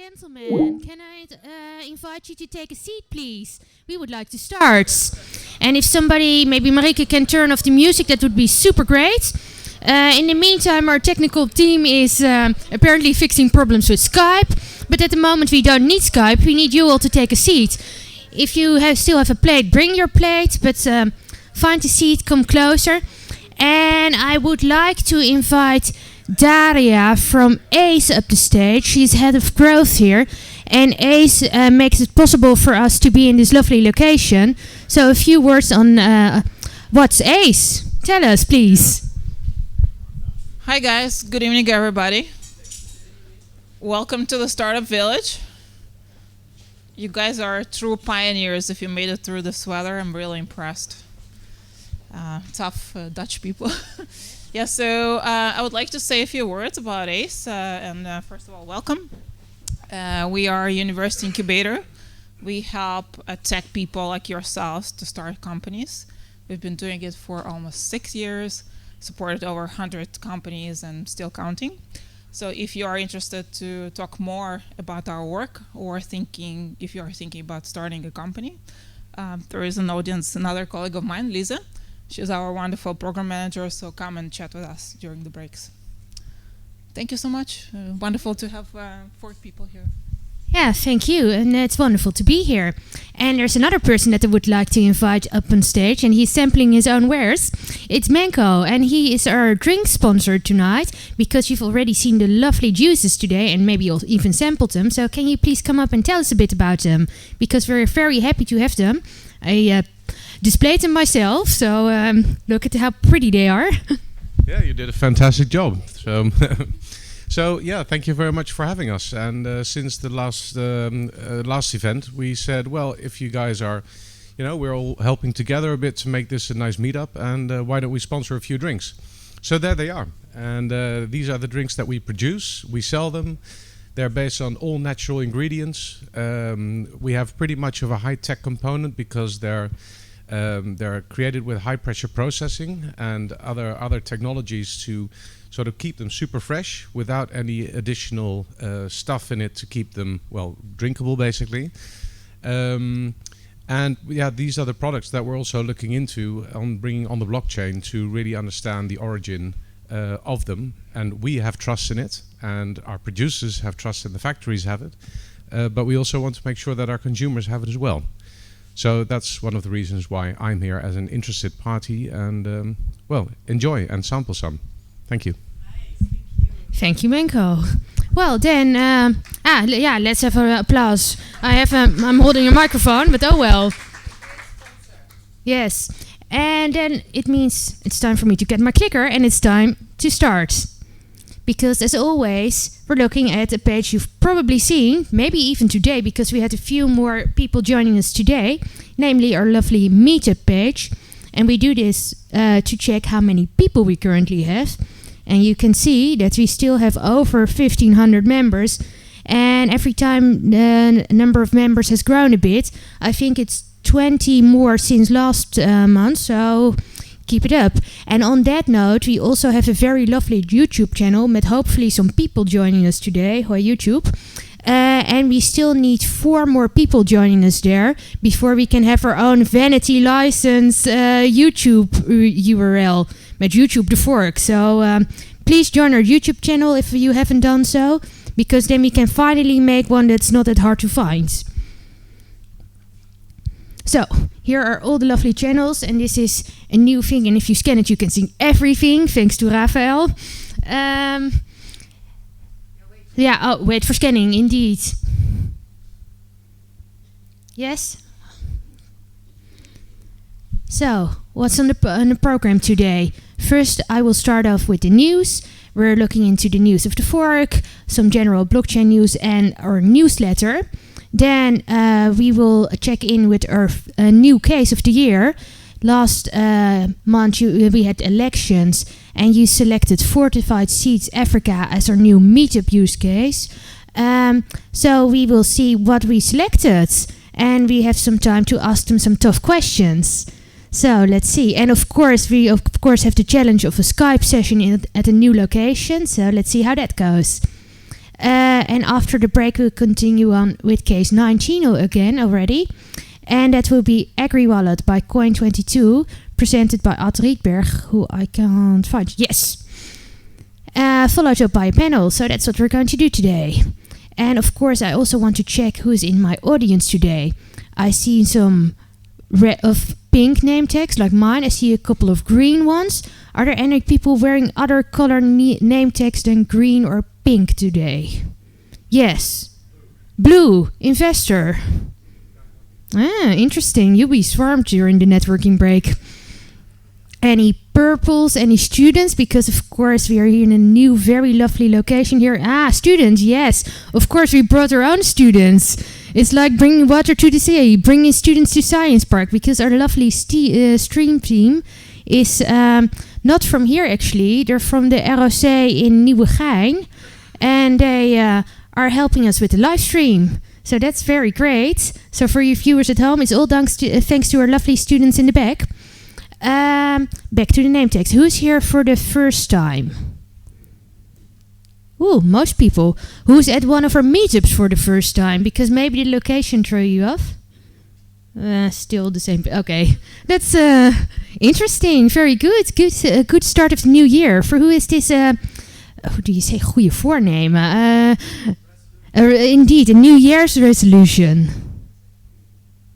gentlemen, can I invite you to take a seat, please? We would like to start. And if somebody, maybe Marike, can turn off the music, that would be super great. In the meantime, our technical team is apparently fixing problems with Skype. But at the moment, we don't need Skype. We need you all to take a seat. If you still have a plate, bring your plate. But find a seat, come closer. And I would like to invite Daria from ACE up the stage. She's head of growth here, and ACE makes it possible for us to be in this lovely location. So a few words on what's ACE. Tell us, please. Hi guys, good evening everybody. Welcome to the Startup Village. You guys are true pioneers if you made it through this weather. I'm really impressed. Tough Dutch people. Yeah, so I would like to say a few words about ACE. First of all, welcome. We are a university incubator. We help tech people like yourselves to start companies. We've been doing it for almost 6 years, supported over 100 companies and still counting. So if you are interested to talk more about our work or if you are thinking about starting a company, there is an audience, another colleague of mine, Lisa. She's our wonderful program manager, so come and chat with us during the breaks. Thank you so much. Wonderful to have 4 people here. Yeah, thank you, and it's wonderful to be here. And there's another person that I would like to invite up on stage, and he's sampling his own wares. It's Menko, and he is our drink sponsor tonight, because you've already seen the lovely juices today, and maybe you'll even sampled them. So can you please come up and tell us a bit about them? Because we're very happy to have them. I displayed them myself, so look at how pretty they are. Yeah, you did a fantastic job. So yeah, thank you very much for having us. And since the last event, we said, well, if you guys are, we're all helping together a bit to make this a nice meetup, and why don't we sponsor a few drinks? So there they are. And these are the drinks that we produce. We sell them. They're based on all natural ingredients. We have pretty much of a high-tech component because they're created with high-pressure processing and other technologies to sort of keep them super fresh without any additional stuff in it to keep them, well, drinkable, basically. And yeah, these are the products that we're also looking into on bringing on the blockchain to really understand the origin of them. And we have trust in it, and our producers have trust in the factories have it. But we also want to make sure that our consumers have it as well. So that's one of the reasons why I'm here as an interested party, and well, enjoy and sample some. Thank you. Nice, thank you, Menko. Well, then, yeah, let's have an applause. I'm holding a microphone, but oh well. Yes, and then it means it's time for me to get my clicker, and it's time to start. Because as always, we're looking at a page you've probably seen, maybe even today, because we had a few more people joining us today, namely our lovely Meetup page. And we do this to check how many people we currently have. And you can see that we still have over 1,500 members. And every time the number of members has grown a bit, I think it's 20 more since last month. So keep it up. And on that note, we also have a very lovely YouTube channel with hopefully some people joining us today. Hoi YouTube. And we still need 4 more people joining us there before we can have our own vanity license YouTube URL with YouTube the Fork. So please join our YouTube channel if you haven't done so, because then we can finally make one that's not that hard to find. So, here are all the lovely channels, and this is a new thing, and if you scan it you can see everything, thanks to Rafael. Yeah, oh, wait for scanning, indeed. Yes? So, what's on the program today? First, I will start off with the news. We're looking into the news of the fork, some general blockchain news, and our newsletter. Then we will check in with our new case of the year. Last month we had elections, and you selected Fortified Seeds Africa as our new Meetup use case. So we will see what we selected, and we have some time to ask them some tough questions. So let's see. And of course, we have the challenge of a Skype session at a new location. So let's see how that goes. And after the break, we'll continue on with case 19 again already. And that will be Agri-Wallet by Coin22, presented by Rietberg, who I can't find. Yes! Followed up by a panel, so that's what we're going to do today. And of course, I also want to check who's in my audience today. I see some of pink name tags like mine. I see a couple of green ones. Are there any people wearing other color name tags than green or pink today? Yes. Blue, investor. Interesting. You'll be swarmed during the networking break. Any purples, any students? Because of course we are here in a new, very lovely location here. Students, yes. Of course we brought our own students. It's like bringing water to the sea, bringing students to Science Park, because our lovely stream team is not from here actually. They're from the ROC in Nieuwegein, and they are helping us with the live stream. So that's very great. So for you viewers at home, it's all thanks to our lovely students in the back. Back to the name tags. Who's here for the first time? Ooh, most people. Who's at one of our meetups for the first time? Because maybe the location threw you off. Still the same. Okay, that's interesting. Very good. Good start of the new year. For who is this? Hoe do you say goede voornemen? Indeed, a New Year's resolution.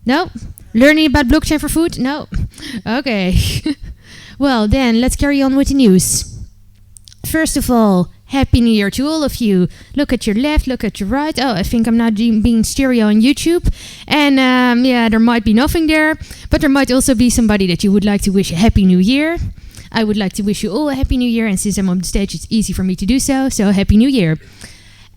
No? Learning about blockchain for food? No? Okay. Well, then, let's carry on with the news. First of all, Happy New Year to all of you. Look at your left, look at your right. Oh, I think I'm not being stereo on YouTube. And there might be nothing there. But there might also be somebody that you would like to wish a Happy New Year. I would like to wish you all a Happy New Year. And since I'm on the stage, it's easy for me to do so. So, Happy New Year.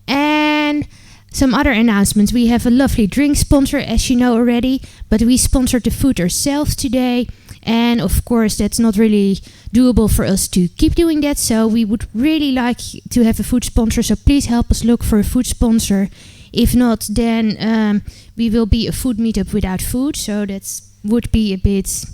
And some other announcements. We have a lovely drink sponsor, as you know already. But we sponsored the food ourselves today. And of course, that's not really doable for us to keep doing that. So we would really like to have a food sponsor. So please help us look for a food sponsor. If not, then we will be a food meetup without food. So that would be a bit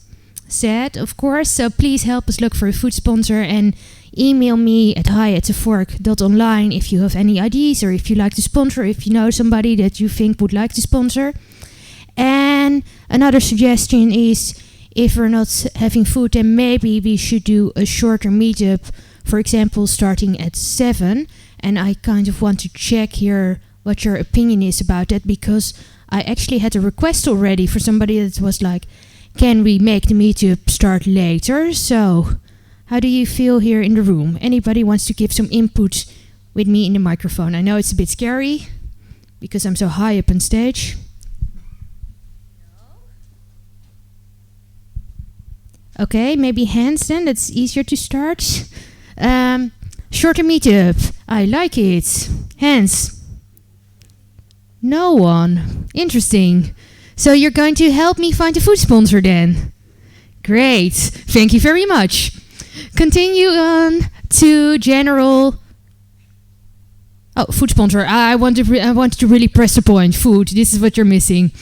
sad, of course. So please help us look for a food sponsor. And email me at hi@thefork.online if you have any ideas or if you like to sponsor, if you know somebody that you think would like to sponsor. And another suggestion is, if we're not having food, then maybe we should do a shorter meetup, for example, starting at 7. And I kind of want to check here what your opinion is about that, because I actually had a request already for somebody that was like, can we make the meetup start later? So, how do you feel here in the room? Anybody wants to give some input with me in the microphone? I know it's a bit scary, because I'm so high up on stage. Okay, maybe hands then, that's easier to start. Shorter meetup, I like it. Hands. No one. Interesting. So you're going to help me find a food sponsor then? Great, thank you very much. Continue on to general... Oh, food sponsor. I wanted to really press the point. Food, this is what you're missing.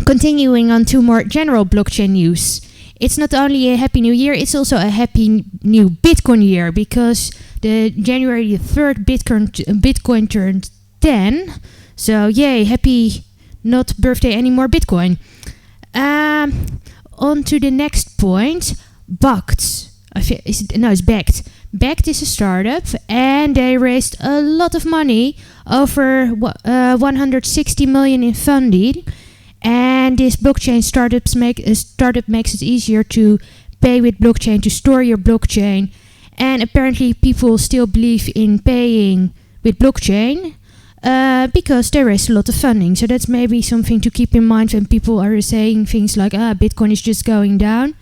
Continuing on to more general blockchain news. It's not only a Happy New Year, it's also a Happy New Bitcoin year, because the January the 3rd Bitcoin turned 10. So yay, happy not birthday anymore Bitcoin. On to the next point. Bakkt. It's Bakkt. Bakkt is a startup and they raised a lot of money, over 160 million in funding. And this blockchain startup makes it easier to pay with blockchain, to store your blockchain. And apparently people still believe in paying with blockchain because they raised a lot of funding. So that's maybe something to keep in mind when people are saying things like, Bitcoin is just going down.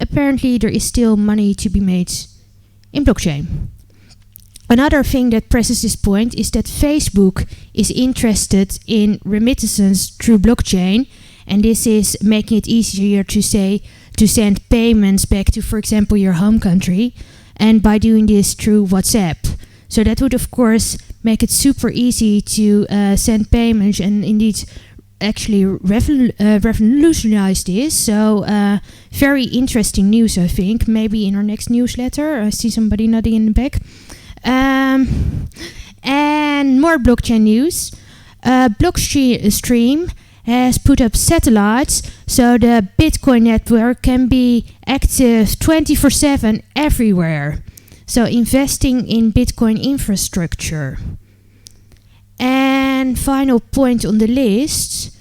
Apparently there is still money to be made in blockchain. Another thing that presses this point is that Facebook is interested in remittances through blockchain, and this is making it easier to send payments back to, for example, your home country, and by doing this through WhatsApp. So that would, of course, make it super easy to send payments and indeed actually revolutionize this. So very interesting news, I think. Maybe in our next newsletter. I see somebody nodding in the back. And more blockchain news. Blockstream has put up satellites so the Bitcoin network can be active 24/7 everywhere. So investing in Bitcoin infrastructure. And final point on the list.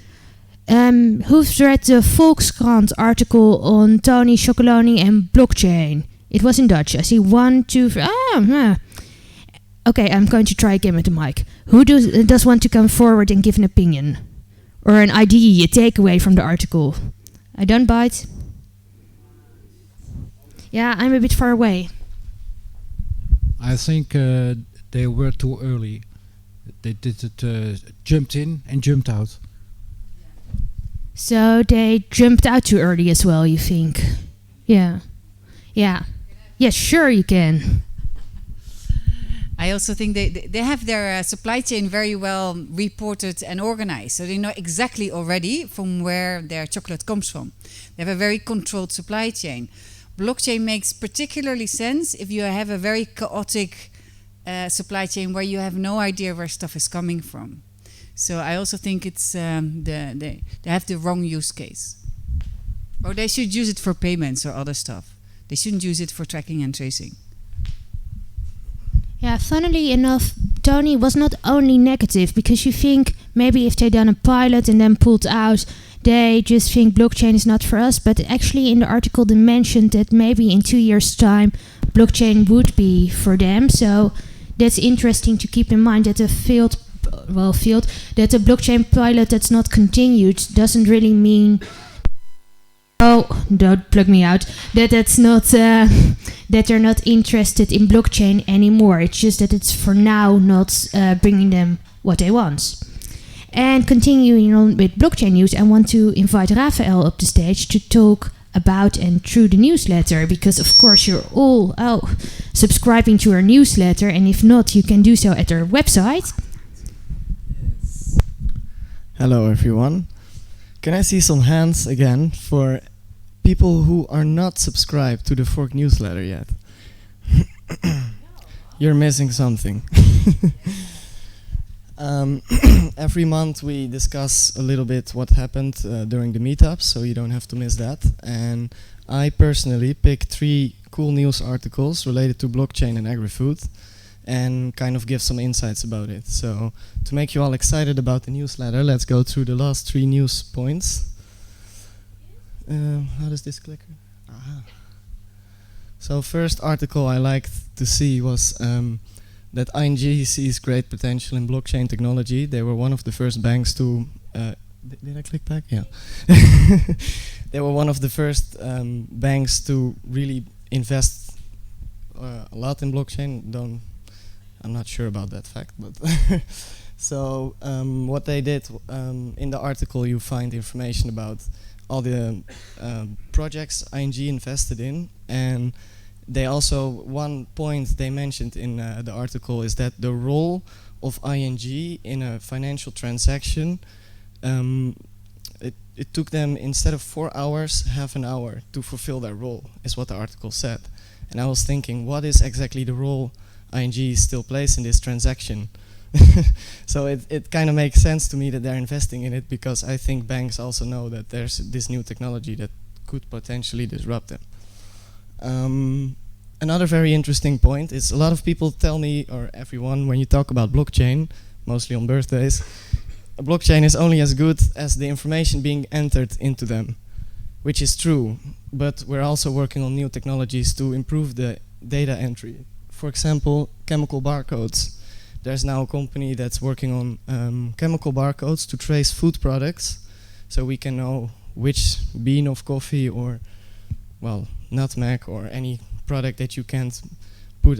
Who's read the Volkskrant article on Tony Chocolonely and blockchain? It was in Dutch. I see 1, 2, 3. Okay, I'm going to try again with the mic. Who does want to come forward and give an opinion? Or an idea, a takeaway from the article? I don't bite. Yeah, I'm a bit far away. I think they were too early. They did it, jumped in and jumped out. So they jumped out too early as well, you think? Yeah. Yeah. Yes, sure you can. I also think they have their supply chain very well reported and organized. So they know exactly already from where their chocolate comes from. They have a very controlled supply chain. Blockchain makes particularly sense if you have a very chaotic supply chain where you have no idea where stuff is coming from. So I also think it's they have the wrong use case. Or they should use it for payments or other stuff. They shouldn't use it for tracking and tracing. Yeah, funnily enough, Tony was not only negative, because you think maybe if they done a pilot and then pulled out, they just think blockchain is not for us. But actually in the article they mentioned that maybe in 2 years' time blockchain would be for them. So that's interesting to keep in mind, that that a blockchain pilot that's not continued doesn't really mean, oh, don't plug me out, that's not that they're not interested in blockchain anymore. It's just that it's for now not bringing them what they want. And continuing on with blockchain news, I want to invite Rafael up the stage to talk about and through the newsletter, because of course you're all subscribing to our newsletter, and if not, you can do so at our website. Yes. Hello everyone. Can I see some hands again for people who are not subscribed to the Fork newsletter yet? You're missing something. Every month we discuss a little bit what happened during the meetups, so you don't have to miss that. And I personally picked 3 cool news articles related to blockchain and agri-food, and kind of give some insights about it. So to make you all excited about the newsletter, let's go through the last 3 news points. How does this clicker? Aha. So first article I liked to see was that ING sees great potential in blockchain technology. They were one of the first banks to... did I click back? Yeah. They were one of the first banks to really invest a lot in blockchain. I'm not sure about that fact, but... So what they did, in the article you find information about all the projects ING invested in, and they also, one point they mentioned in the article is that the role of ING in a financial transaction, it took them, instead of 4 hours, half an hour to fulfill their role, is what the article said. And I was thinking, what is exactly the role ING still plays in this transaction? So it kind of makes sense to me that they're investing in it, because I think banks also know that there's this new technology that could potentially disrupt them. Another very interesting point is, a lot of people tell me, or everyone, when you talk about blockchain, mostly on birthdays, a blockchain is only as good as the information being entered into them, which is true, but we're also working on new technologies to improve the data entry. For example, chemical barcodes. There's now a company that's working on chemical barcodes to trace food products, so we can know which bean of coffee or, well, nutmeg or any product that you can't put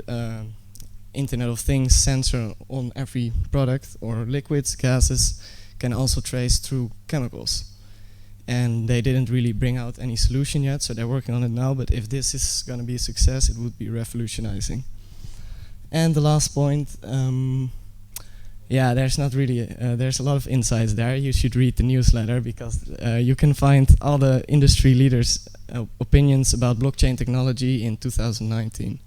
Internet of Things sensor on every product, or liquids, gases, can also trace through chemicals. And they didn't really bring out any solution yet, so they're working on it now, but if this is going to be a success, it would be revolutionizing. And the last point, yeah, there's not really, there's a lot of insights there. You should read the newsletter, because you can find all the industry leaders' opinions about blockchain technology in 2019.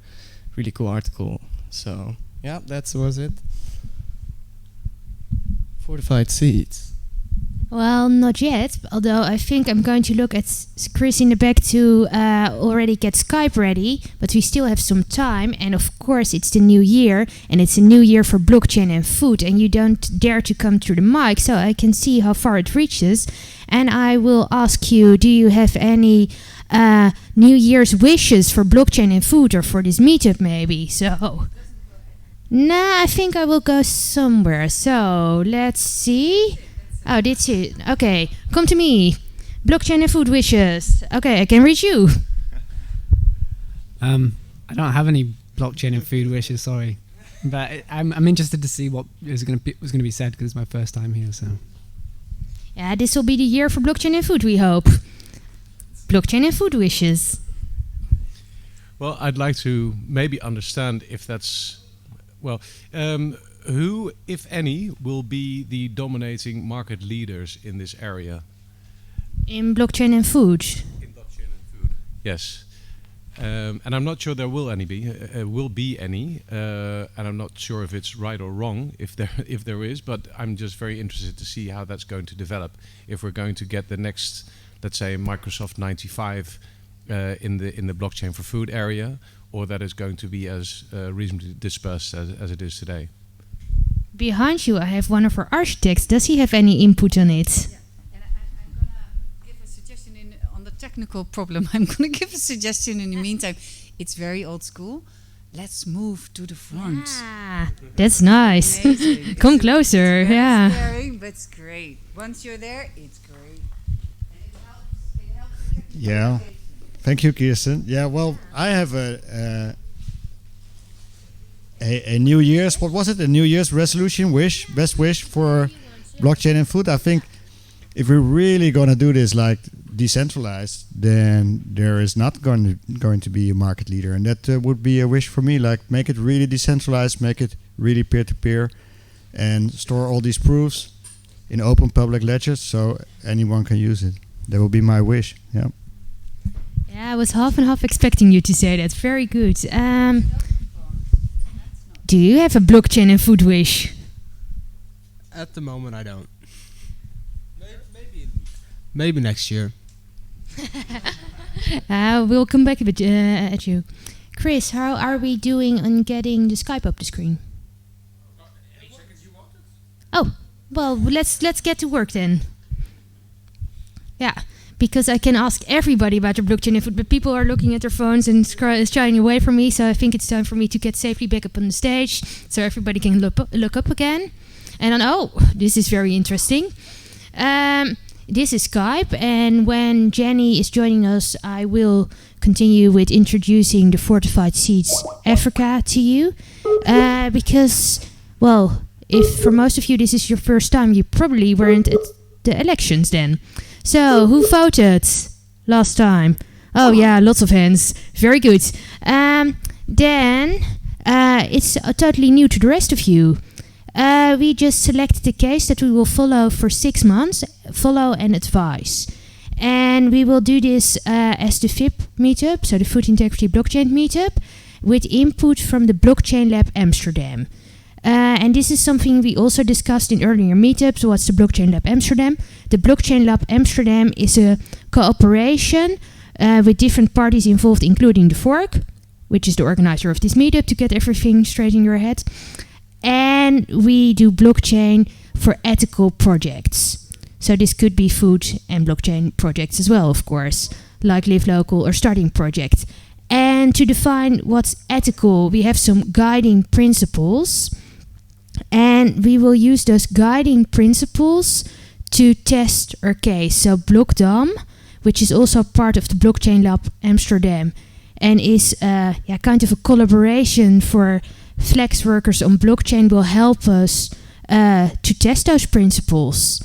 Really cool article. So Yeah, that was it. Fortified seeds. Well, not yet. Although I think I'm going to look at Chris in the back to already get Skype ready. But we still have some time. And of course, it's the new year. And it's a new year for blockchain and food. And you don't dare to come through the mic. So I can see how far it reaches. And I will ask you, do you have any New Year's wishes for blockchain and food? Or for this meetup maybe? So... Nah, I think I will go somewhere. So, let's see. Oh, that's it. Okay, come to me. Blockchain and food wishes. Okay, I can reach you. I don't have any blockchain and food wishes, sorry. But I'm interested to see what was going to be said because it's my first time here. So, Yeah, this will be the year for blockchain and food, we hope. Blockchain and food wishes. Well, I'd like to maybe understand if that's... Well, who, if any, will be the dominating market leaders in this area? In blockchain and food. In blockchain and food. Yes. And I'm not sure there will be any, and I'm not sure if it's right or wrong, if there is, but I'm just very interested to see how that's going to develop. If we're going to get the next, let's say, Microsoft 95 in the blockchain for food area, or that is going to be as reasonably dispersed as it is today. Behind you, I have one of our architects. Does he have any input on it? Yeah. And I'm going to give a suggestion on the technical problem. I'm going to give a suggestion in the meantime. It's very old school. Let's move to the front. Ah, that's nice. Amazing. Come closer. It's very Yeah. scary, but it's great. Once you're there, it's great. And it helps with technical Yeah. education. Thank you, Kirsten. Yeah, well, I have a New Year's, what was it? A New Year's resolution, best wish for blockchain and food. I think if we're really going to do this like decentralized, then there is not going to be a market leader. And that would be a wish for me, like make it really decentralized, make it really peer-to-peer, and store all these proofs in open public ledgers so anyone can use it. That would be my wish, yeah. Yeah, I was half and half expecting you to say that. Very good. Do you have a blockchain and food wish? At the moment, I don't. Maybe next year. We'll come back a bit at you. Chris, how are we doing on getting the Skype up the screen? Oh, well, let's get to work then. Yeah. Because I can ask everybody about the blockchain and food, but people are looking at their phones and shying away from me. So I think it's time for me to get safely back up on the stage, so everybody can look up again. And then, oh, this is very interesting. This is Skype, and when Jenny is joining us, I will continue with introducing the Fortified Seeds Africa to you, because, well, if for most of you this is your first time, you probably weren't at the elections then. So, who voted last time? Oh yeah, lots of hands. Very good. Then, it's totally new to the rest of you. We just selected the case that we will follow for 6 months. Follow and advise. And we will do this as the FIB meetup, so the Food Integrity Blockchain meetup, with input from the Blockchain Lab Amsterdam. And this is something we also discussed in earlier meetups. What's the Blockchain Lab Amsterdam? The Blockchain Lab Amsterdam is a cooperation with different parties involved, including the Fork, which is the organizer of this meetup, to get everything straight in your head. And we do blockchain for ethical projects. So this could be food and blockchain projects as well, of course, like Live Local or Starting Project. And to define what's ethical, we have some guiding principles. And we will use those guiding principles to test our case. So BlockDAM, which is also part of the Blockchain Lab Amsterdam, and is kind of a collaboration for flex workers on blockchain, will help us to test those principles.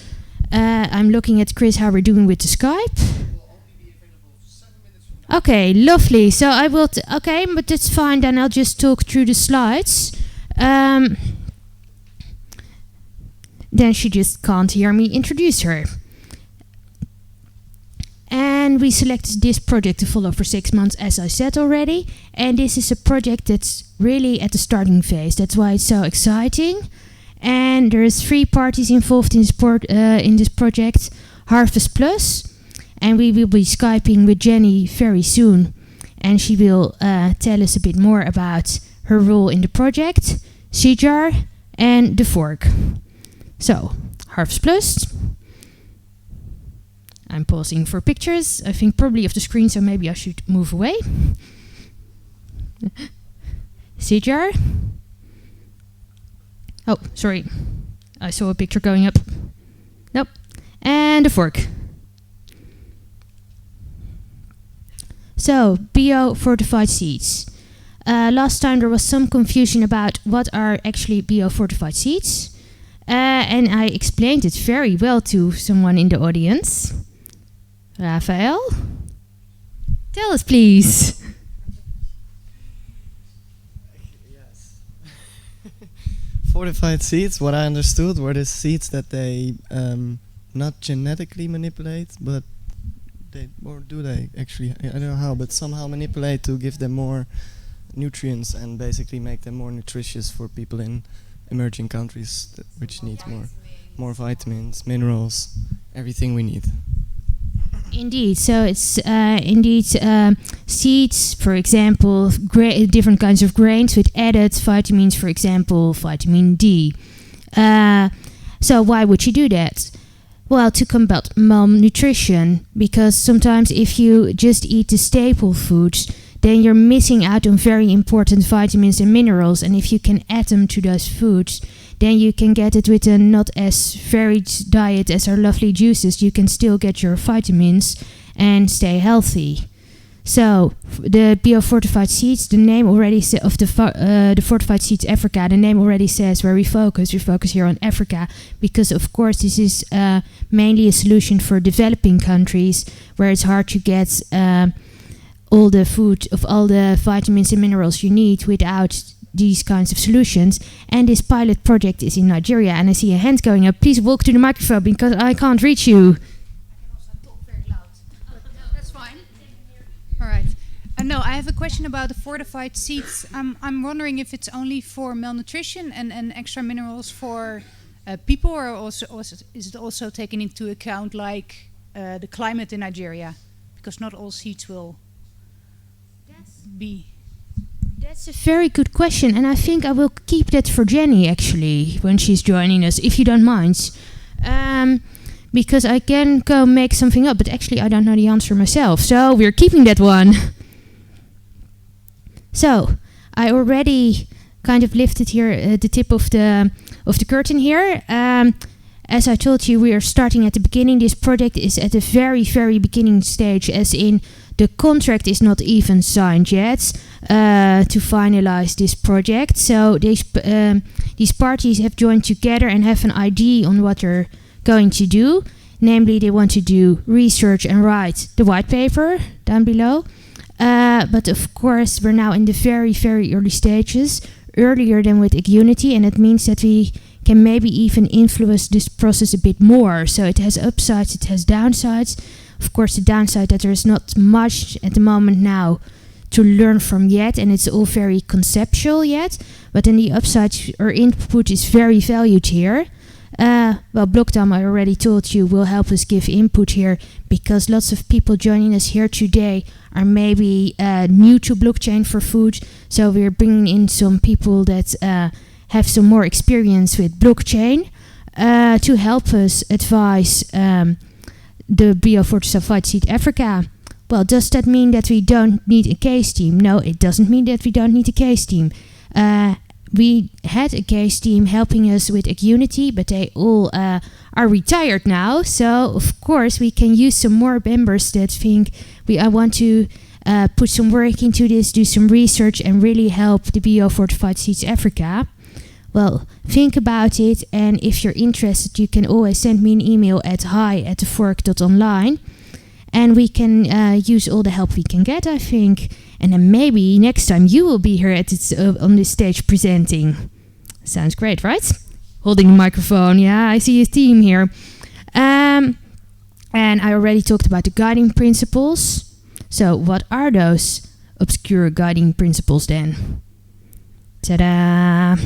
I'm looking at Chris, how we're doing with the Skype. Okay, lovely. So I will... okay, but that's fine. Then I'll just talk through the slides. Then she just can't hear me introduce her. And And we selected this project to follow for 6 months, as I said already. And this is a project that's really at the starting phase. That's why it's so exciting. And there's 3 parties involved in this project. Harvest Plus. And we will be Skyping with Jenny very soon. And she will tell us a bit more about her role in the project. Seedjar and The Fork. So, Harvest Plus. I'm pausing for pictures. I think probably of the screen, so maybe I should move away. Seedjar. Oh, sorry. I saw a picture going up. Nope. And The Fork. So, bio-fortified seeds. Last time there was some confusion about what are actually bio-fortified seeds. And I explained it very well to someone in the audience. Raphael? Tell us, please. Yes. Fortified seeds, what I understood were the seeds that they not genetically manipulate, but do they actually, I don't know how, but somehow manipulate to give them more nutrients and basically make them more nutritious for people in emerging countries which need more vitamins, minerals, everything we need. Indeed, so it's seeds, for example, different kinds of grains with added vitamins, for example, vitamin D. So why would you do that? Well, to combat malnutrition, because sometimes if you just eat the staple foods, then you're missing out on very important vitamins and minerals, and if you can add them to those foods, then you can get it with a not as varied diet as our lovely juices. You can still get your vitamins and stay healthy. So the bio-fortified seeds, the name already of the Fortified Seeds Africa, the name already says where we focus. We focus here on Africa because, of course, this is mainly a solution for developing countries where it's hard to get all the food of all the vitamins and minerals you need without these kinds of solutions. And this pilot project is in Nigeria, and I see a hand going up. Please walk to the microphone because I can't reach you. I can also talk very loud. That's fine. All right. No, I have a question about the fortified seeds. I'm wondering if it's only for malnutrition and extra minerals for people, or also is it also taken into account like the climate in Nigeria? Because not all seeds will be. That's a very good question, and I think I will keep that for Jenny actually when she's joining us, if you don't mind. Because I can go make something up, but actually I don't know the answer myself, so we're keeping that one. So I already kind of lifted here the tip of the curtain here. As I told you, we are starting at the beginning. This project is at the very, very beginning stage, as in the contract is not even signed yet to finalize this project. So these parties have joined together and have an idea on what they're going to do. Namely, they want to do research and write the white paper down below. But of course, we're now in the very, very early stages, earlier than with Unity, and it means that we can maybe even influence this process a bit more. So it has upsides, it has downsides. Of course, the downside that there is not much at the moment now to learn from yet, and it's all very conceptual yet. But in the upside, our input is very valued here. Well, Blocktime, I already told you, will help us give input here, because lots of people joining us here today are maybe new to blockchain for food. So we're bringing in some people that have some more experience with blockchain to help us advise the bio-fortified seed Africa. Well, does that mean that we don't need a case team? No, it doesn't mean that we don't need a case team. We had a case team helping us with Unity, but they all are retired now. So, of course, we can use some more members that think I want to put some work into this, do some research, and really help the bio-fortified seeds Africa. Well, think about it, and if you're interested, you can always send me an email at hi@thefork.online, and we can use all the help we can get, I think. And then maybe next time you will be here at on this stage presenting. Sounds great, right? Holding the microphone, yeah, I see a team here. And I already talked about the guiding principles. So what are those obscure guiding principles then? Ta-da!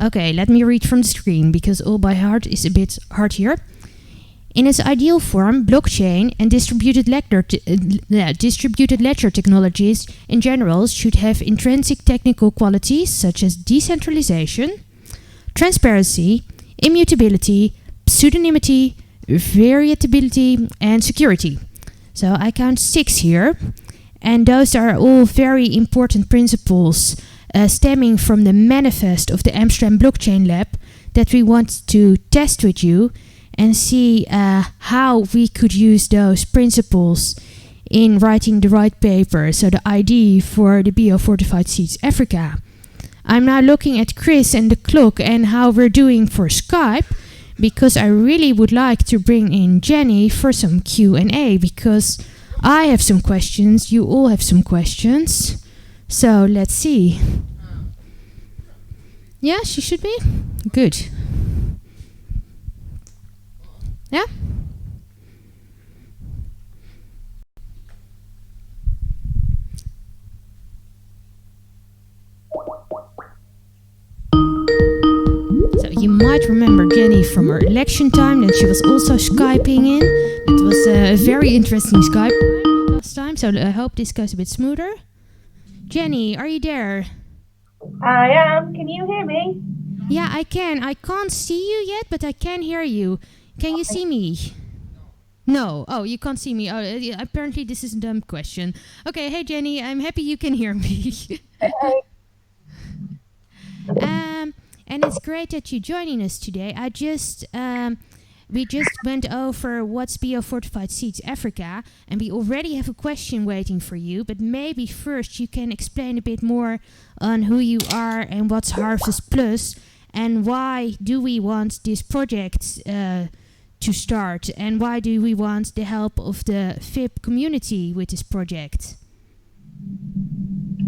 Okay, let me read from the screen because all by heart is a bit hard here. In its ideal form, blockchain and distributed ledger technologies in general should have intrinsic technical qualities such as decentralization, transparency, immutability, pseudonymity, variability, and security. So I count 6 here, and those are all very important principles stemming from the manifest of the Amsterdam Blockchain Lab that we want to test with you and see how we could use those principles in writing the right paper, so the ID for the Fortified Seeds Africa. I'm now looking at Chris and the clock and how we're doing for Skype, because I really would like to bring in Jenny for some Q&A, because I have some questions, you all have some questions. So let's see. Yeah, she should be? Good. Yeah? So you might remember Jenny from her election time, and she was also Skyping in. It was a very interesting Skype last time, so I hope this goes a bit smoother. Jenny, are you there? I am. Can you hear me? Yeah, I can. I can't see you yet, but I can hear you. Can you see me? No. Oh, you can't see me. Oh, apparently this is a dumb question. Okay, hey Jenny, I'm happy you can hear me. And it's great that you're joining us today. We just went over what's Fortified Seeds Africa, and we already have a question waiting for you. But maybe first you can explain a bit more on who you are and what's Harvest Plus, and why do we want this project to start, and why do we want the help of the FIB community with this project?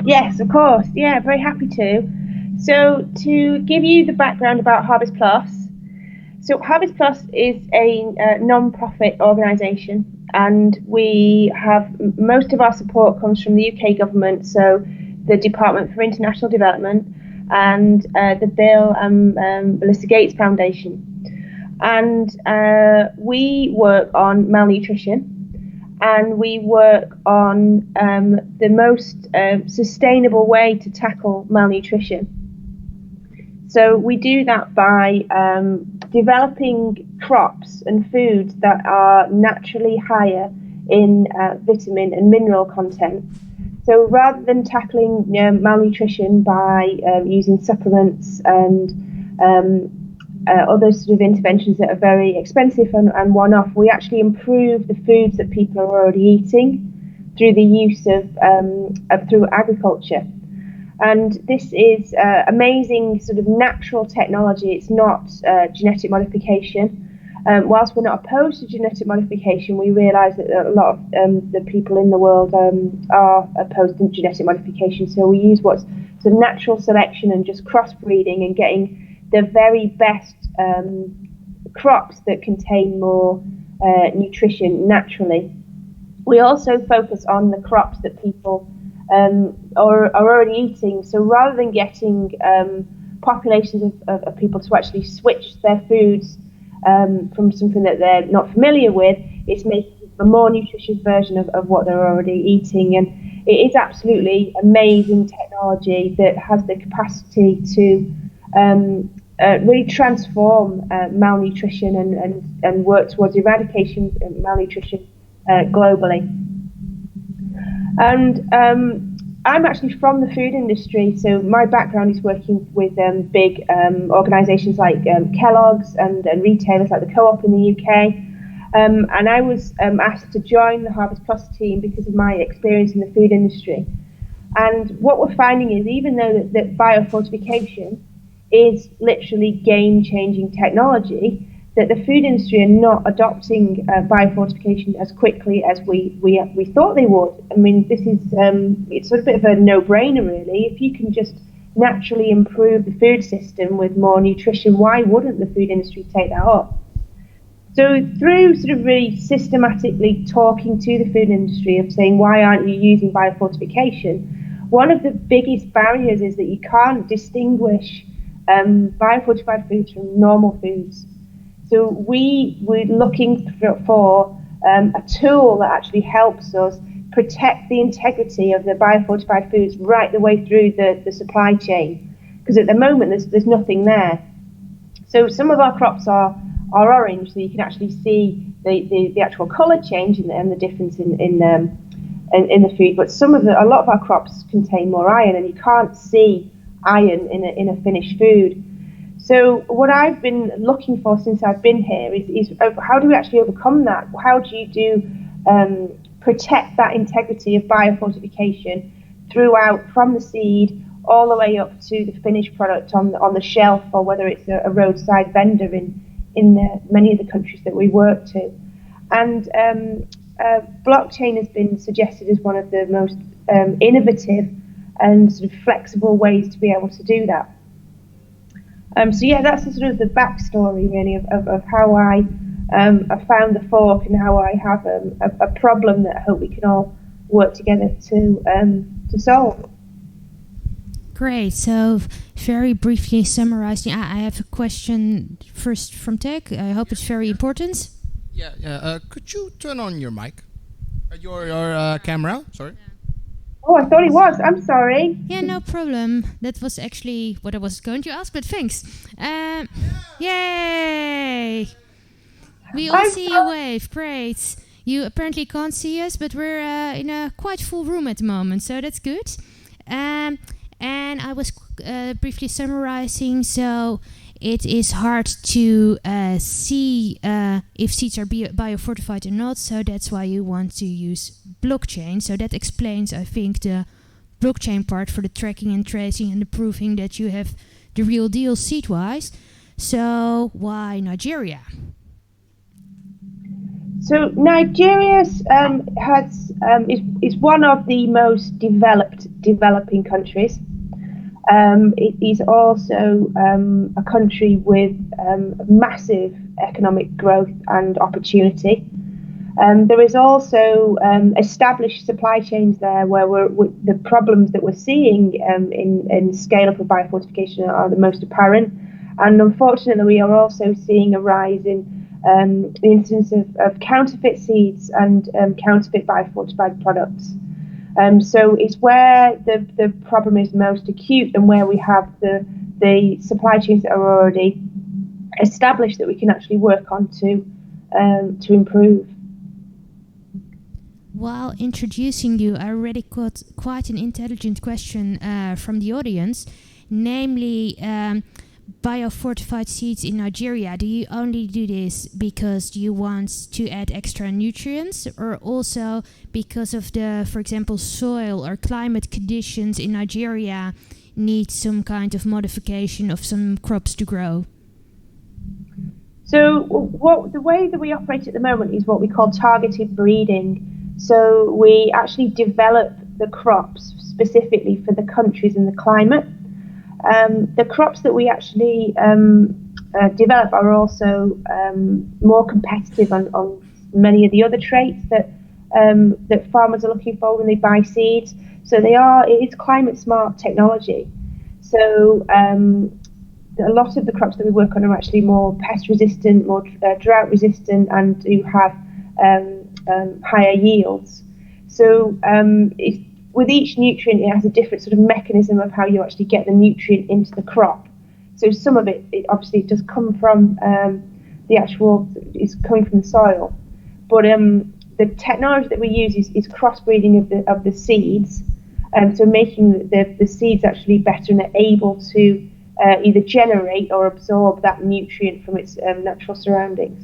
Yes, of course. Yeah, very happy to. So to give you the background about Harvest Plus, so Harvest Plus is a non-profit organisation, and we have most of our support comes from the UK government, so the Department for International Development and the Bill and Melinda Gates Foundation. And we work on malnutrition, and we work on the most sustainable way to tackle malnutrition. So we do that by developing crops and foods that are naturally higher in vitamin and mineral content. So rather than tackling malnutrition by using supplements and other sort of interventions that are very expensive and one-off, we actually improve the foods that people are already eating through the use of through agriculture. And this is amazing sort of natural technology. It's not genetic modification. Whilst we're not opposed to genetic modification, we realise that a lot of the people in the world are opposed to genetic modification. So we use what's sort of natural selection and just crossbreeding and getting the very best crops that contain more nutrition naturally. We also focus on the crops that people are already eating. So rather than getting populations of people to actually switch their foods from something that they're not familiar with, it's making a more nutritious version of what they're already eating. And it is absolutely amazing technology that has the capacity to really transform malnutrition and work towards eradication of malnutrition globally. And I'm actually from the food industry, so my background is working with big organisations like Kellogg's and retailers like the Co-op in the UK. And I was asked to join the Harvest Plus team because of my experience in the food industry. And what we're finding is, even though that biofortification is literally game-changing technology, that the food industry are not adopting biofortification as quickly as we thought they would. I mean, this is it's sort of a bit of a no-brainer, really. If you can just naturally improve the food system with more nutrition, why wouldn't the food industry take that up? So through sort of really systematically talking to the food industry of saying, why aren't you using biofortification? One of the biggest barriers is that you can't distinguish biofortified foods from normal foods. So we're looking for a tool that actually helps us protect the integrity of the biofortified foods right the way through the supply chain. Because at the moment there's nothing there. So some of our crops are orange, so you can actually see the actual colour change and the difference in the food. But a lot of our crops contain more iron, and you can't see iron in a finished food. So what I've been looking for since I've been here is how do we actually overcome that? How do you protect that integrity of biofortification throughout, from the seed all the way up to the finished product on the shelf, or whether it's a roadside vendor in many of the countries that we work to. And blockchain has been suggested as one of the most innovative and sort of flexible ways to be able to do that. So yeah, that's sort of the backstory really of how I found the fork and how I have a problem that I hope we can all work together to solve. Great. So very briefly summarizing, I have a question first from Tech. I hope it's very important. Yeah. Could you turn on your mic? Your camera? Sorry. Oh, I thought it was. I'm sorry. Yeah, no problem. That was actually what I was going to ask, but thanks. Yay! We all see you wave. Great. You apparently can't see us, but we're in a quite full room at the moment, so that's good. And I was briefly summarizing, so it is hard to see if seeds are biofortified or not, so that's why you want to use blockchain. So that explains, I think, the blockchain part for the tracking and tracing and the proving that you have the real deal seed-wise. So why Nigeria? So Nigeria is one of the most developing countries. It is also a country with massive economic growth and opportunity. There is also established supply chains there where the problems that we're seeing in scale up of biofortification are the most apparent. And unfortunately, we are also seeing a rise in the incidence of counterfeit seeds and counterfeit biofortified products. So it's where the problem is most acute, and where we have the supply chains that are already established that we can actually work on to improve. While introducing you, I already got quite an intelligent question from the audience, namely biofortified seeds in Nigeria. Do you only do this because you want to add extra nutrients, or also because of the, for example, soil or climate conditions in Nigeria need some kind of modification of some crops to grow? So the way that we operate at the moment is what we call targeted breeding. So we actually develop the crops specifically for the countries and the climate. The crops that we actually develop are also more competitive on many of the other traits that farmers are looking for when they buy seeds. So it is climate smart technology. So a lot of the crops that we work on are actually more pest resistant, more drought resistant, and do have higher yields. So with each nutrient, it has a different sort of mechanism of how you actually get the nutrient into the crop. So some of it obviously does come from it's coming from the soil. But the technology that we use is crossbreeding of the seeds, so making the seeds actually better and they're able to either generate or absorb that nutrient from its natural surroundings.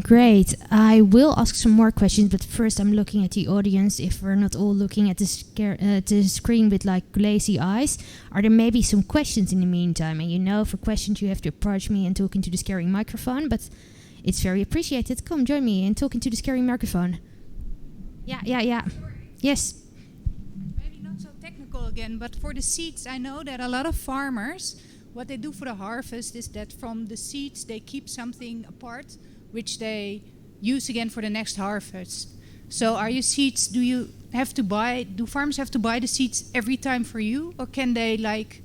Great. I will ask some more questions, but first I'm looking at the audience. If we're not all looking at the screen with like glazy eyes, are there maybe some questions in the meantime? And for questions you have to approach me and talk into the scary microphone, but it's very appreciated. Come join me and talk into the scary microphone. Yeah. Yes. Maybe not so technical again, but for the seeds, I know that a lot of farmers what they do for the harvest is that from the seeds they keep something apart, which they use again for the next harvest. So are your seeds, do farmers have to buy the seeds every time for you, or can they like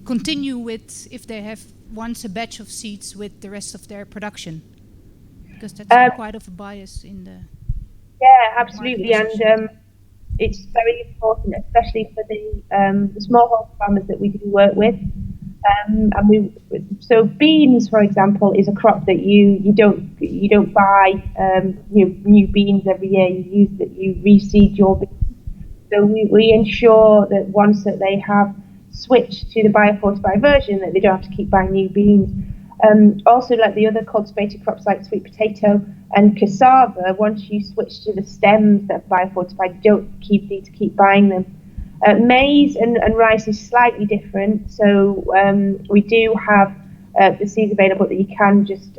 continue with, if they have once a batch of seeds, with the rest of their production? Because that's quite of a bias in the... Yeah, absolutely, and it's very important, especially for the smallholder farmers that we do work with. So beans, for example, is a crop that you don't buy new beans every year. You reseed your beans. So we ensure that once that they have switched to the biofortified version, that they don't have to keep buying new beans. Also, like the other cultivated crops like sweet potato and cassava, once you switch to the stems that are biofortified, you don't need to keep buying them. Maize and rice is slightly different. So we do have the seeds available that you can just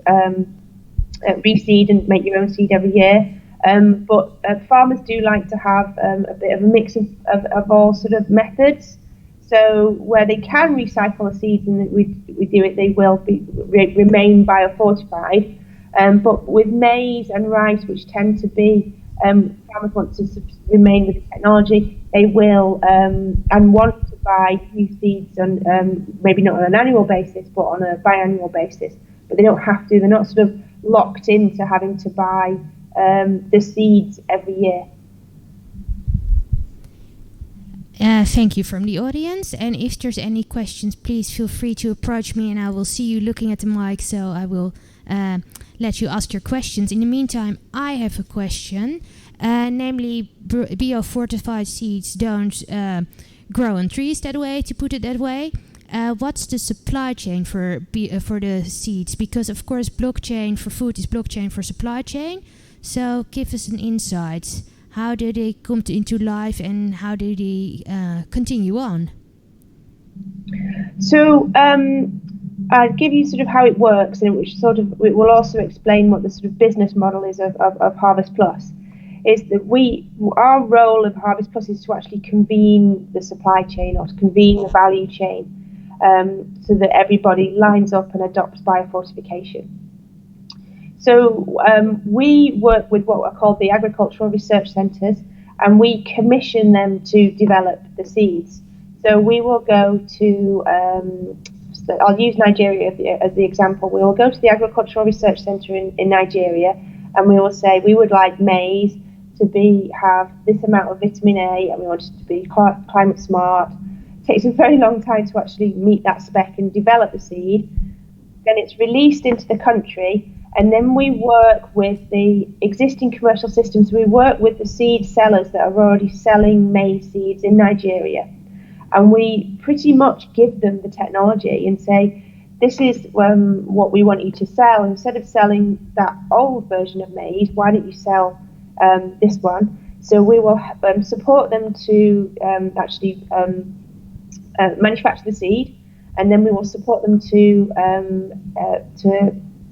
reseed and make your own seed every year. But farmers do like to have a bit of a mix of all sort of methods. So where they can recycle the seeds and we do it, they will remain biofortified. But with maize and rice, which tend to be, farmers want to remain with the technology, they will and want to buy new seeds on maybe not on an annual basis, but on a biannual basis. But they don't have to. They're not sort of locked into having to buy the seeds every year. Thank you from the audience, and if there's any questions, please feel free to approach me and I will see you looking at the mic, so I will let you ask your questions. In the meantime, I have a question, namely biofortified seeds don't grow on trees that way, to put it that way. What's the supply chain for the seeds? Because of course blockchain for food is blockchain for supply chain, so give us an insight. How do they come into life and how do they continue on? So I'll give you sort of how it works, and which sort of it will also explain what the sort of business model is of Harvest Plus. Is that our role of Harvest Plus is to actually convene the supply chain, or to convene the value chain, so that everybody lines up and adopts biofortification. So we work with what are called the agricultural research centres, and we commission them to develop the seeds. So we will go to, I'll use Nigeria as the example. We will go to the agricultural research centre in Nigeria, and we will say we would like maize to have this amount of vitamin A, and we want it to be climate smart. It takes a very long time to actually meet that spec and develop the seed. Then it's released into the country. And then we work with the existing commercial systems. We work with the seed sellers that are already selling maize seeds in Nigeria. And we pretty much give them the technology and say, this is what we want you to sell. Instead of selling that old version of maize, why don't you sell this one? So we will support them to actually manufacture the seed. And then we will support them to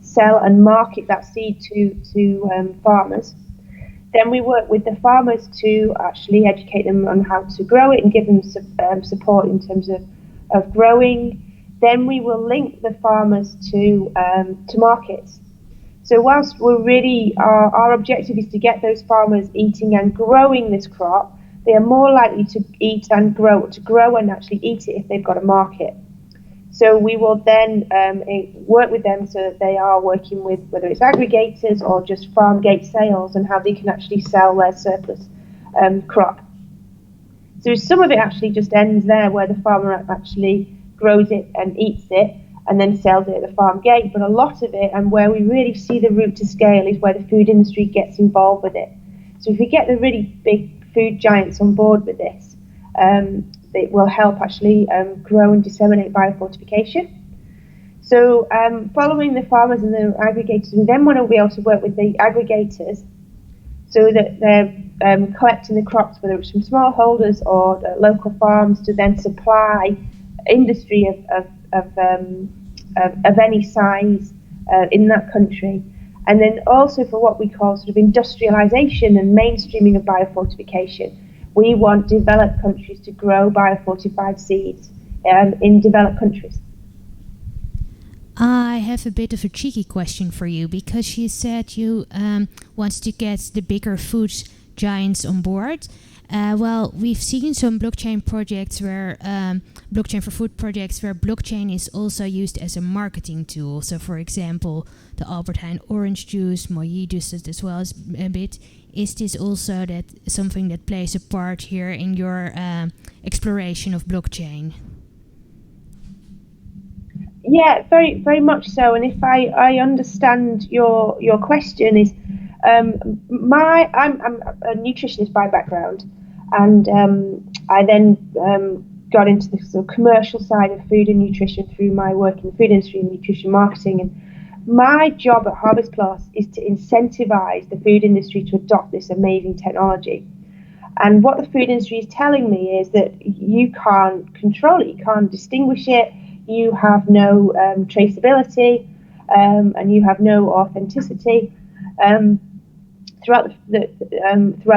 sell and market that seed to farmers. Then we work with the farmers to actually educate them on how to grow it and give them support in terms of growing. Then we will link the farmers to markets. So whilst we're really, our objective is to get those farmers eating and growing this crop, they are more likely to eat and grow and actually eat it if they've got a market. So we will then work with them so that they are working with whether it's aggregators or just farm gate sales and how they can actually sell their surplus crop. So some of it actually just ends there where the farmer actually grows it and eats it and then sells it at the farm gate. But a lot of it, and where we really see the route to scale, is where the food industry gets involved with it. So if we get the really big food giants on board with this, it will help actually grow and disseminate biofortification. So following the farmers and the aggregators, we then want to be able to work with the aggregators so that they're collecting the crops, whether it's from smallholders or local farms, to then supply industry of any size in that country. And then also for what we call sort of industrialization and mainstreaming of biofortification. We want developed countries to grow biofortified seeds in developed countries. I have a bit of a cheeky question for you, because you said you want to get the bigger food giants on board. Well, we've seen some blockchain projects where blockchain for food projects where blockchain is also used as a marketing tool. So, for example, the Albert Heijn orange juice, Moyi does it as well as a bit. Is this also that something that plays a part here in your exploration of blockchain? Yeah, very, very much so. And if I understand your question is, I'm a nutritionist by background, and I then got into the sort of commercial side of food and nutrition through my work in the food industry and nutrition marketing. And my job at Harvest Plus is to incentivize the food industry to adopt this amazing technology. And what the food industry is telling me is that you can't control it, you can't distinguish it. You have no traceability, and you have no authenticity throughout the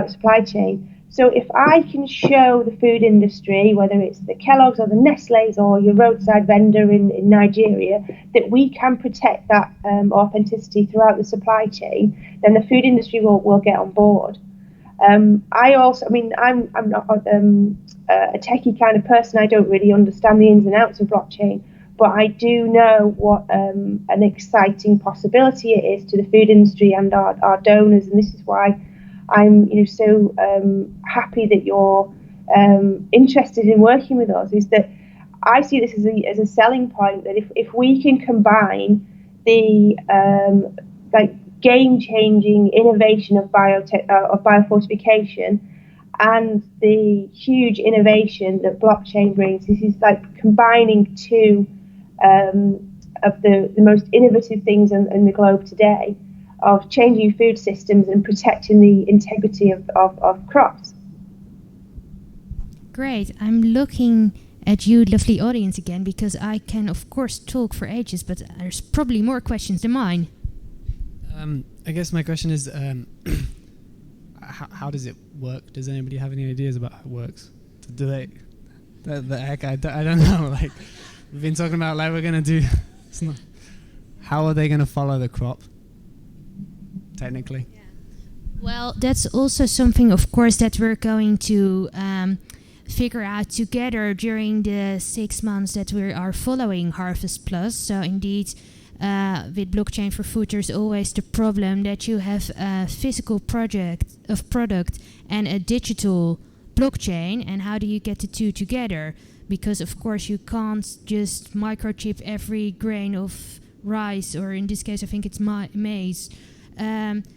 supply chain. So if I can show the food industry, whether it's the Kellogg's or the Nestle's or your roadside vendor in Nigeria, that we can protect that authenticity throughout the supply chain, then the food industry will get on board. I'm not a techie kind of person. I don't really understand the ins and outs of blockchain, but I do know what an exciting possibility it is to the food industry and our donors, and this is why I'm so happy that you're interested in working with us. Is that I see this as a selling point, that if we can combine the game-changing innovation of biofortification and the huge innovation that blockchain brings. This is like combining two of the most innovative things in the globe today, of changing food systems and protecting the integrity of crops. Great. I'm looking at you, lovely audience, again, because I can, of course, talk for ages, but there's probably more questions than mine. I guess my question is, how does it work? Does anybody have any ideas about how it works? Do they? The heck, I don't know. Like, we've been talking about, like, we're gonna do. How are they gonna follow the crop? Technically. Well, that's also something, of course, that we're going to figure out together during the 6 months that we are following Harvest Plus. So indeed, with blockchain for food, there's always the problem that you have a physical product and a digital blockchain, and how do you get the two together? Because of course you can't just microchip every grain of rice, or in this case I think it's maize.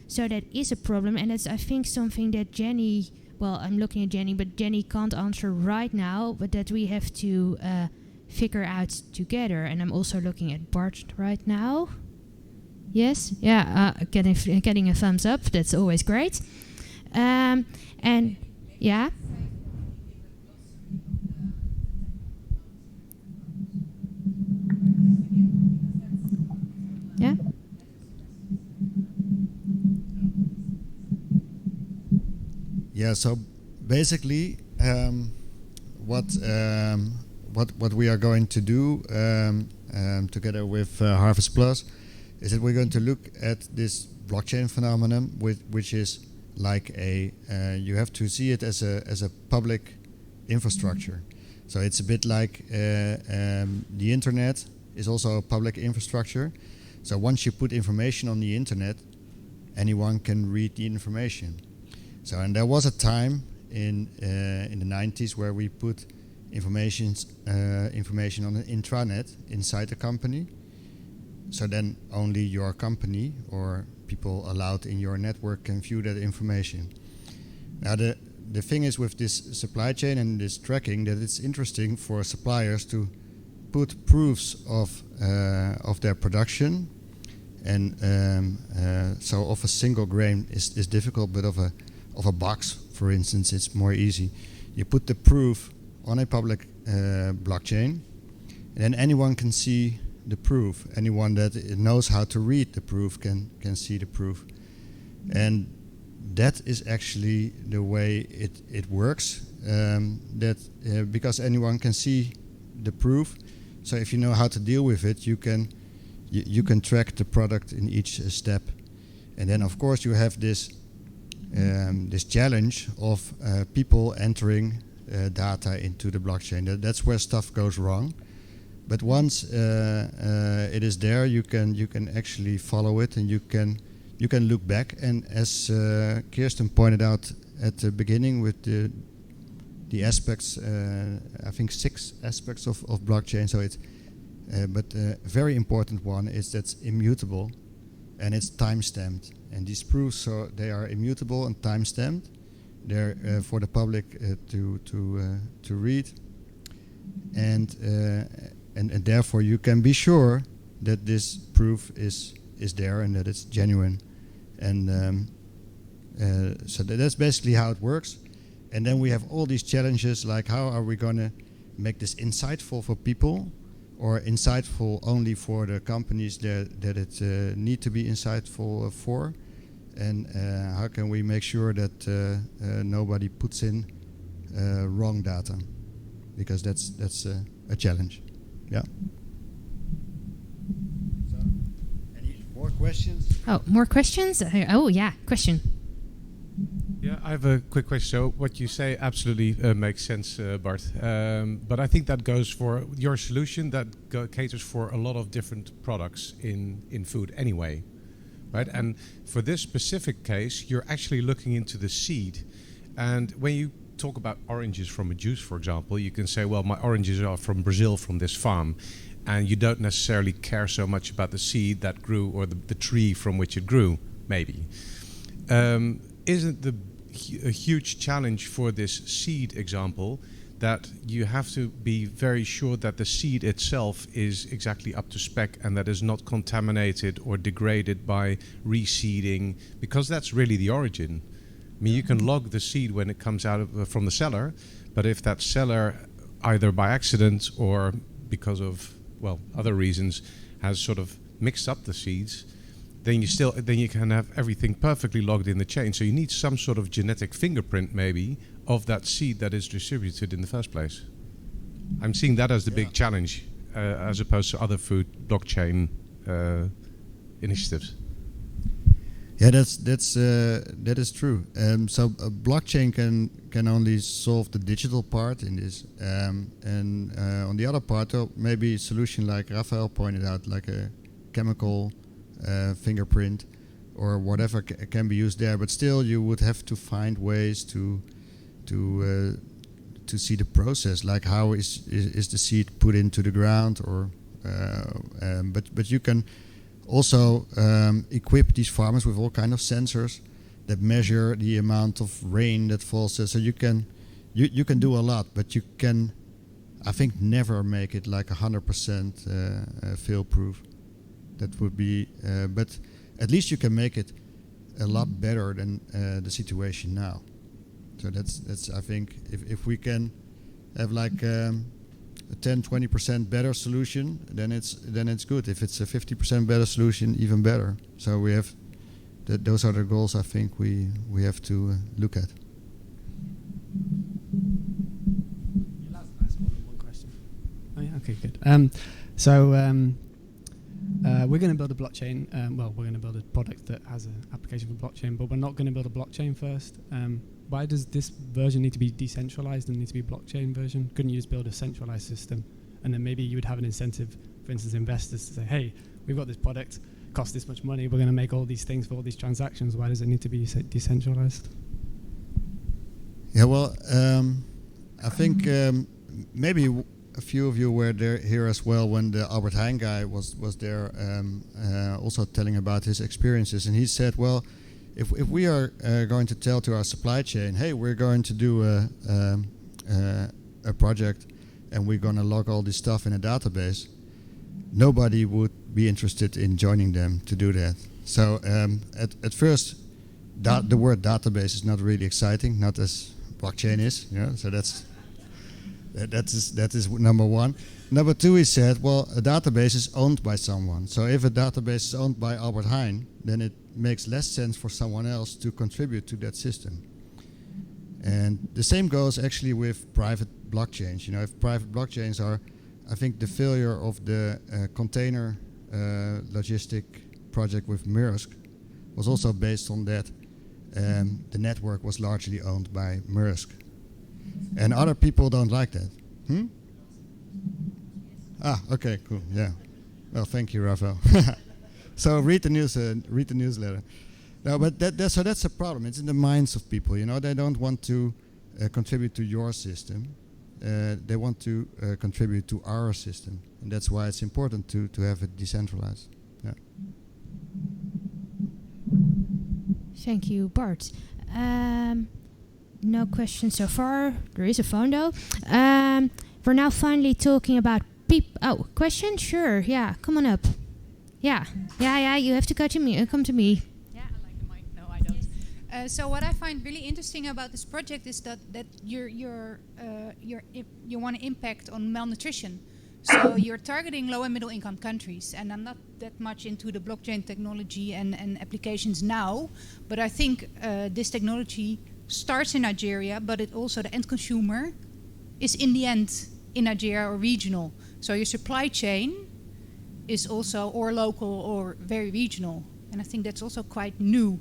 So that is a problem, and that's, I think, something that Jenny, well, I'm looking at Jenny, but Jenny can't answer right now, but that we have to figure out together. And I'm also looking at Bart right now. Yes, yeah, getting a thumbs up. That's always great. And yeah. Yeah. Yeah. So basically, what we are going to do together with Harvest Plus is that we're going to look at this blockchain phenomenon, which is like you have to see it as a public infrastructure. So it's a bit like the internet is also a public infrastructure. So once you put information on the internet, anyone can read the information. So, and there was a time in the 90s where we put information on an intranet inside a company. So then only your company or people allowed in your network can view that information. Now the thing is with this supply chain and this tracking, that it's interesting for suppliers to put proofs of their production, and so of a single grain is difficult, but of a box, for instance, it's more easy. You put the proof on a public blockchain, and then anyone can see the proof. Anyone that knows how to read the proof can see the proof, and that is actually the way it works. Because anyone can see the proof. So if you know how to deal with it, you can track the product in each step. And then of course you have this challenge of people entering data into the blockchain. That's where stuff goes wrong. But once it is there, you can actually follow it, and you can look back. And as Kirsten pointed out at the beginning with the aspects, I think 6 aspects of blockchain. So it's but a very important one is that's immutable, and it's time-stamped. And these proofs, so they are immutable and time-stamped. They're for the public to read, and therefore you can be sure that this proof is there and that it's genuine. And so that's basically how it works. And then we have all these challenges, like how are we going to make this insightful for people, or insightful only for the companies that it need to be insightful for, and how can we make sure that nobody puts in wrong data, because that's a challenge. Yeah. So, any more questions? Oh, more questions? Oh yeah, question. Yeah, I have a quick question. So what you say absolutely makes sense, Bart. But I think that goes for your solution that caters for a lot of different products in food anyway, right? And for this specific case, you're actually looking into the seed. And when you talk about oranges from a juice, for example, you can say, well, my oranges are from Brazil, from this farm. And you don't necessarily care so much about the seed that grew or the tree from which it grew, maybe. Isn't a huge challenge for this seed example that you have to be very sure that the seed itself is exactly up to spec and that is not contaminated or degraded by reseeding, because that's really the origin. I mean, you can log the seed when it comes out from the cellar, but if that seller, either by accident or because of, well, other reasons, has sort of mixed up the seeds, then you can have everything perfectly logged in the chain. So you need some sort of genetic fingerprint maybe of that seed that is distributed in the first place. I'm seeing that as the big challenge as opposed to other food blockchain initiatives. Yeah, that is true. So a blockchain can only solve the digital part in this, and on the other part, maybe a solution like Raphael pointed out, like a chemical fingerprint or whatever can be used there, but still you would have to find ways to see the process, like how is the seed put into the ground, or but you can also equip these farmers with all kind of sensors that measure the amount of rain that falls. So you can do a lot, but you can, I think, never make it like 100% fail-proof. That would be, but at least you can make it a lot better than the situation now. So that's I think if we can have like a 10-20% better solution, then it's good. If it's a 50% better solution, even better. So we have those are the goals I think we have to look at. Last one question. Oh yeah, okay, good. So. We're going to build a blockchain. We're going to build a product that has an application for blockchain, but we're not going to build a blockchain first. Why does this version need to be decentralized and need to be a blockchain version? Couldn't you just build a centralized system? And then maybe you would have an incentive, for instance, investors to say, hey, we've got this product, costs this much money, we're going to make all these things for all these transactions. Why does it need to be decentralized? Yeah, well, I think maybe a few of you were here as well when the Albert Heijn guy was there, also telling about his experiences, and he said, well, if we are going to tell to our supply chain, hey, we're going to do a project and we're going to log all this stuff in a database, nobody would be interested in joining them to do that. So at first, the word database is not really exciting, not as blockchain is, so that is number one. Number two, he said, well, a database is owned by someone. So if a database is owned by Albert Heijn, then it makes less sense for someone else to contribute to that system. And the same goes actually with private blockchains. If private blockchains are I think the failure of the container logistic project with Maersk was also based on that. The network was largely owned by Maersk. And other people don't like that. Ah, okay, cool, yeah. Well, thank you, Rafael. So read the newsletter. No, but that's a problem. It's in the minds of people. You know, they don't want to contribute to your system. They want to contribute to our system, and that's why it's important to have it decentralized. Yeah. Thank you, Bart. No questions so far. There is a phone though. We're now finally talking about question? Sure. Yeah. Come on up. Yeah. You have to come to me. Yeah, I like the mic. No, I don't. So what I find really interesting about this project is that you want to impact on malnutrition. So you're targeting low and middle income countries, and I'm not that much into the blockchain technology and applications now, but I think this technology starts in Nigeria, but it also the end consumer is in the end in Nigeria or regional. So your supply chain is also or local or very regional, and I think that's also quite new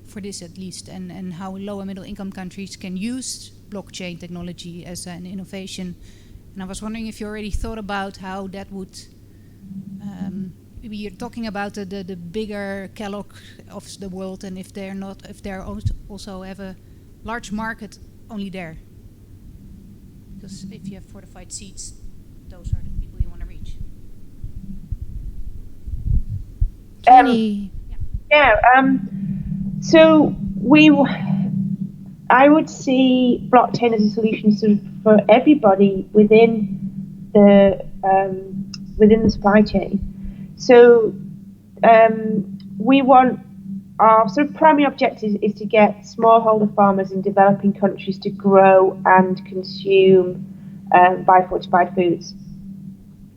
for this at least, and how low and middle income countries can use blockchain technology as an innovation. And I was wondering if you already thought about how that would. Maybe you're talking about the bigger Kellogg of the world, and if they're also have a large market only there. Because if you have fortified seeds, those are the people you want to reach. So I would see blockchain as a solution sort of for everybody within the supply chain. So we want our sort of primary objective is to get smallholder farmers in developing countries to grow and consume biofortified foods.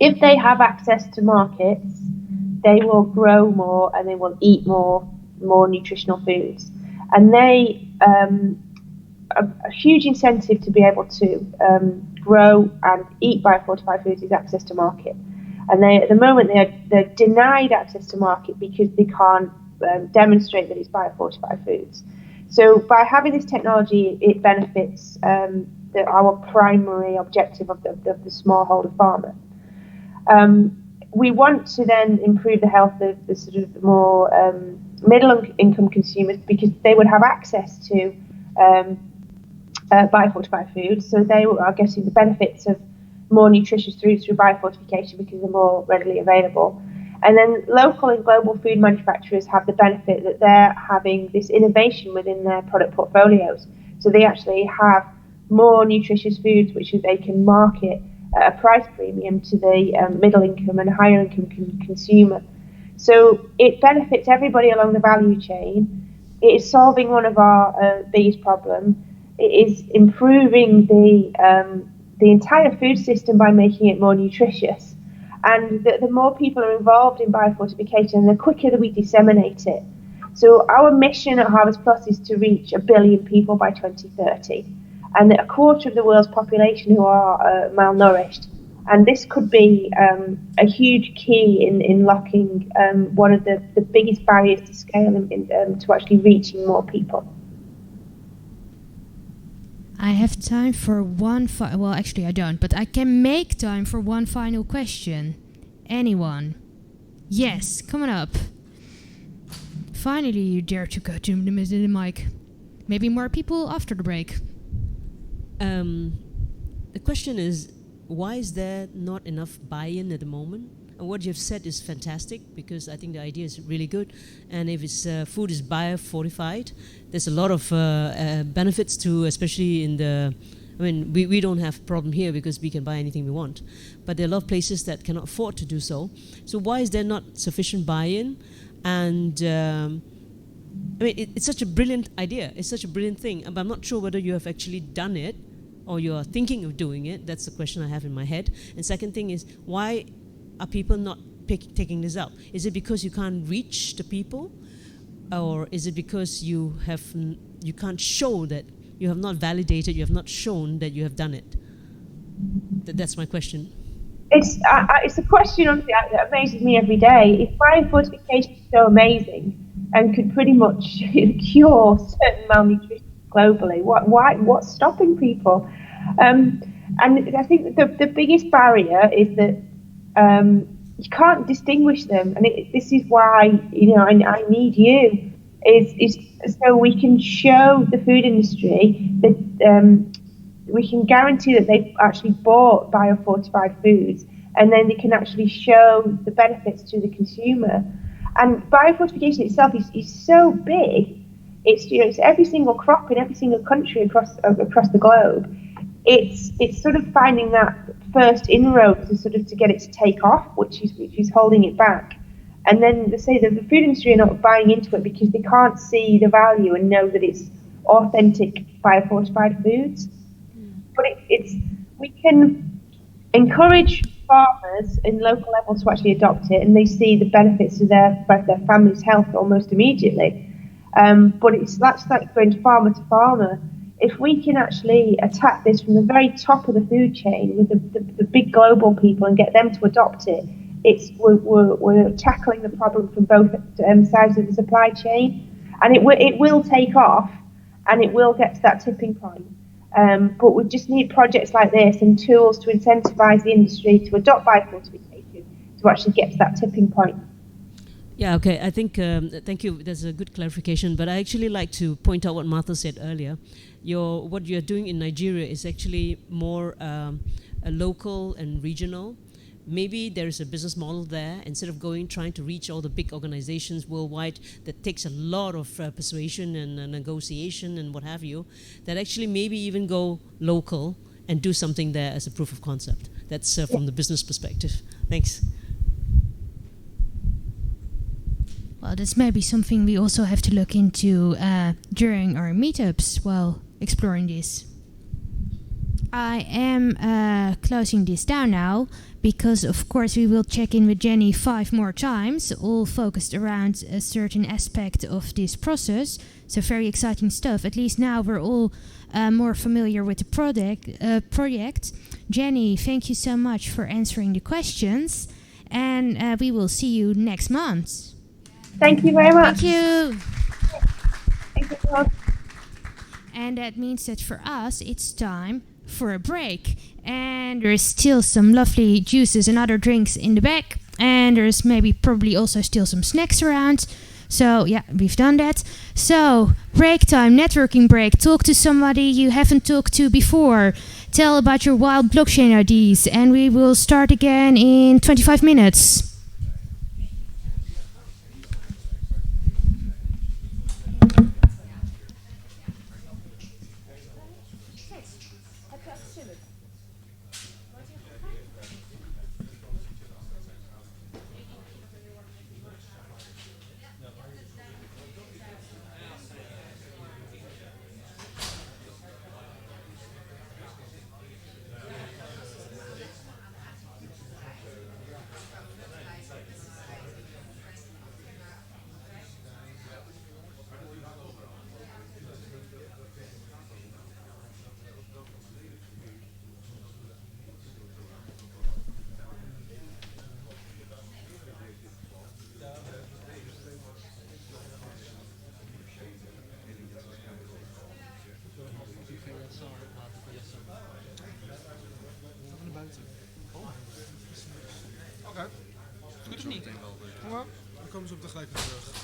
If they have access to markets, they will grow more and they will eat more nutritional foods. And they a huge incentive to be able to grow and eat biofortified foods is access to market. And at the moment they're denied access to market because they can't demonstrate that it's biofortified foods. So by having this technology, it benefits our primary objective of the smallholder farmer. We want to then improve the health of the sort of more middle income consumers because they would have access to biofortified foods, so they are getting the benefits of more nutritious foods through biofortification because they're more readily available. And then local and global food manufacturers have the benefit that they're having this innovation within their product portfolios. So they actually have more nutritious foods which they can market at a price premium to the middle income and higher income consumer. So it benefits everybody along the value chain. It is solving one of our biggest problems. It is improving the entire food system by making it more nutritious. And the more people are involved in biofortification, the quicker that we disseminate it. So our mission at Harvest Plus is to reach 1 billion people by 2030, and a quarter of the world's population who are malnourished. And this could be a huge key in locking one of the biggest barriers to scale to actually reaching more people. I have time for one well, actually I don't, but I can make time for one final question. Anyone? Yes, come on up. Finally you dare to go to the mic. Maybe more people after the break. The question is, why is there not enough buy-in at the moment? And what you've said is fantastic, because I think the idea is really good. And if it's food is biofortified, there's a lot of benefits to, especially in the. I mean, we don't have a problem here because we can buy anything we want, but there are a lot of places that cannot afford to do so. So why is there not sufficient buy-in? And I mean, it's such a brilliant idea. It's such a brilliant thing, but I'm not sure whether you have actually done it or you are thinking of doing it. That's the question I have in my head. And second thing is, why are people not taking this up? Is it because you can't reach the people, or is it because you can't show that you have not validated, you have not shown that you have done it? That's my question. It's a question honestly that amazes me every day. If biofortification is so amazing and could pretty much cure certain malnutrition globally, what's stopping people? And I think the biggest barrier is that you can't distinguish them, and this is why I need you is so we can show the food industry that. We can guarantee that they've actually bought biofortified foods, and then they can actually show the benefits to the consumer. And biofortification itself is so big. It's every single crop in every single country across the globe. It's sort of finding that first inroad to get it to take off, which is holding it back. And then they say that the food industry are not buying into it because they can't see the value and know that it's authentic biofortified foods. But we can encourage farmers in local level to actually adopt it, and they see the benefits to their family's health almost immediately. But that's like going farmer to farmer. If we can actually attack this from the very top of the food chain with the big global people and get them to adopt it, we're tackling the problem from both sides of the supply chain, and it will take off, and it will get to that tipping point. But we just need projects like this and tools to incentivize the industry to adopt biofortification to actually get to that tipping point. Yeah, okay. I think, thank you. That's a good clarification. But I actually like to point out what Martha said earlier. What you're doing in Nigeria is actually more a local and regional. Maybe there's a business model there. Instead of trying to reach all the big organizations worldwide, that takes a lot of persuasion and negotiation and what have you, that actually maybe even go local and do something there as a proof of concept. That's from the business perspective. Thanks. Well, that's maybe something we also have to look into during our meetups while exploring this. I am closing this down now because, of course, we will check in with Jenny 5 more times, all focused around a certain aspect of this process. So very exciting stuff. At least now we're all more familiar with the project. Jenny, thank you so much for answering the questions, and we will see you next month. Thank you very much. Thank you. Thank you. And that means that for us, it's time for a break. And there's still some lovely juices and other drinks in the back. And there's probably also still some snacks around. So yeah, we've done that. So break time, networking break. Talk to somebody you haven't talked to before. Tell about your wild blockchain ideas. And we will start again in 25 minutes. Dan komen ze op tegelijk weer terug.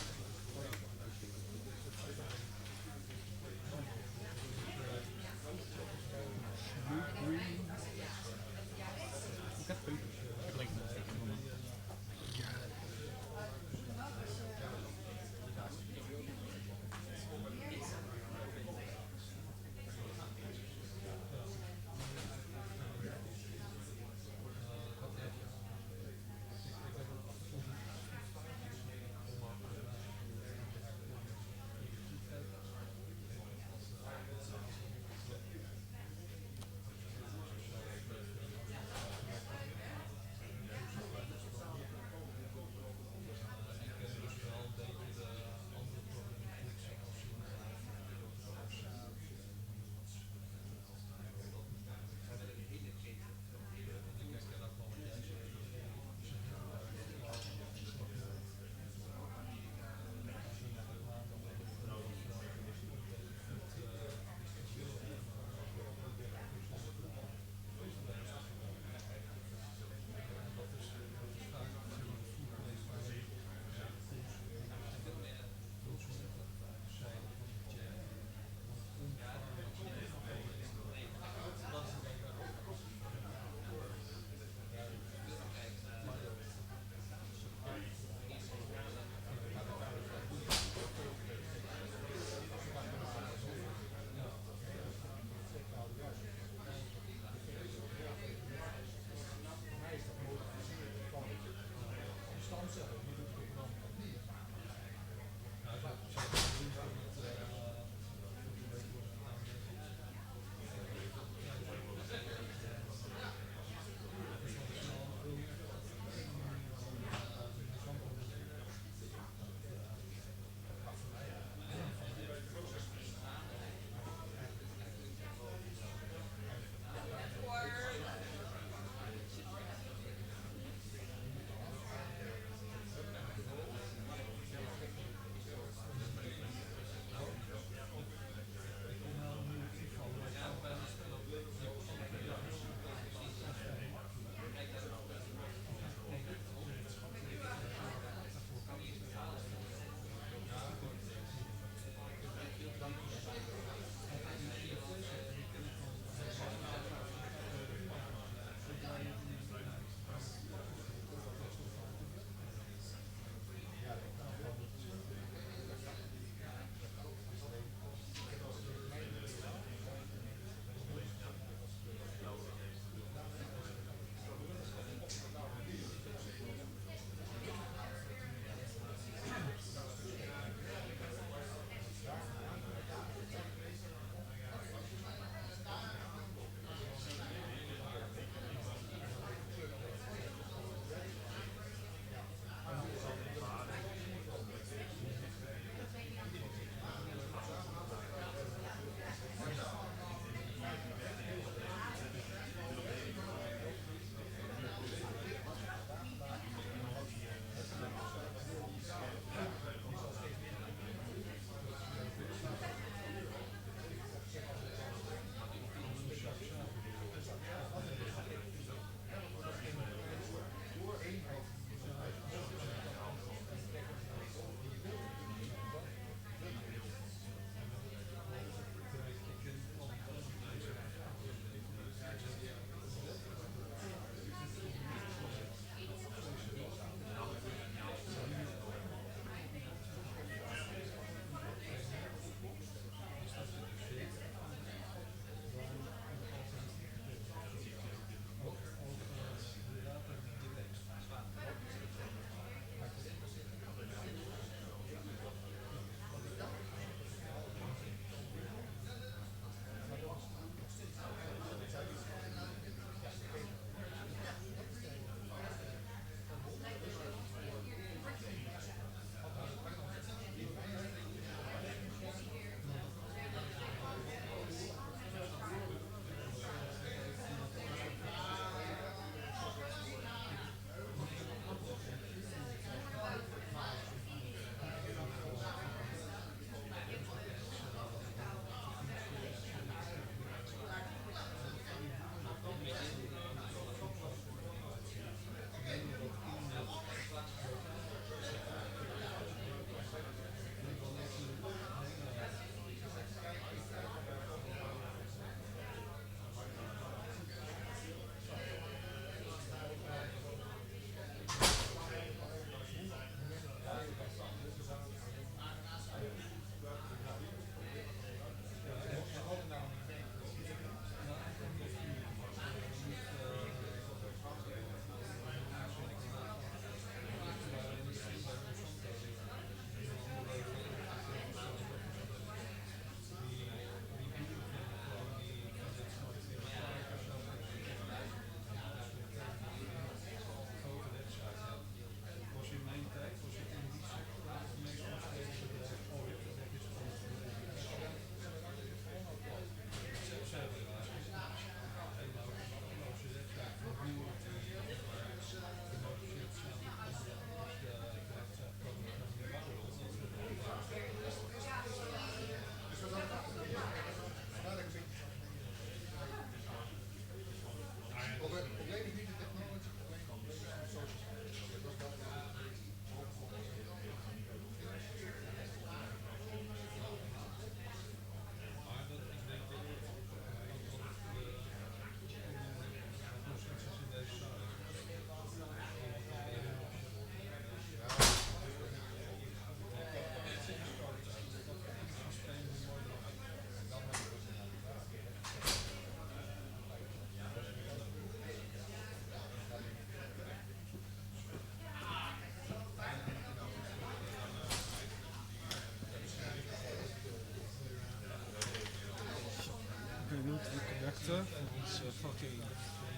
wachten voor ons fucking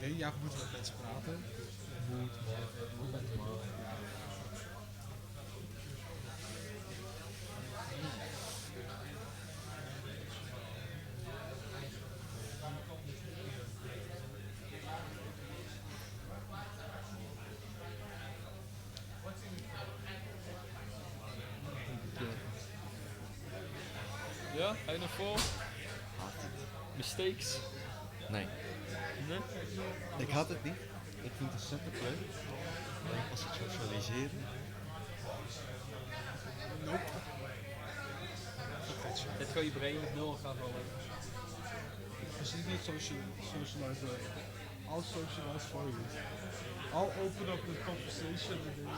ding. Ja, we moeten met mensen praten. Ja, ga je nog voor? Mistakes? Nee. Nee? Ik had het niet. Ik vind het super leuk. Alleen als het socialiseren. Nope. Het kan je brain op nul gaan vallen. Het is niet socialize. I'll socialize for you. I'll open up the conversation and then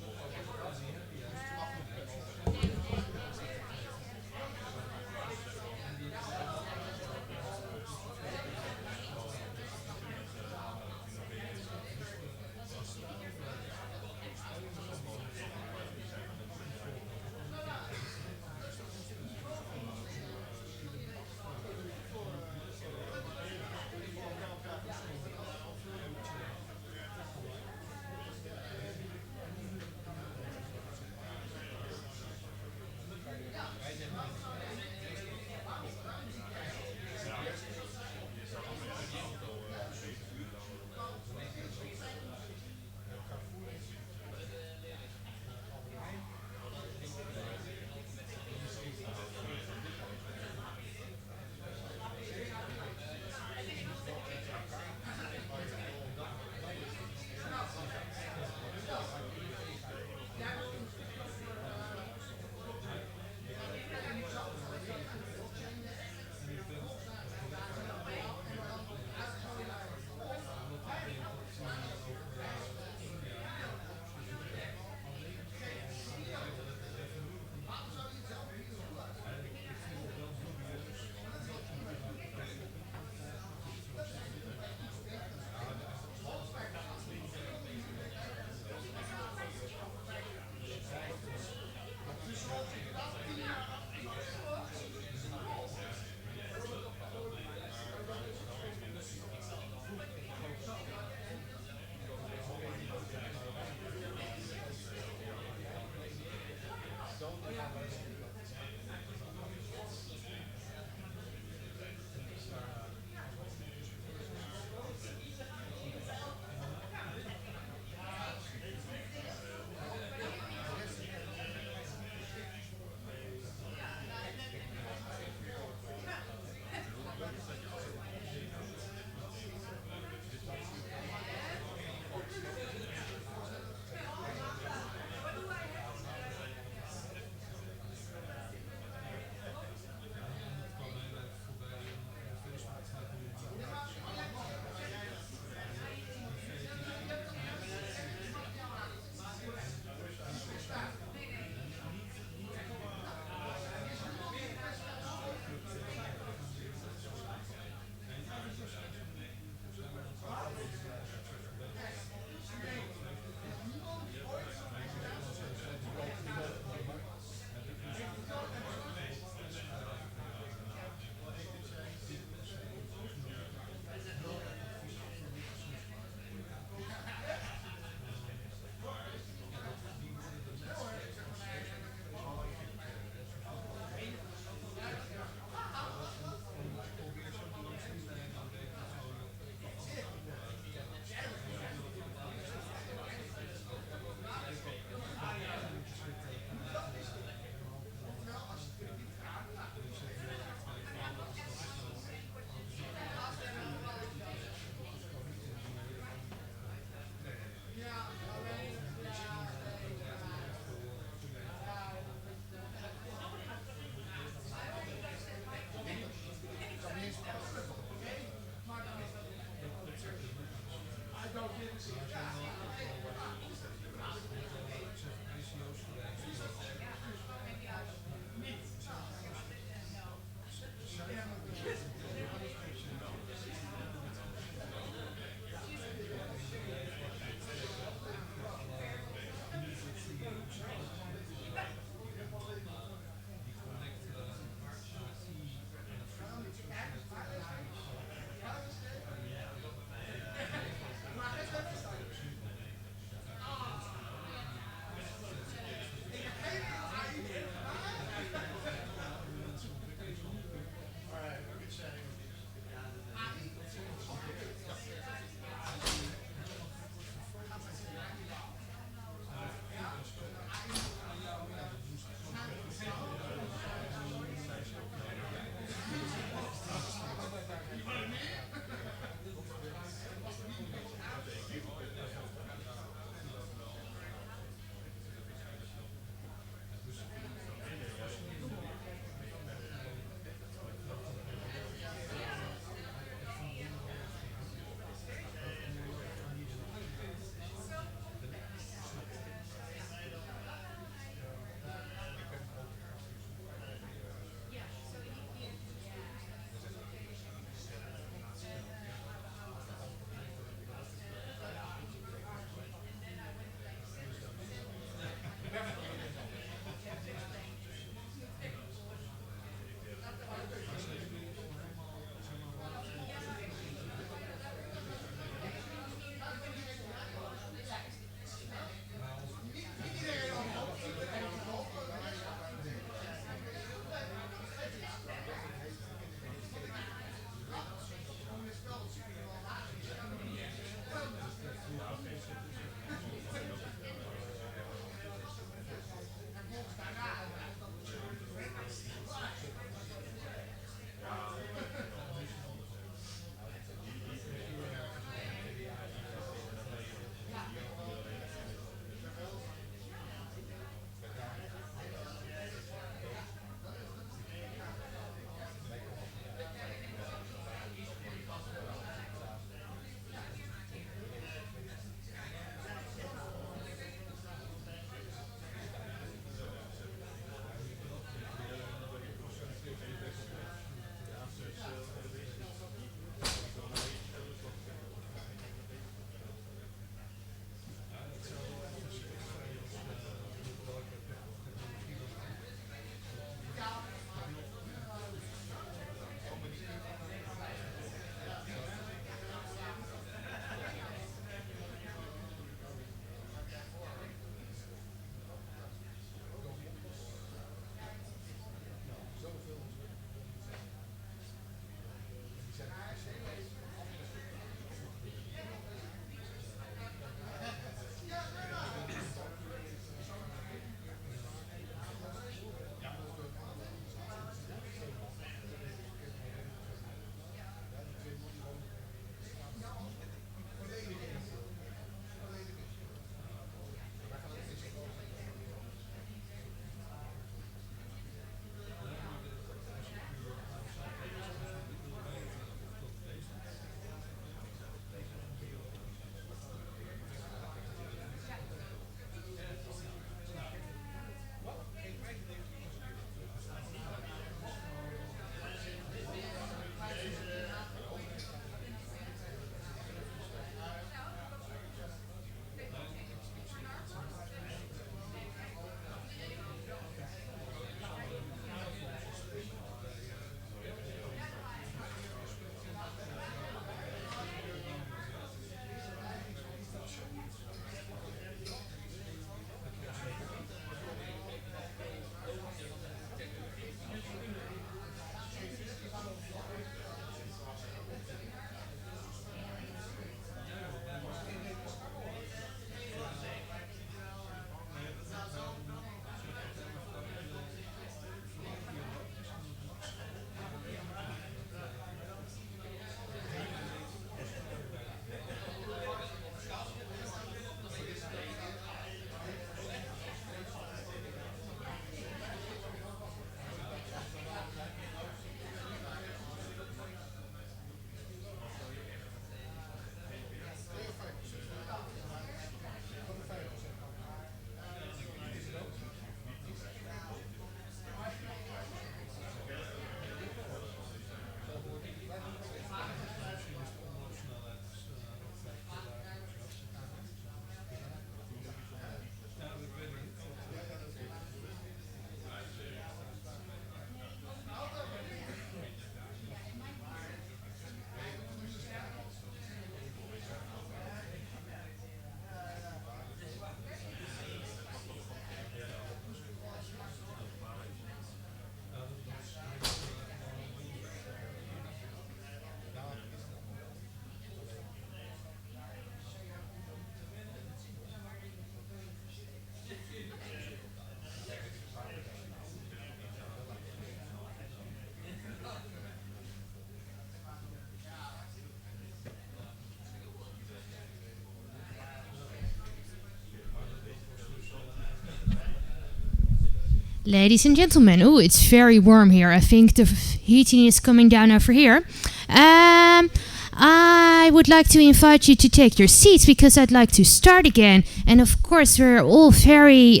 Ladies and gentlemen, oh, it's very warm here. I think the heating is coming down over here. I would like to invite you to take your seats because I'd like to start again. And of course, we're all very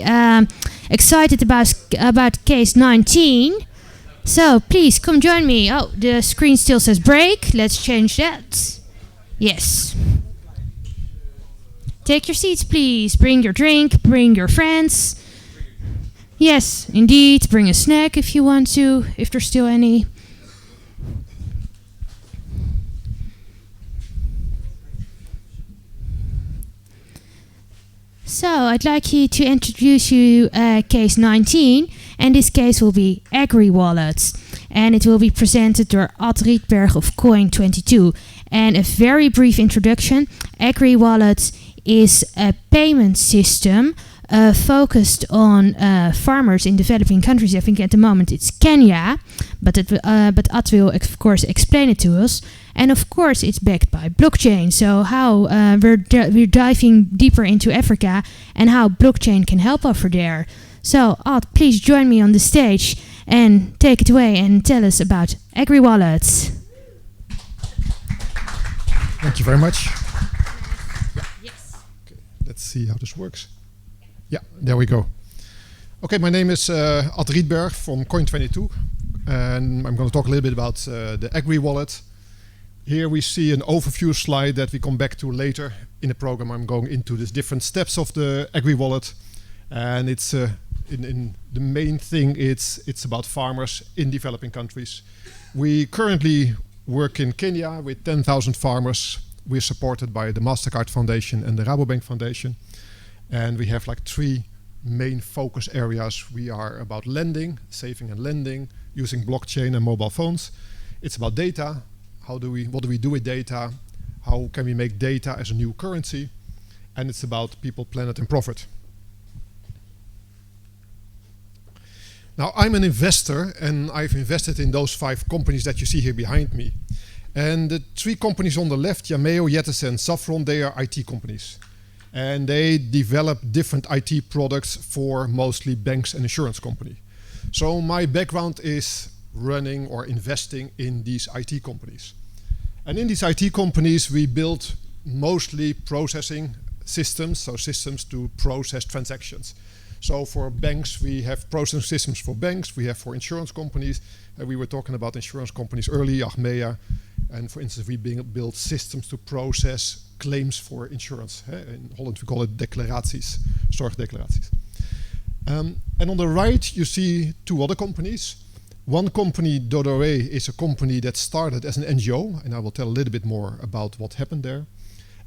excited about case 19. So please come join me. Oh, the screen still says break. Let's change that. Yes. Take your seats, please. Bring your drink, bring your friends. Yes, indeed. Bring a snack if you want to, if there's still any. So, I'd like you to introduce you case 19, and this case will be Agri-Wallet, and it will be presented door Rietberg of Coin22. And a very brief introduction: Agri-Wallet is a payment system focused on farmers in developing countries. I think at the moment it's Kenya, but Ad will of course explain it to us. And of course it's backed by blockchain. So how we're diving deeper into Africa and how blockchain can help over there. So Ad, please join me on the stage and take it away and tell us about Agri-Wallet. Thank you very much. Yes. Okay, let's see how this works. Yeah, there we go. Okay, my name is Ad Rietberg from Coin22, and I'm going to talk a little bit about the Agri-Wallet. Here we see an overview slide that we come back to later in the program. I'm going into the different steps of the Agri-Wallet, and it's in the main thing. It's about farmers in developing countries. We currently work in Kenya with 10,000 farmers. We're supported by the MasterCard Foundation and the Rabobank Foundation. And we have like 3 main focus areas. We are about lending, saving and lending, using blockchain and mobile phones. It's about data. What do we do with data? How can we make data as a new currency? And it's about people, planet and profit. Now I'm an investor and I've invested in those 5 companies that you see here behind me. And the 3 companies on the left, Yameo, Yetis and Saffron, they are IT companies. And they develop different IT products for mostly banks and insurance companies. So my background is running or investing in these IT companies. And in these IT companies, we build mostly processing systems, so systems to process transactions. So for banks, we have processing systems for banks, we have for insurance companies. We were talking about insurance companies earlier, Achmea. And for instance, we build systems to process claims for insurance. In Holland, we call it declaraties, zorgdeclaraties. And on the right, you see 2 other companies. One company, Dodore, is a company that started as an NGO, and I will tell a little bit more about what happened there.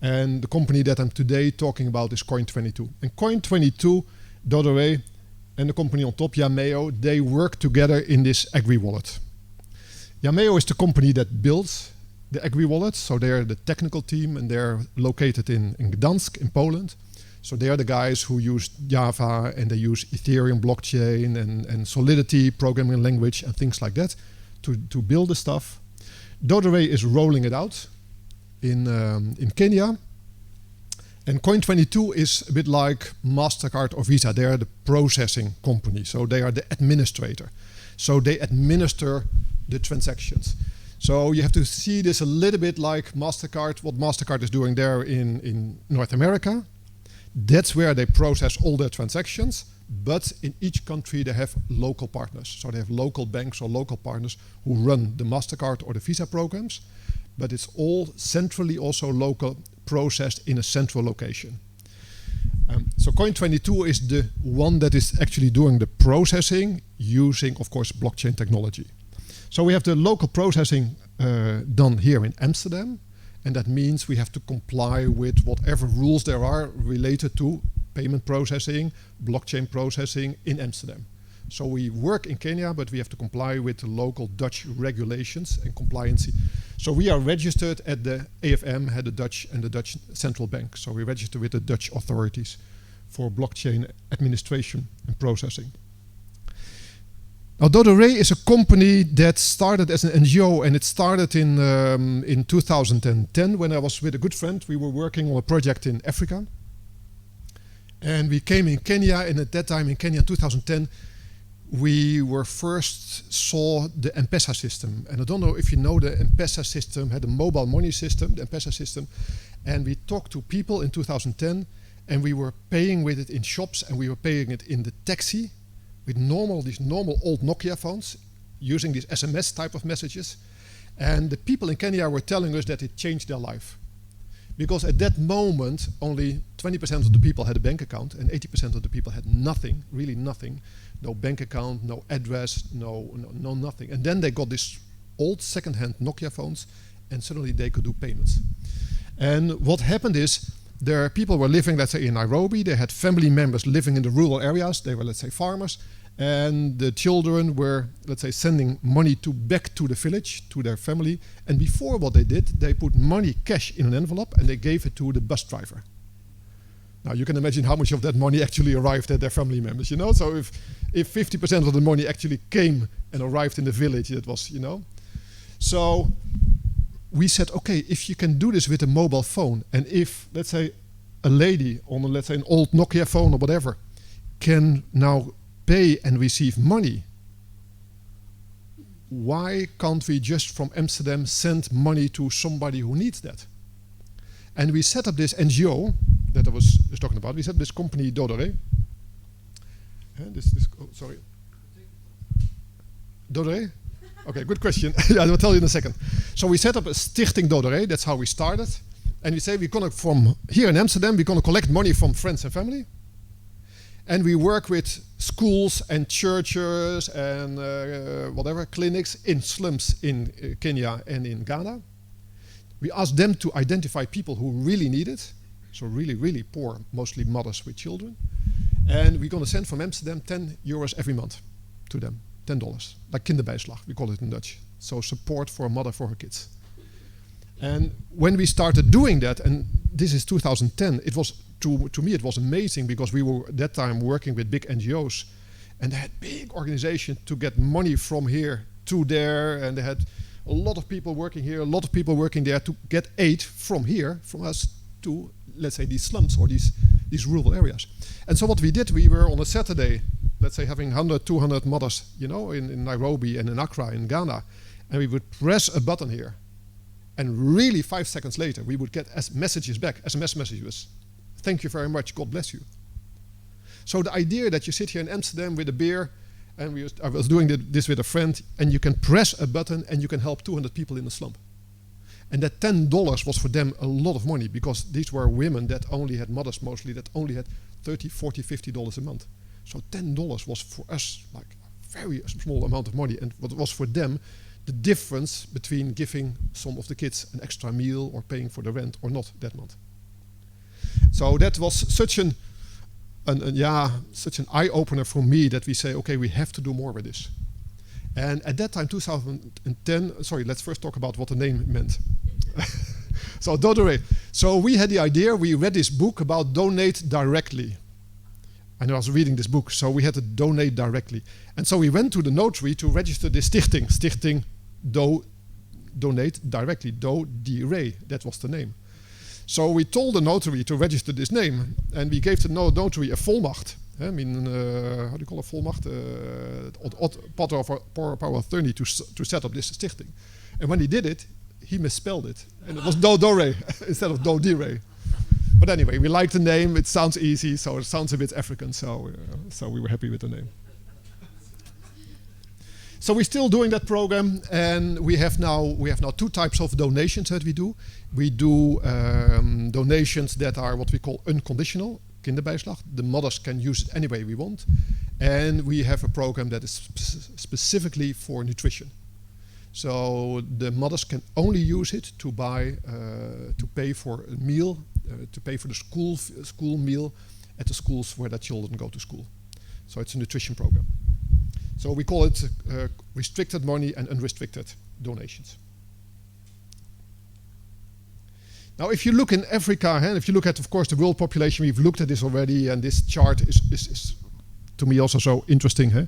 And the company that I'm today talking about is Coin22. And Coin22, Dodore, and the company on top, Yameo, they work together in this Agri-Wallet. Yameo is the company that builds the Agri-Wallet, so they're the technical team and they're located in Gdansk in Poland. So they are the guys who use Java and they use Ethereum blockchain and Solidity programming language and things like that to build the stuff. Dodore is rolling it out in Kenya. And Coin22 is a bit like MasterCard or Visa. They are the processing company, so they are the administrator. So they administer the transactions. So you have to see this a little bit like MasterCard, what MasterCard is doing there in North America. That's where they process all their transactions, but in each country they have local partners. So they have local banks or local partners who run the MasterCard or the Visa programs, but it's all centrally also local processed in a central location. So Coin22 is the one that is actually doing the processing using, of course, blockchain technology. So we have the local processing done here in Amsterdam, and that means we have to comply with whatever rules there are related to payment processing, blockchain processing in Amsterdam. So we work in Kenya, but we have to comply with the local Dutch regulations and compliance. So we are registered at the AFM, the Dutch and the Dutch Central Bank. So we register with the Dutch authorities for blockchain administration and processing. Now, Dodore is a company that started as an NGO, and it started in 2010 when I was with a good friend. We were working on a project in Africa. And we came in Kenya, and at that time in Kenya, 2010, we were first saw the M-Pesa system. And I don't know if you know the M-Pesa system, had a mobile money system, the M-Pesa system. And we talked to people in 2010, and we were paying with it in shops, and we were paying it in the taxi with these normal old Nokia phones, using these SMS type of messages. And the people in Kenya were telling us that it changed their life. Because at that moment, only 20% of the people had a bank account, and 80% of the people had nothing, really nothing. No bank account, no address, no nothing. And then they got these old second-hand Nokia phones, and suddenly they could do payments. And what happened is, there people were living, let's say, in Nairobi. They had family members living in the rural areas. They were, let's say, farmers. And the children were, let's say, sending money back to the village, to their family. And before what they did, they put money, cash, in an envelope, and they gave it to the bus driver. Now you can imagine how much of that money actually arrived at their family members, you know. So if 50% of the money actually came and arrived in the village, it was, you know. So we said, okay, if you can do this with a mobile phone, and if, let's say, a lady on, let's say, an old Nokia phone or whatever, can now pay and receive money, why can't we just from Amsterdam send money to somebody who needs that? And we set up this NGO that I was just talking about. We set up this company Dodore. Sorry. Dodore? Okay, good question. Yeah, I'll tell you in a second. So we set up a Stichting Dodore. That's how we started. And we say we're gonna, from here in Amsterdam, we're gonna collect money from friends and family. And we work with schools and churches and whatever, clinics in slums in Kenya and in Ghana. We ask them to identify people who really need it. So really, really poor, mostly mothers with children. And we're going to send from Amsterdam €10 every month to them, $10, like kinderbijslag, we call it in Dutch. So support for a mother for her kids. And when we started doing that, and this is 2010, it was, to me, it was amazing because we were at that time working with big NGOs, and they had big organizations to get money from here to there, and they had a lot of people working here, a lot of people working there to get aid from here, from us to, let's say, these slums or these rural areas. And so what we did, we were on a Saturday, let's say, having 100, 200 mothers, you know, in Nairobi and in Accra in Ghana, and we would press a button here, and really 5 seconds later, we would get messages back, SMS messages. Thank you very much, God bless you. So the idea that you sit here in Amsterdam with a beer, and I was doing this with a friend, and you can press a button and you can help 200 people in a slum. And that $10 was for them a lot of money, because these were women that only had mothers mostly, that only had $30, $40, $50 a month. So $10 was for us like a very small amount of money, and what was for them the difference between giving some of the kids an extra meal or paying for the rent or not that month. So that was such an eye-opener for me that we say, okay, we have to do more with this. And at that time, 2010, sorry, let's first talk about what the name meant. So Dodore. So we had the idea, we read this book about donate directly. And I was reading this book, so we had to donate directly. And so we went to the notary to register this stichting. Stichting donate directly, Dodire, that was the name. So we told the notary to register this name, and we gave the notary a volmacht. I mean, how do you call a volmacht? Power of attorney to set up this stichting. And when he did it, he misspelled it. And it was Dodore instead of Dodire. But anyway, we liked the name. It sounds easy, so it sounds a bit African. So we were happy with the name. So we're still doing that program, and we have now 2 types of donations that we do. We do donations that are what we call unconditional, kinderbijslag. The mothers can use it any way we want. And we have a program that is specifically for nutrition. So the mothers can only use it to buy, to pay for a meal, to pay for the school meal at the schools where their children go to school. So it's a nutrition program. So we call it restricted money and unrestricted donations. Now, if you look in Africa, and if you look at, of course, the world population, we've looked at this already, and this chart is to me also so interesting,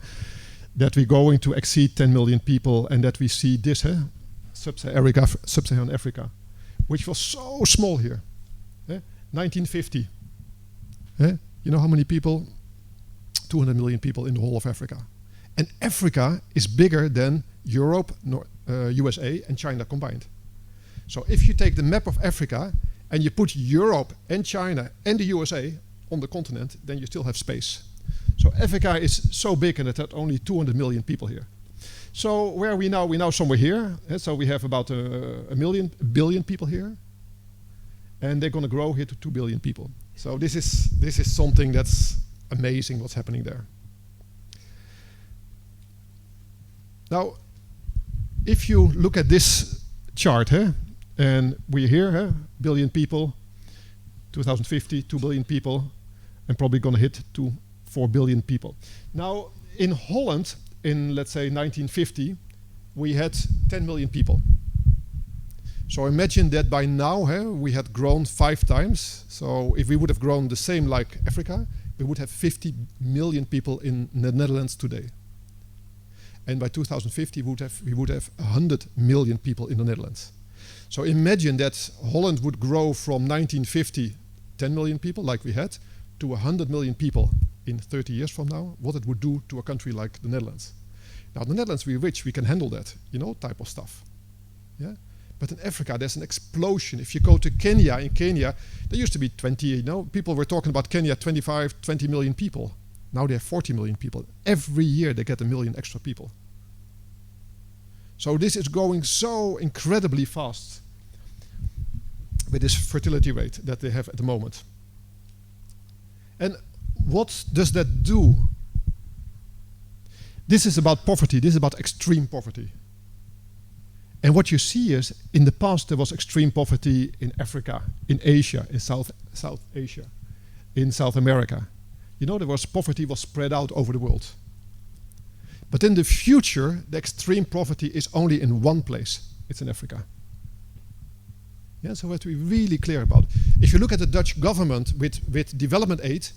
that we're going to exceed 10 million people, and that we see this, Sub-Saharan Africa, which was so small here, 1950. You know how many people? 200 million people in the whole of Africa. And Africa is bigger than Europe, USA, and China combined. So if you take the map of Africa and you put Europe and China and the USA on the continent, then you still have space. So Africa is so big and it had only 200 million people here. So where are we now? We're now somewhere here. So we have about a billion people here. And they're going to grow here to 2 billion people. So this is something that's amazing what's happening there. Now, if you look at this chart, and we're here, billion people, 2050, 2 billion people, and probably going to hit to 4 billion people. Now, in Holland, in let's say 1950, we had 10 million people. So imagine that by now we had grown 5 times. So if we would have grown the same like Africa, we would have 50 million people in the Netherlands today. And by 2050, we would have 100 million people in the Netherlands. So imagine that Holland would grow from 1950, 10 million people like we had, to 100 million people in 30 years from now, what it would do to a country like the Netherlands. Now, the Netherlands, we're rich, we can handle that, type of stuff. Yeah. But in Africa, there's an explosion. If you go to Kenya, in Kenya, there used to be 20, people were talking about Kenya, 25, 20 million people. Now they have 40 million people. Every year they get 1 million extra people. So this is going so incredibly fast with this fertility rate that they have at the moment. And what does that do? This is about poverty. This is about extreme poverty. And what you see is, in the past there was extreme poverty in Africa, in Asia, in South Asia, in South America. Poverty was spread out over the world. But in the future, the extreme poverty is only in one place. It's in Africa. Yeah, so we have to be really clear about it. If you look at the Dutch government with development aid,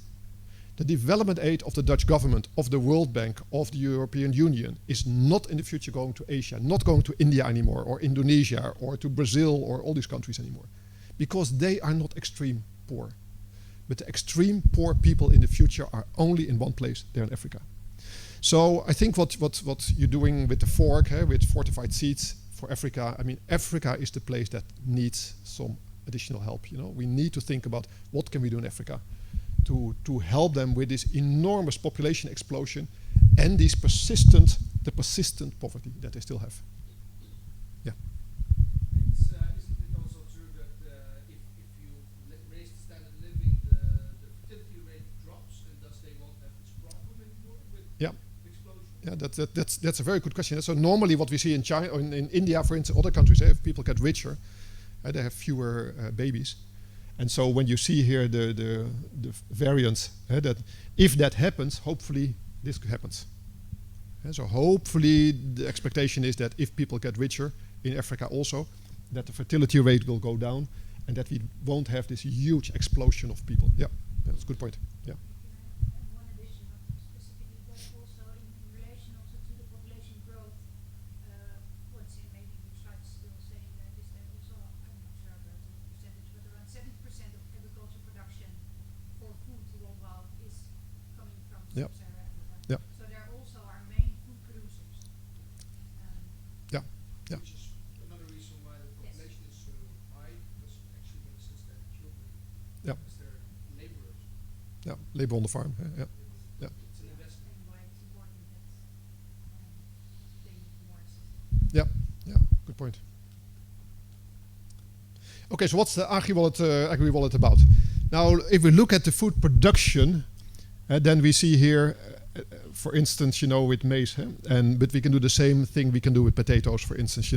the development aid of the Dutch government, of the World Bank, of the European Union is not in the future going to Asia, not going to India anymore, or Indonesia, or to Brazil, or all these countries anymore. Because they are not extreme poor. But the extreme poor people in the future are only in one place, they're in Africa. So I think what you're doing with the fork, with fortified seeds for Africa, Africa is the place that needs some additional help. We need to think about what can we do in Africa to help them with this enormous population explosion and the persistent poverty that they still have. Yeah. Isn't it also true that if you raise the standard of living, the fertility rate drops, and thus they won't have this problem anymore with explosion? Yeah, that's a very good question. So normally what we see in China, or in India, for instance, other countries, if people get richer, they have fewer babies. And so when you see here the variance, that if that happens, hopefully this happens. So hopefully the expectation is that if people get richer in Africa also, that the fertility rate will go down and that we won't have this huge explosion of people. Yeah, that's a good point. Yeah. Yeah. Yeah. So they're also our main food producers. Yeah. Yeah. Which is another reason why the population is so high, because actually since they're children, because they're laborers. Yeah, labor on the farm. Yeah. Yeah. It's an investment. And why it's important that they need more assistance. Yeah. Yeah. Good point. Okay, so what's the Agri-Wallet about? Now, if we look at the food production, then we see here, for instance, with maize, but we can do the same thing we can do with potatoes, for instance,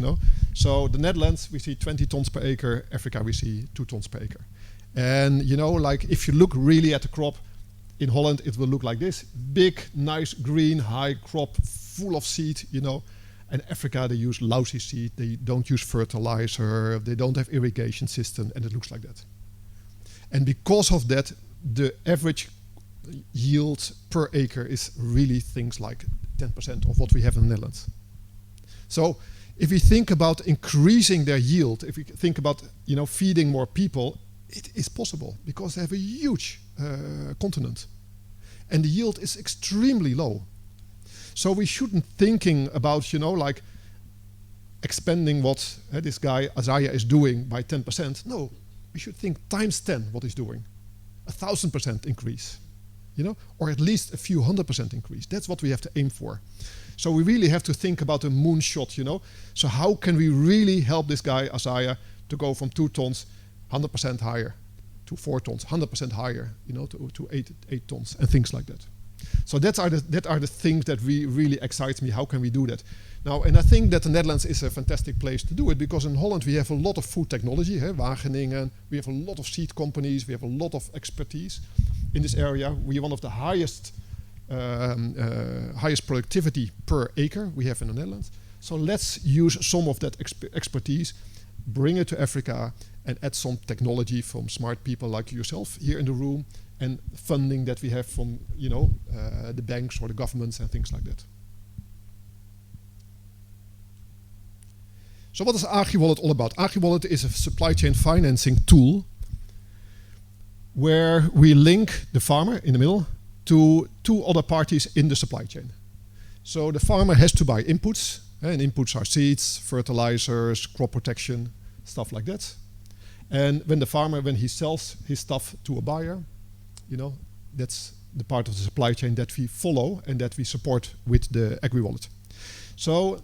So the Netherlands, we see 20 tons per acre. Africa, we see 2 tons per acre. And, like if you look really at the crop, in Holland, it will look like this. Big, nice, green, high crop, full of seed, And Africa, they use lousy seed. They don't use fertilizer. They don't have irrigation system, and it looks like that. And because of that, the average yield per acre is really things like 10% of what we have in the Netherlands. So if we think about increasing their yield, if we think about feeding more people, it is possible because they have a huge continent. And the yield is extremely low. So we shouldn't thinking about, you know, like expanding what this guy Isaiah is doing by 10%. No, we should think times 10 what he's doing. 1,000% increase, you know, or at least a few 100% increase. That's what we have to aim for. So we really have to think about a moonshot, you know. So how can we really help this guy Isaiah to go from 2 tons 100% higher to 4 tons, 100% higher, you know, to 8 tons and things like that. So that are the things that really excites me. How can we do that? Now, and I think that the Netherlands is a fantastic place to do it, because in Holland we have a lot of food technology. Wageningen, we have a lot of seed companies, we have a lot of expertise in this area. We are one of the highest productivity per acre we have in the Netherlands. So let's use some of that expertise, bring it to Africa, and add some technology from smart people like yourself here in the room, and funding that we have from, you know, the banks or the governments and things like that. So what is Agri-Wallet all about? Agri-Wallet is a supply chain financing tool where we link the farmer in the middle to 2 other parties in the supply chain. So the farmer has to buy inputs, and inputs are seeds, fertilizers, crop protection, stuff like that. And when the farmer, when he sells his stuff to a buyer, you know, that's the part of the supply chain that we follow and that we support with the Agri-Wallet. So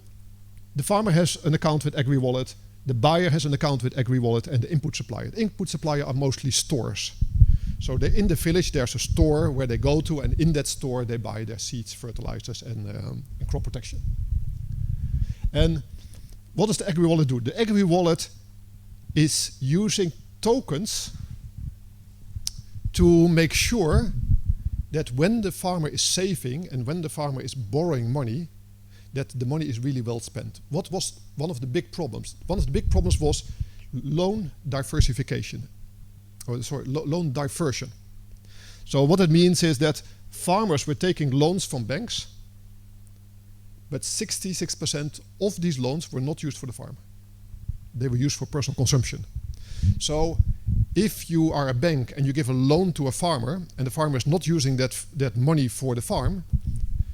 the farmer has an account with Agri-Wallet, the buyer has an account with Agri-Wallet, and the input supplier. The input supplier are mostly stores. So in the village there's a store where they go to, and in that store they buy their seeds, fertilizers, and crop protection. And what does the Agri-Wallet do? The Agri-Wallet is using tokens to make sure that when the farmer is saving and when the farmer is borrowing money, that the money is really well spent. What was one of the big problems? One of the big problems was loan diversification, loan diversion. So what it means is that farmers were taking loans from banks, but 66% of these loans were not used for the farm. They were used for personal consumption. So if you are a bank and you give a loan to a farmer, and the farmer is not using that money for the farm,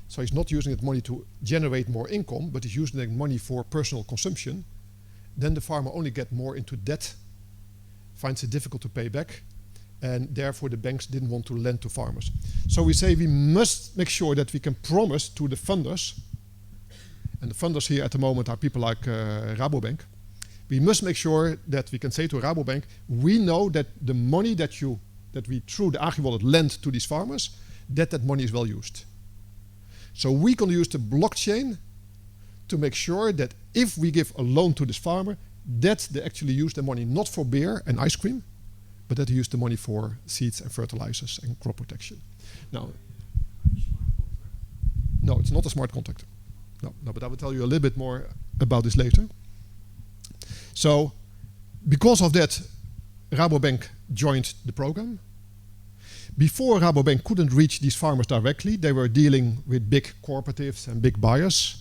so he's not using that money to generate more income, but he's using that money for personal consumption, then the farmer only gets more into debt, finds it difficult to pay back, and therefore the banks didn't want to lend to farmers. So we say we must make sure that we can promise to the funders, and the funders here at the moment are people like Rabobank. We must make sure that we can say to Rabobank, we know that the money that we through the Agri-Wallet lend to these farmers, that money is well used. So we can use the blockchain to make sure that if we give a loan to this farmer, that they actually use the money not for beer and ice cream, but that they use the money for seeds and fertilizers and crop protection. Now, no, it's not a smart contract. No, but I will tell you a little bit more about this later. So, because of that, Rabobank joined the program. Before, Rabobank couldn't reach these farmers directly. They were dealing with big cooperatives and big buyers.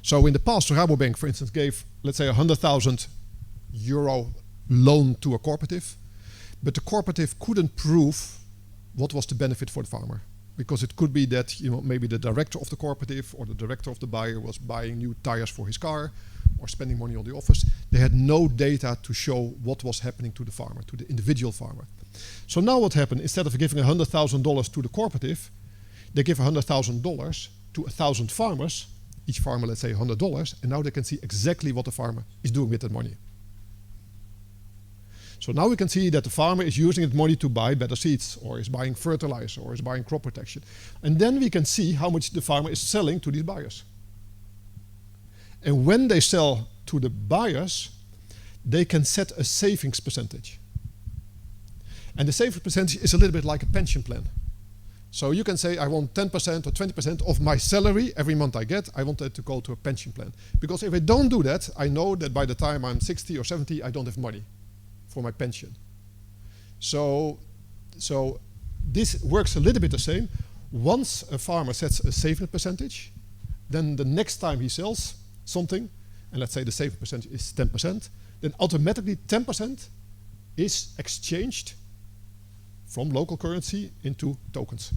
So in the past, Rabobank, for instance, gave, let's say, €100,000 loan to a cooperative, but the cooperative couldn't prove what was the benefit for the farmer. Because it could be that, you know, maybe the director of the cooperative or the director of the buyer was buying new tires for his car or spending money on the office. They had no data to show what was happening to the farmer, to the individual farmer. So now what happened, instead of giving $100,000 to the cooperative, they give $100,000 to 1,000 farmers, each farmer, let's say $100, and now they can see exactly what the farmer is doing with that money. So now we can see that the farmer is using that money to buy better seeds, or is buying fertilizer, or is buying crop protection. And then we can see how much the farmer is selling to these buyers. And when they sell to the buyers, they can set a savings percentage. And the savings percentage is a little bit like a pension plan. So you can say, I want 10% or 20% of my salary every month I get, I want that to go to a pension plan. Because if I don't do that, I know that by the time I'm 60 or 70, I don't have money for my pension. So this works a little bit the same. Once a farmer sets a saving percentage, then the next time he sells something, and let's say the saving percentage is 10%, then automatically 10% is exchanged from local currency into tokens.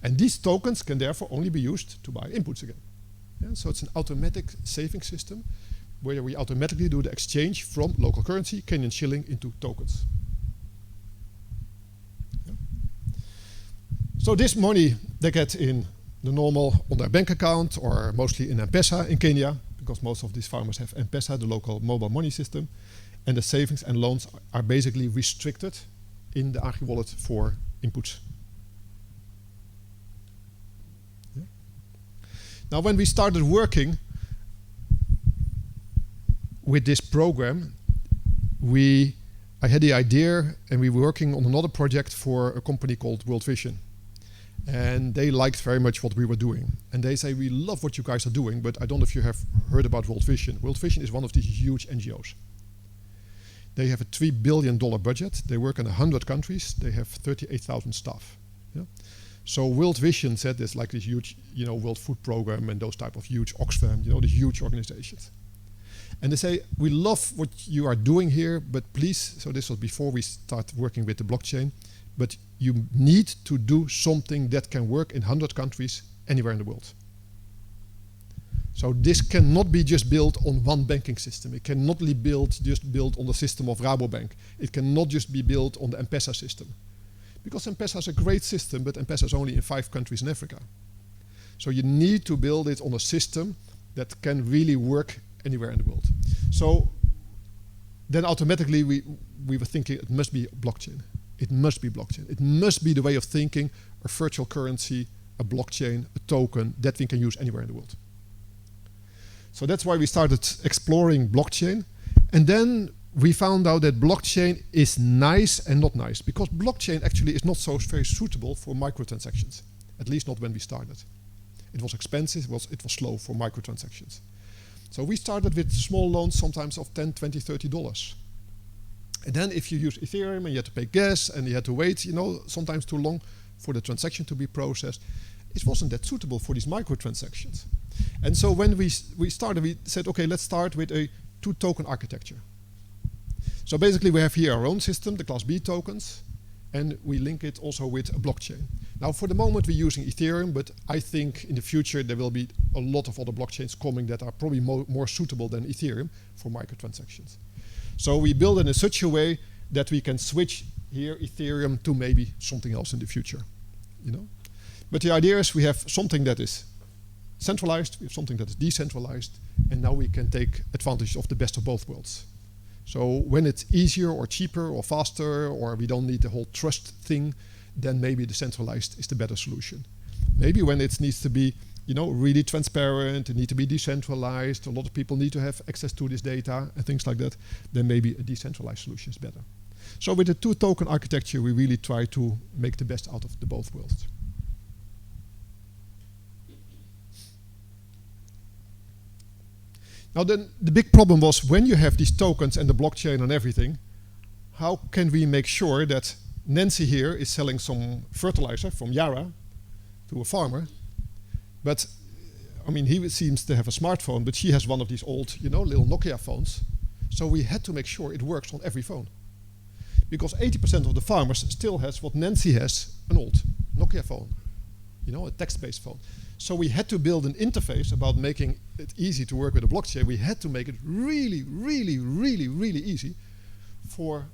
And these tokens can therefore only be used to buy inputs again. Yeah, so it's an automatic saving system where we automatically do the exchange from local currency, Kenyan shilling, into tokens. Yeah. So this money they get in the normal on their bank account or mostly in M-Pesa in Kenya, because most of these farmers have M-Pesa, the local mobile money system. And the savings and loans are basically restricted in the Agri-Wallet for inputs. Yeah. Now, when we started working with this program, I had the idea, and we were working on another project for a company called World Vision. And they liked very much what we were doing. And they say, we love what you guys are doing, but I don't know if you have heard about World Vision. World Vision is one of these huge NGOs. They have a $3 billion budget. They work in 100 countries. They have 38,000 staff. Yeah? So World Vision said there's like this huge, World Food Program and those type of huge Oxfam, these huge organizations. And they say, we love what you are doing here, but please, so this was before we start working with the blockchain, but you need to do something that can work in 100 countries anywhere in the world. So this cannot be just built on one banking system. It cannot be just built on the system of Rabobank. It cannot just be built on the M-Pesa system. Because M-Pesa is a great system, but M-Pesa is only in 5 countries in Africa. So you need to build it on a system that can really work anywhere in the world. So then automatically we were thinking it must be blockchain. It must be blockchain. It must be the way of thinking, a virtual currency, a blockchain, a token that we can use anywhere in the world. So that's why we started exploring blockchain. And then we found out that blockchain is nice and not nice, because blockchain actually is not so very suitable for microtransactions, at least not when we started. It was expensive, it was slow for microtransactions. So we started with small loans, sometimes of $10, $20, $30. And then if you use Ethereum and you had to pay gas and you had to wait, sometimes too long for the transaction to be processed, it wasn't that suitable for these microtransactions. And so when we started, we said, okay, let's start with a 2-token architecture. So basically we have here our own system, the Class B tokens, and we link it also with a blockchain. Now for the moment we're using Ethereum, but I think in the future there will be a lot of other blockchains coming that are probably more suitable than Ethereum for microtransactions. So we build it in such a way that we can switch here Ethereum to maybe something else in the future, But the idea is we have something that is centralized, we have something that is decentralized, and now we can take advantage of the best of both worlds. So when it's easier or cheaper or faster, or we don't need the whole trust thing, then maybe the centralized is the better solution. Maybe when it needs to be, really transparent, it needs to be decentralized, a lot of people need to have access to this data and things like that, then maybe a decentralized solution is better. So with the 2-token architecture, we really try to make the best out of the both worlds. Now then, the big problem was when you have these tokens and the blockchain and everything, how can we make sure that Nancy here is selling some fertilizer from Yara to a farmer, but he seems to have a smartphone, but she has one of these old, little Nokia phones. So we had to make sure it works on every phone. Because 80% of the farmers still has what Nancy has, an old Nokia phone, a text-based phone. So we had to build an interface about making it easy to work with a blockchain. We had to make it really, really, really, really easy for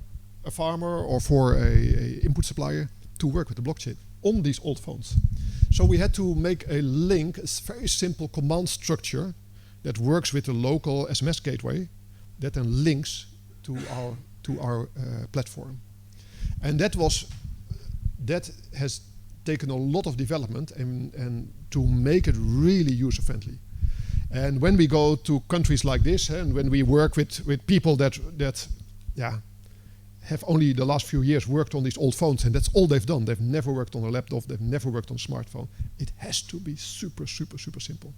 a farmer or for a input supplier to work with the blockchain on these old phones. So we had to make a link, a very simple command structure that works with the local SMS gateway that then links to our platform. And that has taken a lot of development and to make it really user-friendly. And when we go to countries like this, and when we work with people that have only the last few years worked on these old phones, and that's all they've done. They've never worked on a laptop, they've never worked on a smartphone. It has to be super, super, super simple.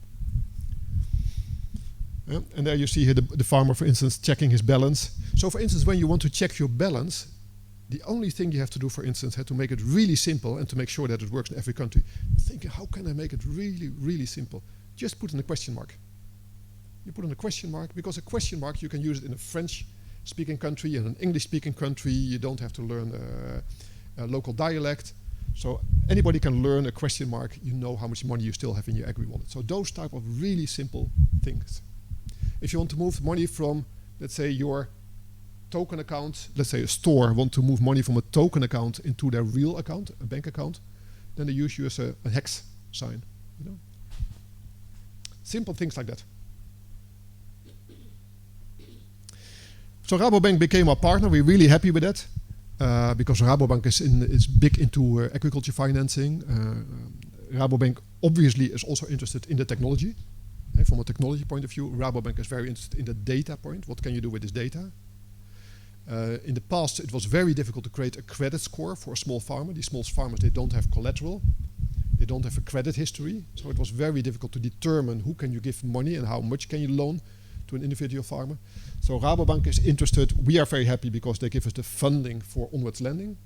And there you see here the farmer, for instance, checking his balance. So for instance, when you want to check your balance, the only thing you have to do, for instance, is to make it really simple and to make sure that it works in every country. Thinking, how can I make it really, really simple? Just put in a question mark. You put in a question mark, because a question mark, you can use it in a French-speaking country, in an English-speaking country. You don't have to learn a local dialect. So anybody can learn a question mark, you know how much money you still have in your Agri-Wallet. So those type of really simple things. If you want to move money from, let's say, your token account, let's say a store want to move money from a token account into their real account, a bank account, then they use you as a hex sign. You know? Simple things like that. So Rabobank became our partner. We're really happy with that because Rabobank is big into agriculture financing. Rabobank obviously is also interested in the technology. From a technology point of view, Rabobank is very interested in the data point. What can you do with this data? In the past, it was very difficult to create a credit score for a small farmer. These small farmers, they don't have collateral. They don't have a credit history. So it was very difficult to determine who can you give money and how much can you loan to an individual farmer. So Rabobank is interested. We are very happy because they give us the funding for onwards lending.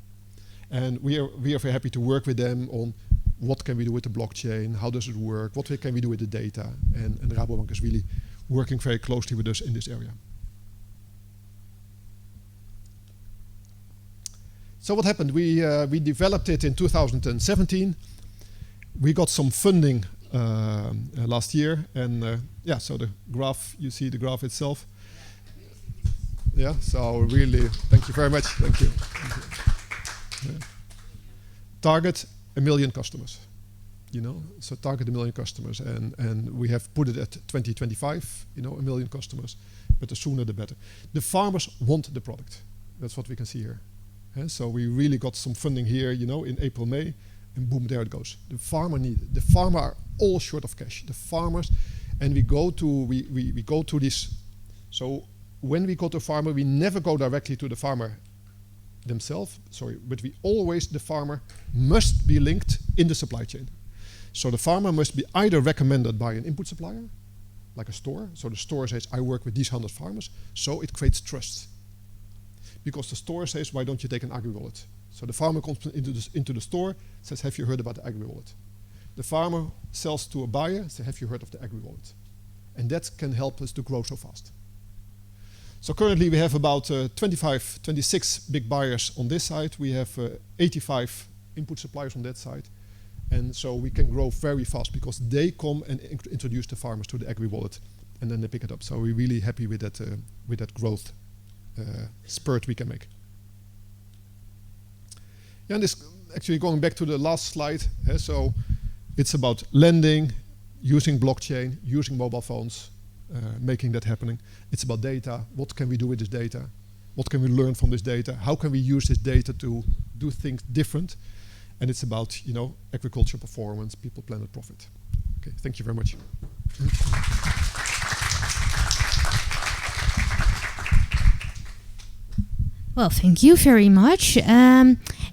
And we are very happy to work with them on what can we do with the blockchain, how does it work, what can we do with the data. And Rabobank is really working very closely with us in this area. So what happened? We developed it in 2017. We got some funding last year, and yeah, so the graph, you see the graph itself. Yeah, so really, thank you very much. Thank you. Thank you. Yeah. Target 1 million customers, you know, so target 1 million customers, and we have put it at 2025, you know, 1 million customers, but the sooner the better. The farmers want the product. That's what we can see here. So we really got some funding here, you know, in April, May, and boom, there it goes. The farmer needed. The farmer are all short of cash. The farmers, and we go to this. So when we go to a farmer, we never go directly to the farmer themselves. Sorry, but we always, the farmer must be linked in the supply chain. So the farmer must be either recommended by an input supplier, like a store. So the store says, I work with these 100 farmers. So it creates trust. Because the store says, why don't you take an Agri-Wallet? So the farmer comes into the store, says, have you heard about the Agri-Wallet? The farmer sells to a buyer, says, have you heard of the Agri-Wallet? And that can help us to grow so fast. So currently we have about 26 big buyers on this side. We have 85 input suppliers on that side. And so we can grow very fast because they come and introduce the farmers to the Agri-Wallet, and then they pick it up. So we're really happy with that growth spurt we can make. Yeah, and this actually going back to the last slide. So it's about lending, using blockchain, using mobile phones, making that happening. It's about data. What can we do with this data? What can we learn from this data? How can we use this data to do things different? And it's about, you know, agriculture performance, people, planet, profit. Okay, thank you very much. Well, thank you very much.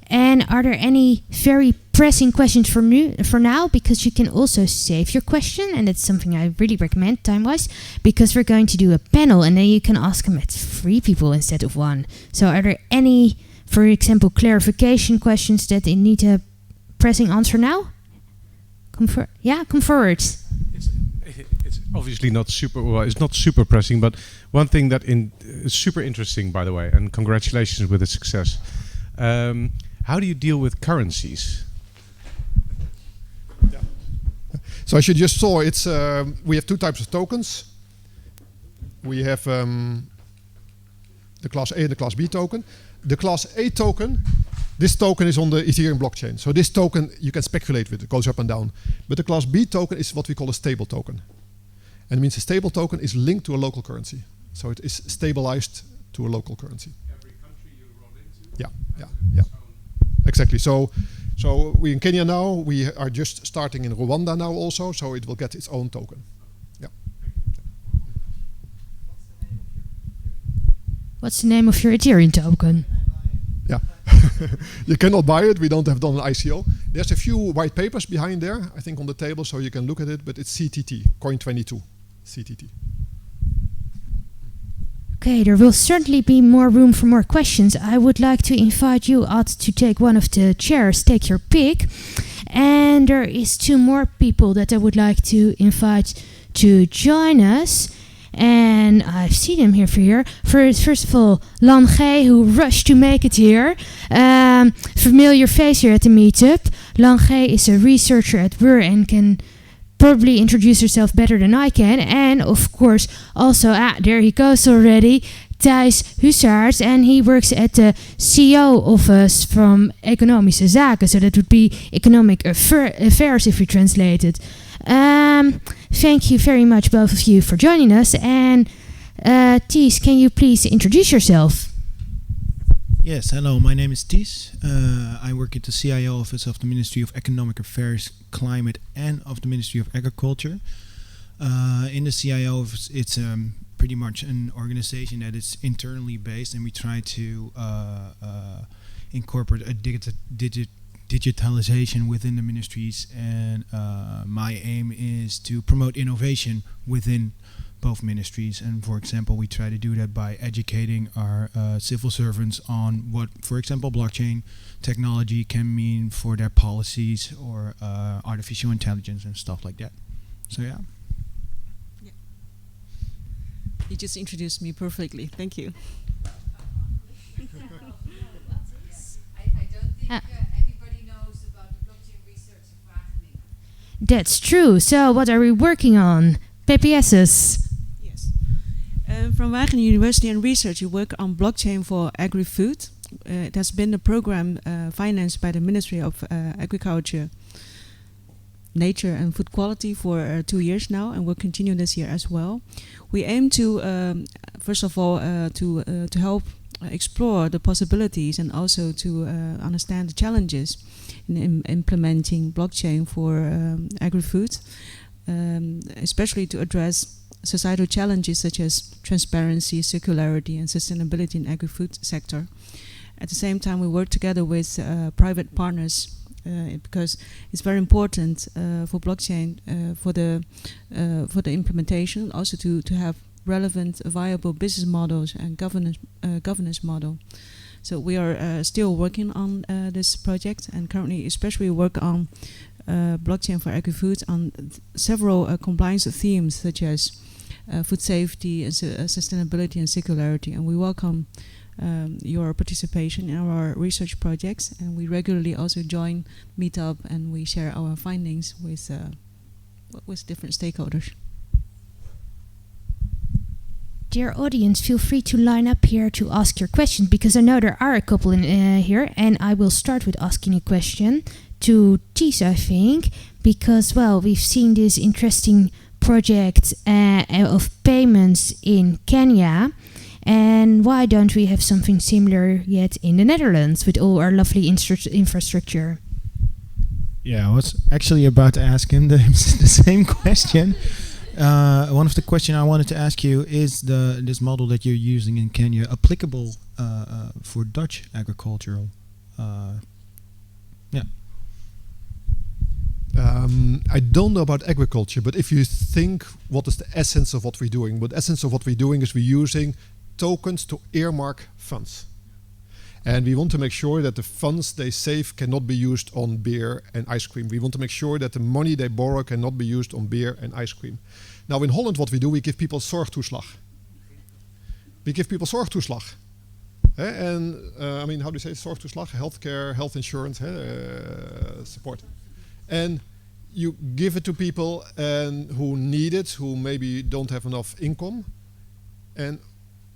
And are there any very pressing questions for now? Because you can also save your question, and it's something I really recommend time-wise, because we're going to do a panel, and then you can ask them at 3 people instead of 1. So are there any, for example, clarification questions that they need a pressing answer now? Come forward. It's obviously not super, well, it's not super pressing, but one thing that is super interesting, by the way, and congratulations with the success. How do you deal with currencies? Yeah. So as you just saw, it's we have 2 types of tokens. We have the Class A and the Class B token. The Class A token, this token is on the Ethereum blockchain. So this token you can speculate with, it goes up and down. But the Class B token is what we call a stable token. And it means a stable token is linked to a local currency. So it is stabilized to a local currency. Every country you roll into? Yeah. Exactly. So we in Kenya now, we are just starting in Rwanda now also, so it will get its own token. Yeah. What's the name of your Ethereum token? Yeah. You cannot buy it. We don't have done an ICO. There's a few white papers behind there, I think on the table, so you can look at it, but it's CTT, Coin 22, CTT. Okay, there will certainly be more room for more questions. I would like to invite you out to take one of the chairs, take your pick. And there is 2 more people that I would like to invite to join us. And I've seen him here. First of all, Lan G, who rushed to make it here. Familiar face here at the meetup. Lan G is a researcher at WUR and can probably introduce herself better than I can. And of course, also, there he goes already, Hussaarts, and he works at the CEO office from Economische Zaken, so that would be Economic Affairs if we translate it. Thank you very much, both of you, for joining us. And Thies, can you please introduce yourself? Yes, hello, my name is Thies. I work at the CIO office of the Ministry of Economic Affairs, Climate and of the Ministry of Agriculture. In the CIO office, it's pretty much an organization that is internally based, and we try to incorporate a digitalization within the ministries, and my aim is to promote innovation within both ministries. And for example, we try to do that by educating our civil servants on what, for example, blockchain technology can mean for their policies, or artificial intelligence and stuff like that. So yeah. You just introduced me perfectly. Thank you. I don't think everybody knows about the blockchain research of Wageningen. That's true. So what are we working on? PPS's. Yes. From Wageningen University and Research, we work on blockchain for agri-food. It has been a program financed by the Ministry of Agriculture, Nature and Food Quality for 2 years now, and will continue this year as well. We aim to, first of all, to help explore the possibilities, and also to understand the challenges in implementing blockchain for agri-food, especially to address societal challenges such as transparency, circularity, and sustainability in agri-food sector. At the same time, we work together with private partners, because it's very important for blockchain for the implementation, also to have relevant, viable business models and governance model. So we are still working on this project, and currently especially work on blockchain for agri-food on several compliance themes such as food safety and sustainability and circularity. And we welcome your participation in our research projects, and we regularly also join Meetup, and we share our findings with different stakeholders. Dear audience, feel free to line up here to ask your questions, because I know there are a couple in here, and I will start with asking a question to Thies, I think, because, well, we've seen this interesting project of payments in Kenya. And why don't we have something similar yet in the Netherlands with all our lovely infrastructure? Yeah, I was actually about to ask him the same question. One of the questions I wanted to ask you is this model that you're using in Kenya applicable for Dutch agricultural? Yeah. I don't know about agriculture, but if you think what is the essence of what we're doing, the essence of what we're doing is we're using tokens to earmark funds. And we want to make sure that the funds they save cannot be used on beer and ice cream. We want to make sure that the money they borrow cannot be used on beer and ice cream. Now in Holland what we do, we give people zorgtoeslag. We give people zorgtoeslag. And I mean, how do you say zorgtoeslag? Healthcare, health insurance, support. And you give it to people who need it, who maybe don't have enough income.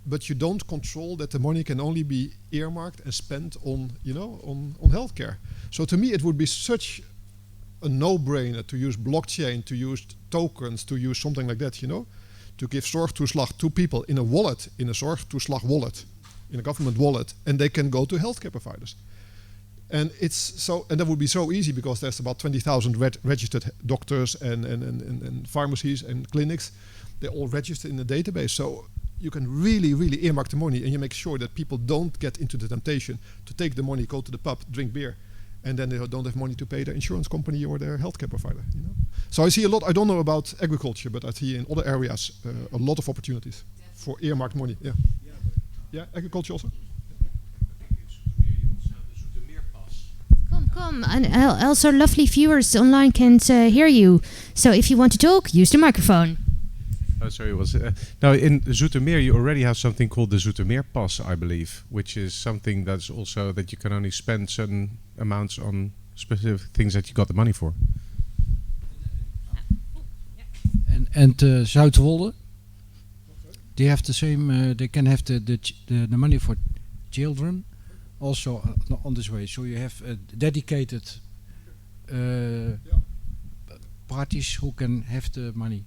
But you don't control that the money can only be earmarked and spent on, on healthcare. So to me, it would be such a no-brainer to use blockchain, to use tokens, to use something like that, to give zorgtoeslag to people in a wallet, in a zorgtoeslag wallet, in a government wallet, and they can go to healthcare providers. And that would be so easy because there's about 20,000 registered doctors and pharmacies and clinics. They're all registered in the database. So you can really, really earmark the money, and you make sure that people don't get into the temptation to take the money, go to the pub, drink beer, and then they don't have money to pay their insurance company or their healthcare provider. So I see a lot. I don't know about agriculture, but I see in other areas a lot of opportunities for earmarked money. Yeah. Yeah, agriculture also. Come, and also lovely viewers online can't hear you. So if you want to talk, use the microphone. Oh, sorry, it was now in Zoetermeer you already have something called the Zoetermeer Pass, I believe, which is something that's also that you can only spend certain amounts on specific things that you got the money for. And Zuidwolde, they have the same. They can have the money for children, also on this way. So you have dedicated parties who can have the money.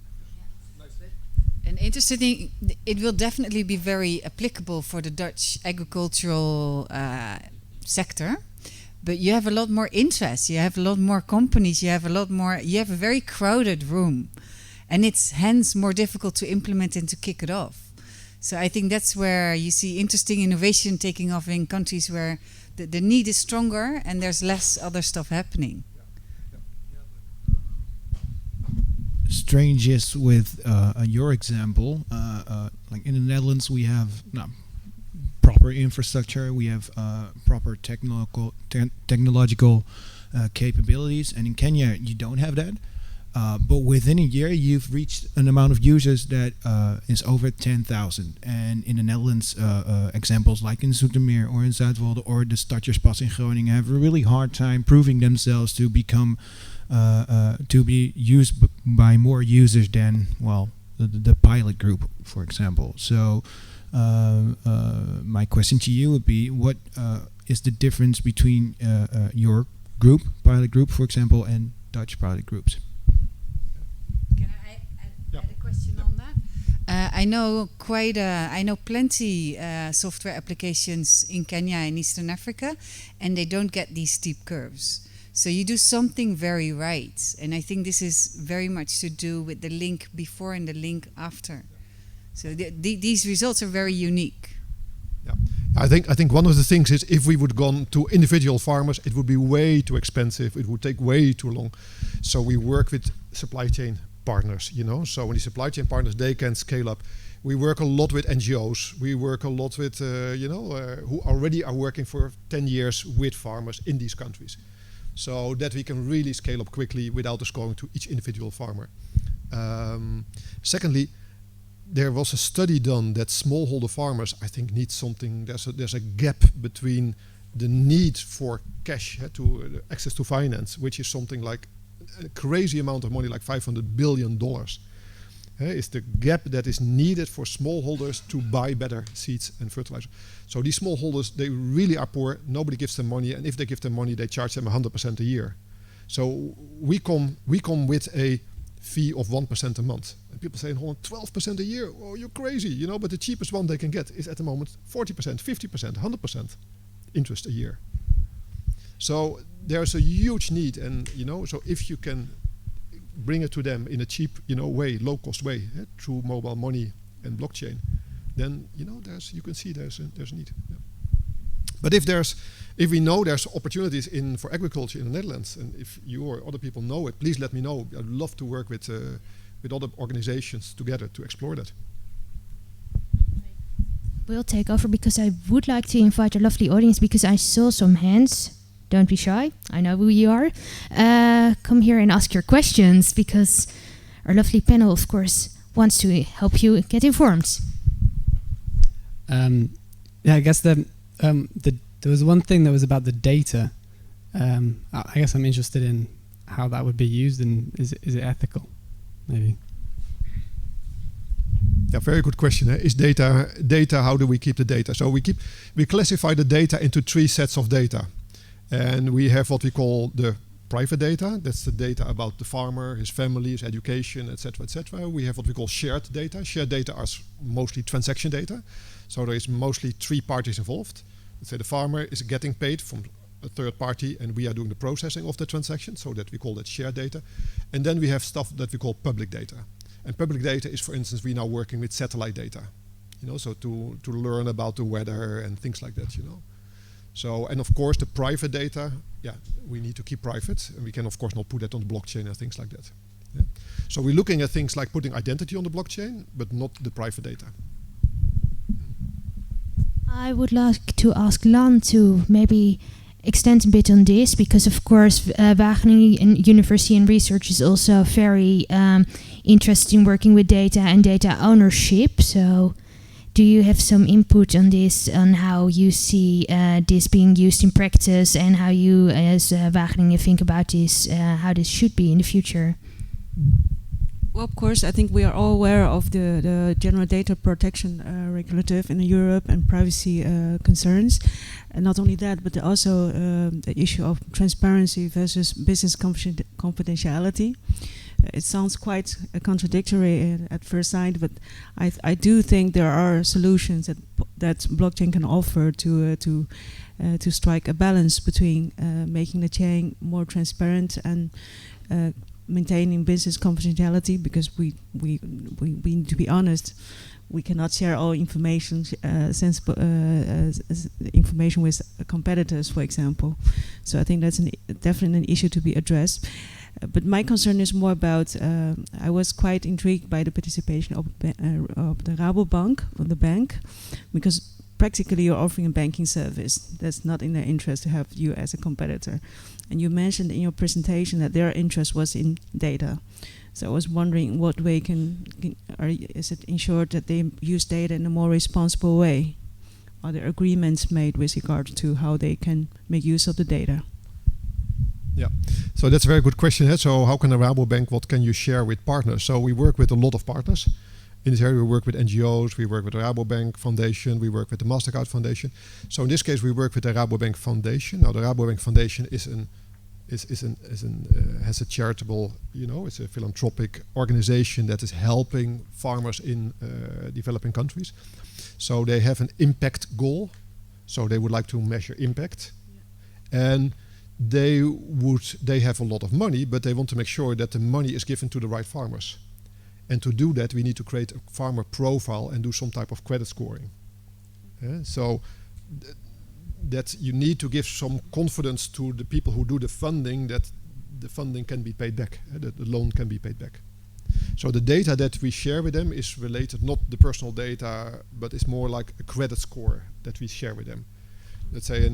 And interesting, it will definitely be very applicable for the Dutch agricultural sector. But you have a lot more interest. You have a lot more companies. You have a very crowded room, and it's hence more difficult to implement and to kick it off. So I think that's where you see interesting innovation taking off in countries where the need is stronger and there's less other stuff happening. Strangest with your example, like in the Netherlands we have proper infrastructure, we have proper technological capabilities, and in Kenya you don't have that. But within a year you've reached an amount of users that is over 10,000. And in the Netherlands, examples like in Zoetermeer or in Zuidwolde or the Starterspas in Groningen have a really hard time proving themselves to become to be used by more users than, well, the pilot group, for example. So my question to you would be, what is the difference between your group, pilot group, for example, and Dutch pilot groups? Can I add a question on that? I know plenty software applications in Kenya and Eastern Africa, and they don't get these steep curves. So you do something very right, and I think this is very much to do with the link before and the link after. So these results are very unique. Yeah, I think one of the things is if we would gone to individual farmers, it would be way too expensive. It would take way too long. So we work with supply chain partners, you know. So when the supply chain partners, they can scale up. We work a lot with NGOs. We work a lot with, who already are working for 10 years with farmers in these countries. So that we can really scale up quickly without us going to each individual farmer. Secondly, there was a study done that smallholder farmers, I think, need something. There's a gap between the need for cash to access to finance, which is something like a crazy amount of money, like $500 billion. Is the gap that is needed for smallholders to buy better seeds and fertilizer. So these smallholders, they really are poor. Nobody gives them money, and if they give them money, they charge them 100% a year. So we come with a fee of 1% a month. And people say in Holland, 12% a year. Oh, you're crazy, you know. But the cheapest one they can get is at the moment 40%, 50%, 100% interest a year. So there's a huge need, and so if you can bring it to them in a cheap, way, low-cost way, through mobile money and blockchain, then you can see there's a need. Yeah. But if we know there's opportunities for agriculture in the Netherlands, and if you or other people know it, please let me know. I'd love to work with other organizations together to explore that. We'll take over because I would like to invite our lovely audience because I saw some hands. Don't be shy. I know who you are. Come here and ask your questions because our lovely panel, of course, wants to help you get informed. I guess there was one thing that was about the data. I guess I'm interested in how that would be used and is it ethical, maybe? Yeah, very good question. Is data? How do we keep the data? So we classify the data into 3 sets of data. And we have what we call the private data. That's the data about the farmer, his family, his education, etc., etc. We have what we call shared data. Shared data are mostly transaction data. So there is mostly 3 parties involved. Let's say the farmer is getting paid from a third party, and we are doing the processing of the transaction, so that we call that shared data. And then we have stuff that we call public data. And public data is, for instance, we're now working with satellite data. So to learn about the weather and things like that. So, and of course, the private data, we need to keep private. And we can, of course, not put that on the blockchain and things like that. Yeah. So we're looking at things like putting identity on the blockchain, but not the private data. I would like to ask Lan to maybe extend a bit on this? Because of course Wageningen University and Research is also very interested in working with data and data ownership. So do you have some input on this, on how you see this being used in practice, and how you as Wageningen think about this, how this should be in the future? Well, of course, I think we are all aware of the general data protection regulative in Europe and privacy concerns. And not only that, but also the issue of transparency versus business confidentiality. It sounds quite contradictory at first sight, but I do think there are solutions that blockchain can offer to strike a balance between making the chain more transparent and maintaining business confidentiality, because we need to be honest, we cannot share all information, sensible information with competitors, for example. So I think that's definitely an issue to be addressed. But my concern is more about, I was quite intrigued by the participation of the Rabobank, of the bank, because practically you're offering a banking service. That's not in their interest to have you as a competitor. And you mentioned in your presentation that their interest was in data. So I was wondering what way is it ensured that they use data in a more responsible way? Are there agreements made with regard to how they can make use of the data? Yeah, so that's a very good question. So how can a Rabobank, what can you share with partners? So we work with a lot of partners. In this area we work with NGOs, we work with the Rabobank Foundation, we work with the MasterCard Foundation. So in this case we work with the Rabobank Foundation. Now the Rabobank Foundation has a charitable, it's a philanthropic organization that is helping farmers in developing countries. So they have an impact goal. So they would like to measure impact. Yeah. And they have a lot of money, but they want to make sure that the money is given to the right farmers. And to do that, we need to create a farmer profile and do some type of credit scoring. So that you need to give some confidence to the people who do the funding, that the funding can be paid back, that the loan can be paid back. So the data that we share with them is related, not the personal data, but it's more like a credit score that we share with them. Let's say,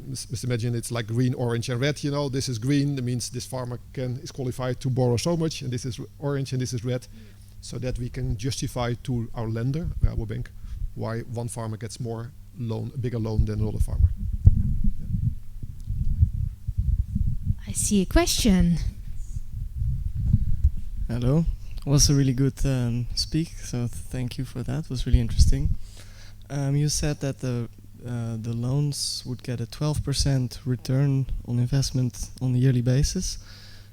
let's imagine it's like green, orange, and red. This is green, that means this farmer is qualified to borrow so much, and this is orange, and this is red, so that we can justify to our lender, Rabobank, why one farmer gets a bigger loan than another farmer. Yeah. I see a question. Hello. It was a really good speak, so thank you for that. It was really interesting. You said that the loans would get a 12% return on investment on a yearly basis.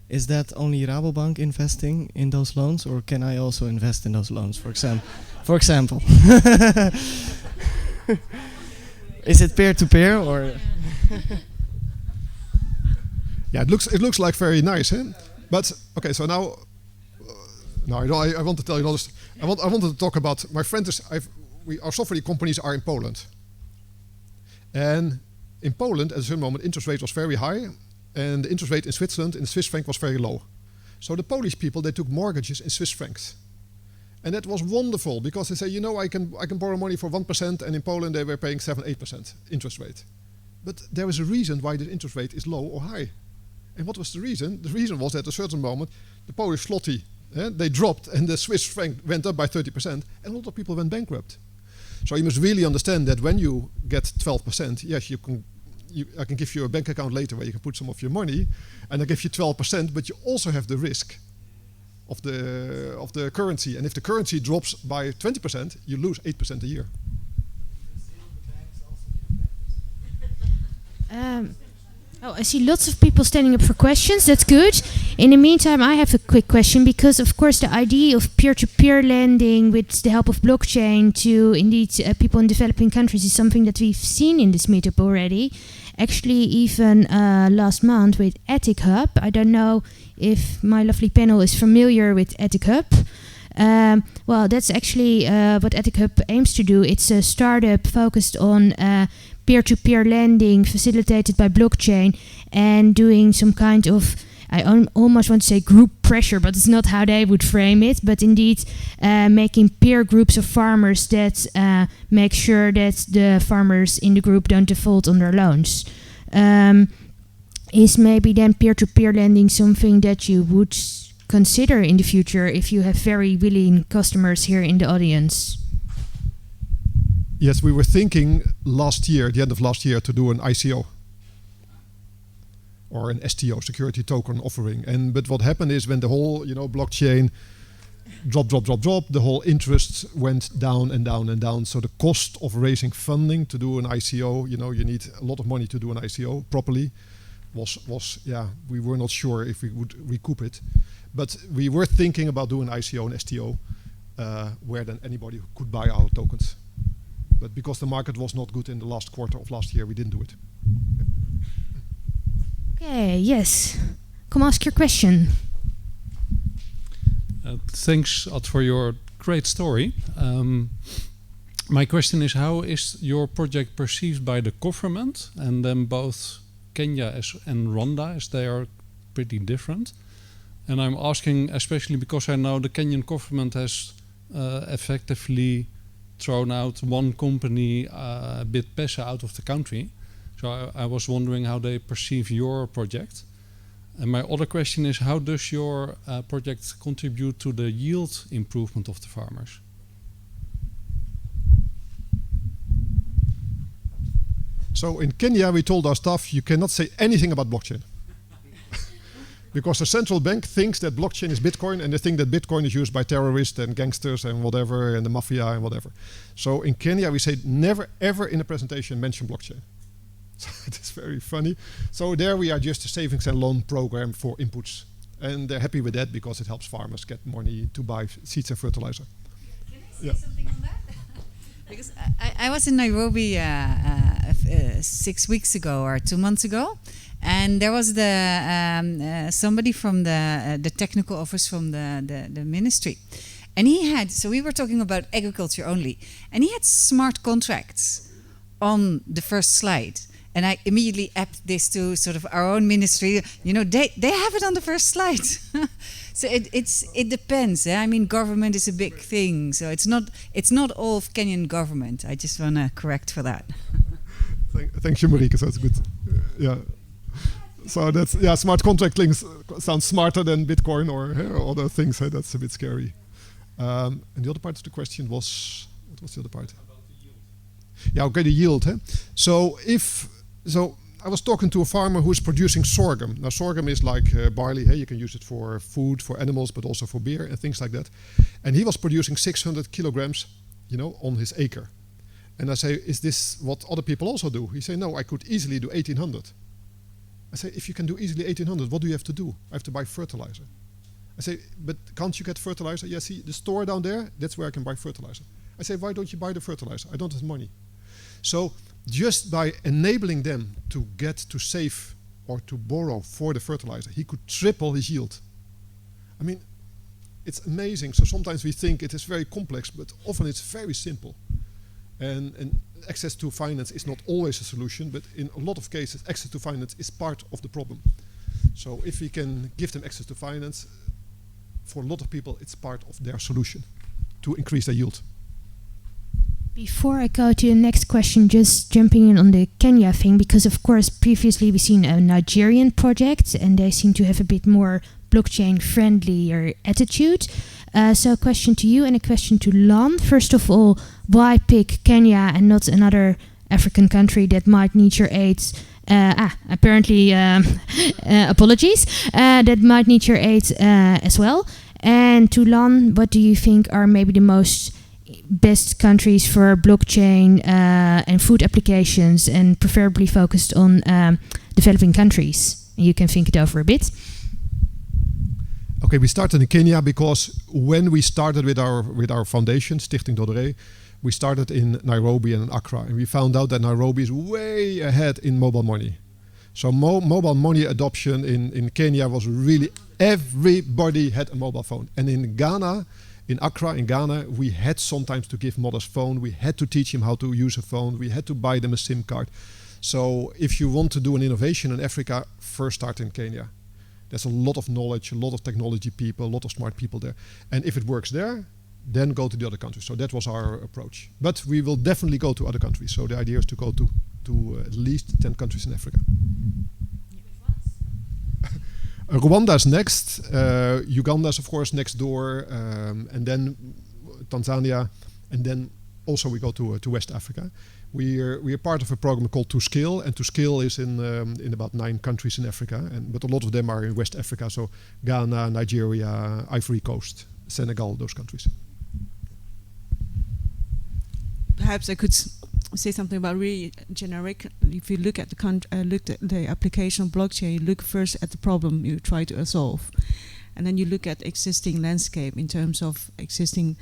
Is that only Rabobank investing in those loans, or can I also invest in those loans, for example? Is it peer-to-peer or? Yeah, it looks like very nice, But okay, so now I want to tell you another. I wanted to talk about my friend. Our software companies are in Poland. And in Poland, at a certain moment, interest rate was very high, and the interest rate in Switzerland, in the Swiss franc, was very low. So the Polish people, they took mortgages in Swiss francs. And that was wonderful, because they say, I can borrow money for 1%, and in Poland they were paying 7-8% interest rate. But there is a reason why the interest rate is low or high. And what was the reason? The reason was that at a certain moment, the Polish zloty, they dropped, and the Swiss franc went up by 30%, and a lot of people went bankrupt. So you must really understand that when you get 12%, yes, I can give you a bank account later where you can put some of your money, and I give you 12%, but you also have the risk of the currency. And if the currency drops by 20%, you lose 8% a year. I see lots of people standing up for questions. That's good. In the meantime, I have a quick question, because of course the idea of peer-to-peer lending with the help of blockchain to indeed people in developing countries is something that we've seen in this meetup already. Actually, even last month with Ethic Hub. I don't know if my lovely panel is familiar with Ethic Hub. Well, that's actually what Ethic Hub aims to do. It's a startup focused on peer-to-peer lending facilitated by blockchain, and doing some kind of, I almost want to say group pressure, but it's not how they would frame it, but indeed making peer groups of farmers that make sure that the farmers in the group don't default on their loans. Is maybe then peer-to-peer lending something that you would consider in the future if you have very willing customers here in the audience? Yes, we were thinking last year, at the end of last year, to do an ICO or an STO, security token offering. But what happened is when the whole blockchain drop, the whole interest went down and down and down. So the cost of raising funding to do an ICO, you need a lot of money to do an ICO properly. We were not sure if we would recoup it, but we were thinking about doing ICO and STO, where then anybody could buy our tokens. But because the market was not good in the last quarter of last year, we didn't do it. Okay, yes. Come ask your question. Thanks, Ad, for your great story. My question is, how is your project perceived by the government, and then both Kenya and Rwanda, as they are pretty different? And I'm asking especially because I know the Kenyan government has effectively thrown out one company, Bitpesa, out of the country. So I was wondering how they perceive your project. And my other question is, how does your project contribute to the yield improvement of the farmers? So in Kenya, we told our staff, you cannot say anything about blockchain. Because the central bank thinks that blockchain is Bitcoin, and they think that Bitcoin is used by terrorists and gangsters and whatever, and the mafia and whatever. So in Kenya, we say never ever in a presentation mention blockchain. So it is very funny. So there we are just a savings and loan program for inputs. And they're happy with that because it helps farmers get money to buy seeds and fertilizer. Can I say something on that? Because I was in Nairobi 6 weeks ago or 2 months ago, and there was somebody from the technical office from the ministry, and he had, so we were talking about agriculture only, and he had smart contracts on the first slide. And I immediately apped this to sort of our own ministry. They have it on the first slide. So it depends. I mean, government is a big thing. So it's not all of Kenyan government. I just want to correct for that. Thank you, Marieke. So that's good. Yeah. So that's smart contract links sounds smarter than Bitcoin or other things. That's a bit scary. And the other part of the question was, what was the other part? About the yield. Yeah, okay, the yield. So I was talking to a farmer who is producing sorghum. Now sorghum is like barley. You can use it for food, for animals, but also for beer and things like that. And he was producing 600 kilograms, on his acre. And I say, is this what other people also do? He say, no, I could easily do 1,800. I say, if you can do easily 1,800, what do you have to do? I have to buy fertilizer. I say, but can't you get fertilizer? Yeah, see, the store down there, that's where I can buy fertilizer. I say, why don't you buy the fertilizer? I don't have money. So just by enabling them to get to save or to borrow for the fertilizer, he could triple his yield. I mean, it's amazing. So sometimes we think it is very complex, but often it's very simple. And access to finance is not always a solution, but in a lot of cases, access to finance is part of the problem. So if we can give them access to finance, for a lot of people, it's part of their solution to increase their yield. Before I go to the next question, just jumping in on the Kenya thing, because of course previously we've seen a Nigerian project and they seem to have a bit more blockchain friendlier attitude. So a question to you and a question to Lan. First of all, why pick Kenya and not another African country that might need your aid? Apparently, apologies, that might need your aid as well. And to Lan, what do you think are maybe the best countries for blockchain and food applications, and preferably focused on developing countries? You can think it over a bit. Okay, we started in Kenya because when we started with our foundation, Stichting Dodere, we started in Nairobi and in Accra, and we found out that Nairobi is way ahead in mobile money. So mobile money adoption in Kenya was really, everybody had a mobile phone. And in Ghana, in Accra, in Ghana, we had sometimes to give mothers phone. We had to teach him how to use a phone. We had to buy them a SIM card. So if you want to do an innovation in Africa, first start in Kenya. There's a lot of knowledge, a lot of technology people, a lot of smart people there. And if it works there, then go to the other countries. So that was our approach. But we will definitely go to other countries. So the idea is to go to at least 10 countries in Africa. Rwanda is next. Uganda is of course next door, and then Tanzania, and then also we go to West Africa. We are part of a program called To Scale, and To Scale is in about 9 countries in Africa, but a lot of them are in West Africa. So Ghana, Nigeria, Ivory Coast, Senegal, those countries. Perhaps I could say something about really generic. If you look at looked at the application of blockchain, you look first at the problem you try to solve, and then you look at existing landscape in terms of existing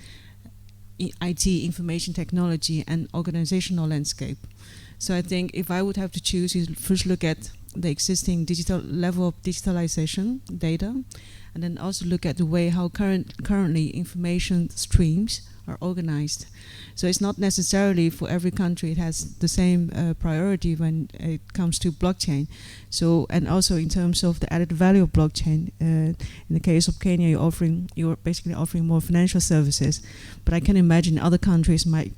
IT, information technology, and organizational landscape. So I think if I would have to choose, you first look at the existing digital level of digitalization data, and then also look at the way how currently information streams are organized. So it's not necessarily for every country it has the same priority when it comes to blockchain. So, and also in terms of the added value of blockchain, in the case of Kenya, you're basically offering more financial services, but I can imagine other countries might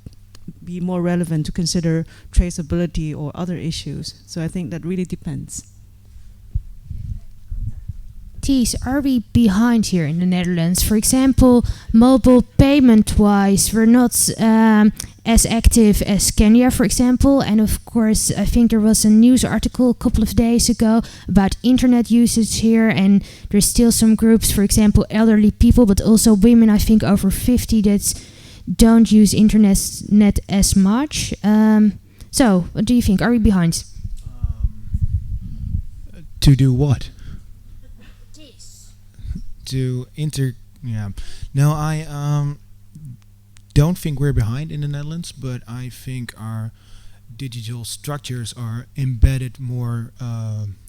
be more relevant to consider traceability or other issues. So I think that really depends. Are we behind here in the Netherlands? For example, mobile payment-wise, we're not as active as Kenya, for example. And of course, I think there was a news article a couple of days ago about internet usage here. And there's still some groups, for example, elderly people, but also women, I think, over 50 that don't use internet as much. So, what do you think? Are we behind? To do what? No, I don't think we're behind in the Netherlands, but I think our digital structures are embedded more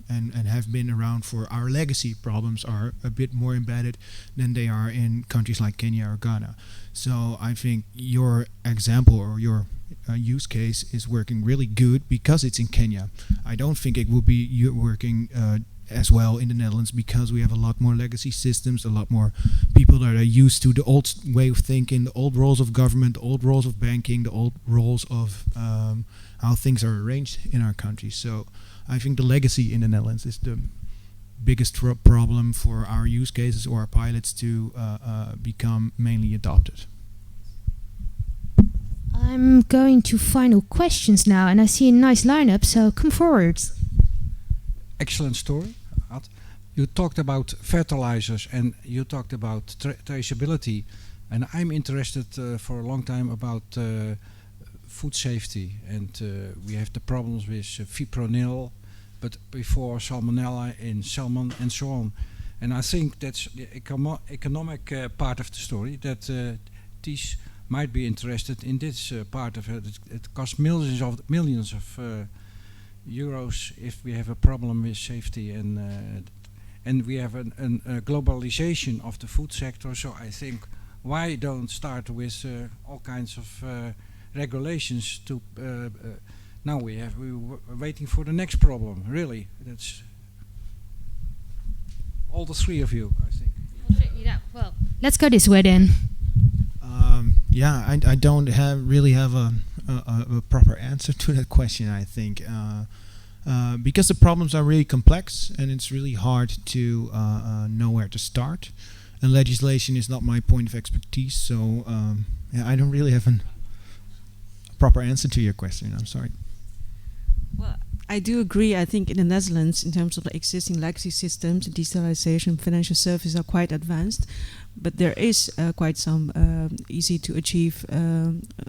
and have been around for our legacy problems are a bit more embedded than they are in countries like Kenya or Ghana. So I think your example or your use case is working really good because it's in Kenya. I don't think it will be working as well in the Netherlands because we have a lot more legacy systems, a lot more people that are used to the old way of thinking, the old roles of government, the old roles of banking, the old roles of how things are arranged in our country. So I think the legacy in the Netherlands is the biggest problem for our use cases or our pilots to become mainly adopted. I'm going to final questions now, and I see a nice lineup, so come forward. Excellent story. You talked about fertilizers and you talked about traceability, and I'm interested for a long time about food safety, and we have the problems with fipronil, but before salmonella in salmon and so on. And I think that's the economic part of the story, that these might be interested in this part of it. It costs millions of euros if we have a problem with safety, and we have a globalization of the food sector. So I think why don't start with all kinds of regulations to now we're waiting for the next problem. Really, that's all the three of you, I think. Well, let's go this way then. I don't really have a proper answer to that question, I think. Because the problems are really complex and it's really hard to know where to start. And legislation is not my point of expertise, so I don't really have a proper answer to your question. I'm sorry. Well, I do agree. I think in the Netherlands, in terms of the existing legacy systems, digitalization, financial services are quite advanced. But there is quite some easy to achieve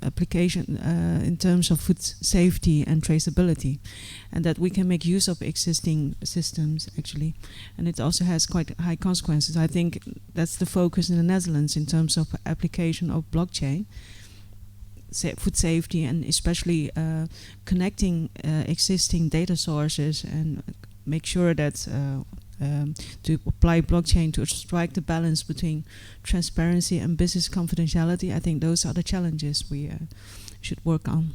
application in terms of food safety and traceability, and that we can make use of existing systems actually, and it also has quite high consequences. I think that's the focus in the Netherlands in terms of application of blockchain, food safety, and especially connecting existing data sources and make sure that to apply blockchain to strike the balance between transparency and business confidentiality. I think those are the challenges we should work on.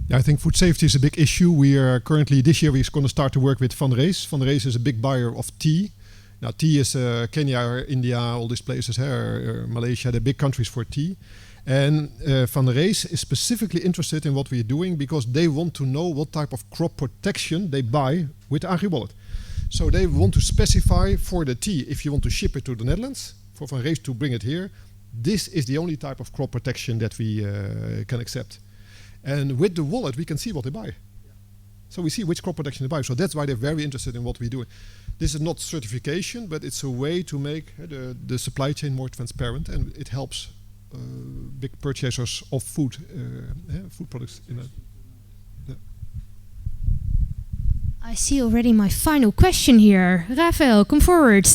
Yeah, I think food safety is a big issue. We are currently, this year, we're going to start to work with Van Rees. Van Rees is a big buyer of tea Now, tea is Kenya, India, all these places, Malaysia, the big countries for tea. And Van der Rees is specifically interested in what we're doing because they want to know what type of crop protection they buy with Agri-Wallet. So they want to specify for the tea, if you want to ship it to the Netherlands, for Van der Rees to bring it here, this is the only type of crop protection that we can accept. And with the wallet, we can see what they buy. So we see which crop protection they buy. So that's why they're very interested in what we do. This is not certification, but it's a way to make the supply chain more transparent, and it helps big purchasers of food products. I see already my final question here. Rafael, come forward.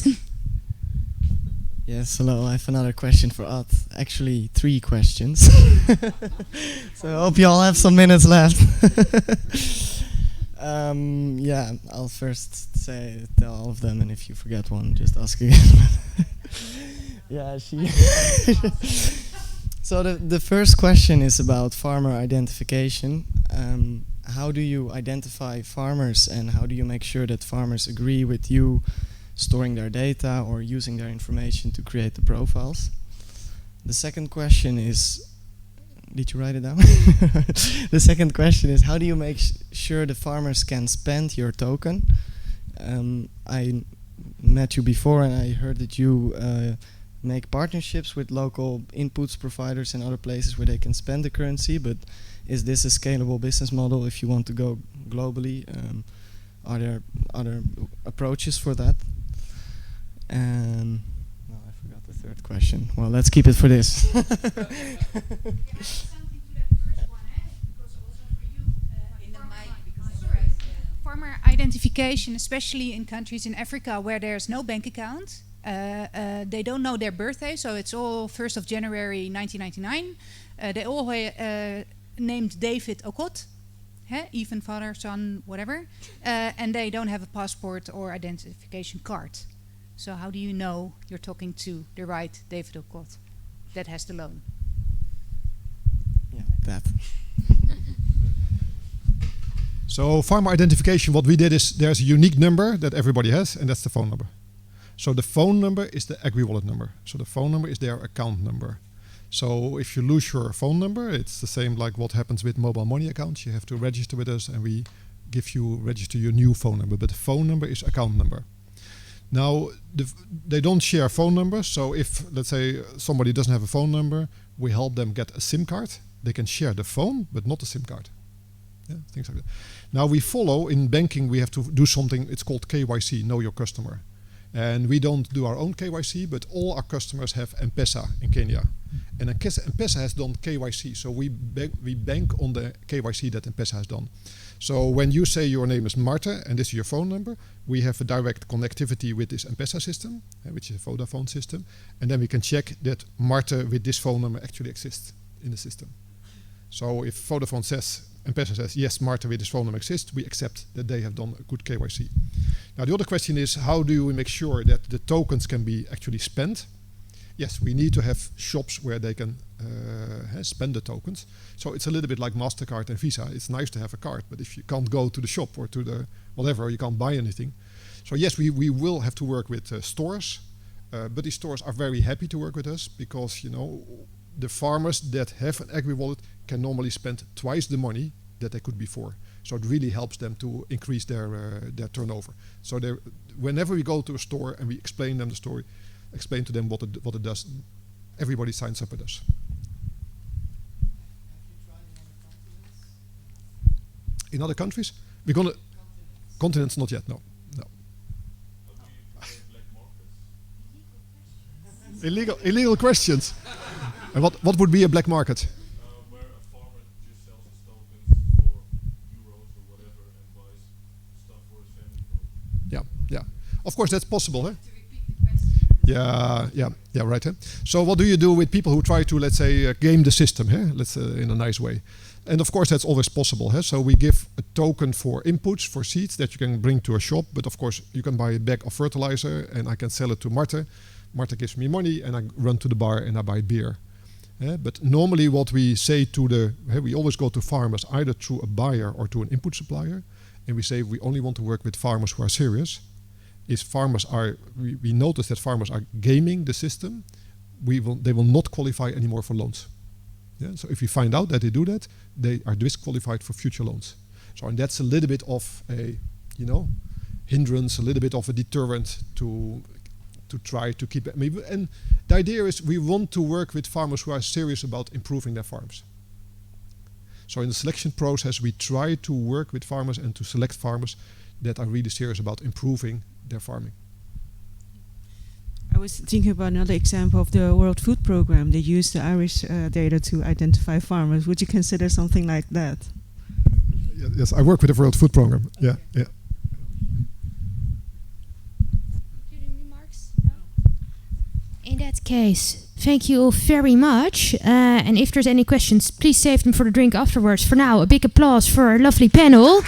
Yes, hello. I have another question for Ad. Actually, 3 questions. So I hope you all have some minutes left. Yeah, I'll first tell all of them, and if you forget one, just ask again. Yeah, So the first question is about farmer identification. How do you identify farmers, and how do you make sure that farmers agree with you storing their data or using their information to create the profiles? The second question is, did you write it down? The second question is, how do you make sure the farmers can spend your token? I met you before and I heard that you make partnerships with local inputs providers and other places where they can spend the currency, but is this a scalable business model if you want to go globally? Are there other approaches for that? No, I forgot the third question. Well, let's keep it for this. Farmer identification, especially in countries in Africa where there's no bank account. They don't know their birthday, so it's all 1st of January 1999. They all named David Okot, even father, son, whatever. And they don't have a passport or identification card. So how do you know you're talking to the right David Okot that has the loan? Yeah, that. So farmer identification, what we did is there's a unique number that everybody has, and that's the phone number. So the phone number is the Agri-Wallet number. So the phone number is their account number. So if you lose your phone number, it's the same like what happens with mobile money accounts. You have to register with us and we register your new phone number. But the phone number is account number. Now, they don't share phone numbers. So if, let's say, somebody doesn't have a phone number, we help them get a SIM card. They can share the phone, but not the SIM card. Yeah, things like that. Now we follow, in banking, we have to do something, it's called KYC, know your customer. And we don't do our own KYC, but all our customers have M-Pesa in Kenya. And M-Pesa has done KYC, so we bank on the KYC that M-Pesa has done. So when you say your name is Marta and this is your phone number, we have a direct connectivity with this M-Pesa system, which is a Vodafone system, and then we can check that Marta with this phone number actually exists in the system. So if Vodafone says, M-Pesa says, yes, Marta with this phone number exists, we accept that they have done a good KYC. Now the other question is, how do we make sure that the tokens can be actually spent? Yes, we need to have shops where they can spend the tokens. So it's a little bit like MasterCard and Visa. It's nice to have a card, but if you can't go to the shop or to the whatever, you can't buy anything. So yes, we will have to work with stores, but these stores are very happy to work with us because, you know, the farmers that have an Agri-Wallet can normally spend twice the money that they could before. So it really helps them to increase their turnover. So whenever we go to a store and we explain them the story, explain to them what it does, everybody signs up with us. In other countries? We're gonna continents not yet, no. Illegal questions. And what would be a black market? Where a farmer just sells his tokens for euros or whatever and buys stuff for his family. Yeah. Of course, that's possible, huh? Yeah, right. Huh? So what do you do with people who try to, let's say, game the system, huh? Let's in a nice way? And of course, that's always possible. Huh? So we give a token for inputs, for seeds that you can bring to a shop. But of course, you can buy a bag of fertilizer and I can sell it to Marta. Marta gives me money and I run to the bar and I buy beer. But normally what we say to we always go to farmers either through a buyer or to an input supplier. And we say we only want to work with farmers who are serious. is we notice that farmers are gaming the system. They will not qualify anymore for loans. Yeah? So if we find out that they do that, they are disqualified for future loans. So and that's a little bit of a hindrance, a little bit of a deterrent to try to keep it. And the idea is we want to work with farmers who are serious about improving their farms. So in the selection process, we try to work with farmers and to select farmers that are really serious about improving their farming. I was thinking about another example of the World Food Programme. They use the Irish data to identify farmers. Would you consider something like that? Yes, I work with the World Food Programme. Yeah, yeah. In that case, thank you all very much. And if there's any questions, please save them for the drink afterwards. For now, a big applause for our lovely panel.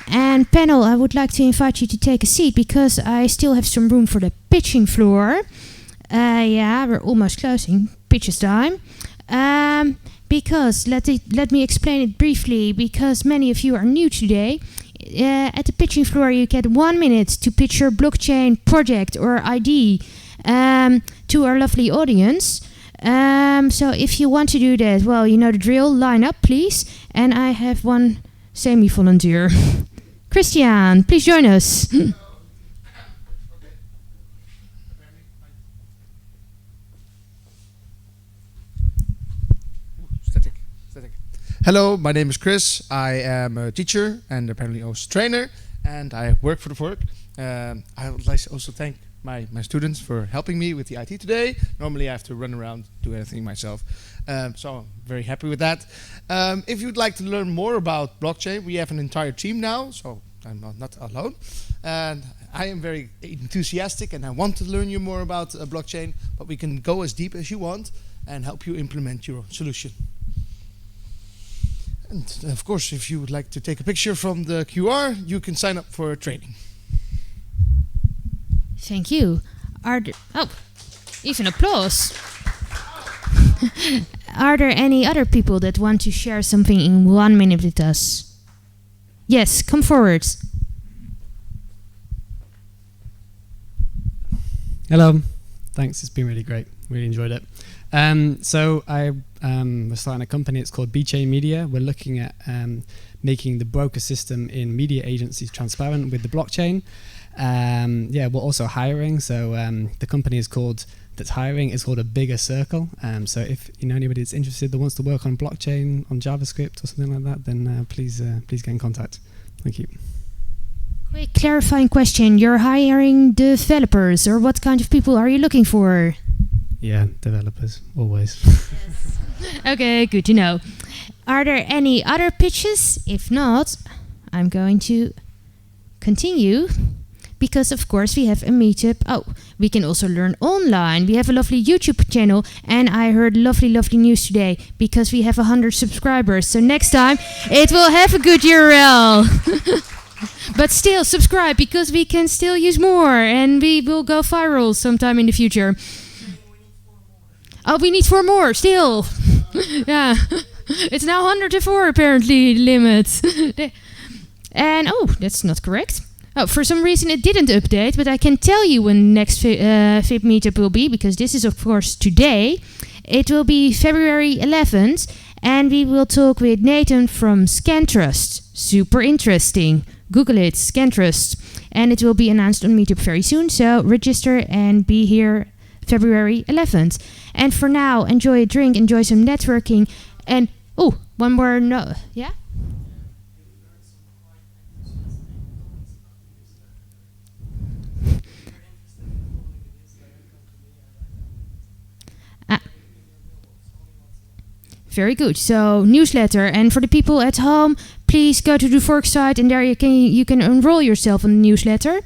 And panel, I would like to invite you to take a seat because I still have some room for the pitching floor. Yeah, we're almost closing. Pitches time. Because, let me explain it briefly, because many of you are new today. At the pitching floor, you get 1 minute to pitch your blockchain project or ID to our lovely audience. So if you want to do that, well, you know the drill. Line up, please. And I have one semi-volunteer. Christian, please join us. Static. Hello, my name is Chris. I am a teacher and apparently also trainer, and I work for the Fork. I would like to also thank my students for helping me with the IT today. Normally I have to run around, do everything myself. So I'm very happy with that. If you'd like to learn more about blockchain, we have an entire team now, so I'm not alone. And I am very enthusiastic and I want to learn you more about blockchain, but we can go as deep as you want and help you implement your solution. And of course, if you would like to take a picture from the QR, you can sign up for training. Thank you. Even applause. Are there any other people that want to share something in 1 minute with us? Yes, come forward. Hello. Thanks, it's been really great. Really enjoyed it. So I was starting a company, it's called B-Chain Media. We're looking at making the broker system in media agencies transparent with the blockchain. Yeah, we're also hiring. So the company is called a Bigger Circle. So if you know anybody that's interested that wants to work on blockchain, on JavaScript or something like that, then please get in contact. Thank you. Quick clarifying question. You're hiring developers, or what kind of people are you looking for? Yeah, developers, always. Yes. Okay, good to know. Are there any other pitches? If not, I'm going to continue. Because of course we have a meetup. Oh, we can also learn online. We have a lovely YouTube channel, and I heard lovely news today because we have 100 subscribers. So next time it will have a good URL. But still subscribe because we can still use more and we will go viral sometime in the future. Oh, we need 4 more still. Yeah, it's now 104 apparently limit. And oh, that's not correct. Oh, for some reason it didn't update, but I can tell you when next FIB meetup will be, because this is of course today. It will be February 11th, and we will talk with Nathan from Scantrust. Super interesting. Google it, Scantrust. And it will be announced on Meetup very soon, so register and be here February 11th. And for now, enjoy a drink, enjoy some networking, and oh, one more yeah? Very good. So newsletter, and for the people at home, please go to the Fork site, and there you can enroll yourself in the newsletter.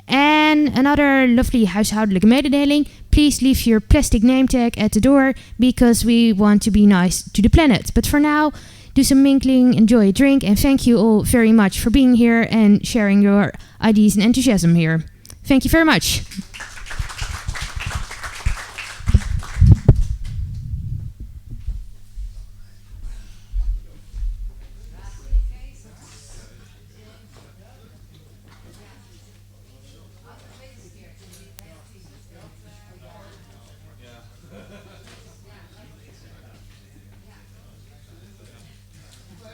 And another lovely huishoudelijke mededeling: please leave your plastic name tag at the door because we want to be nice to the planet. But for now, do some mingling, enjoy a drink, and thank you all very much for being here and sharing your ideas and enthusiasm here. Thank you very much.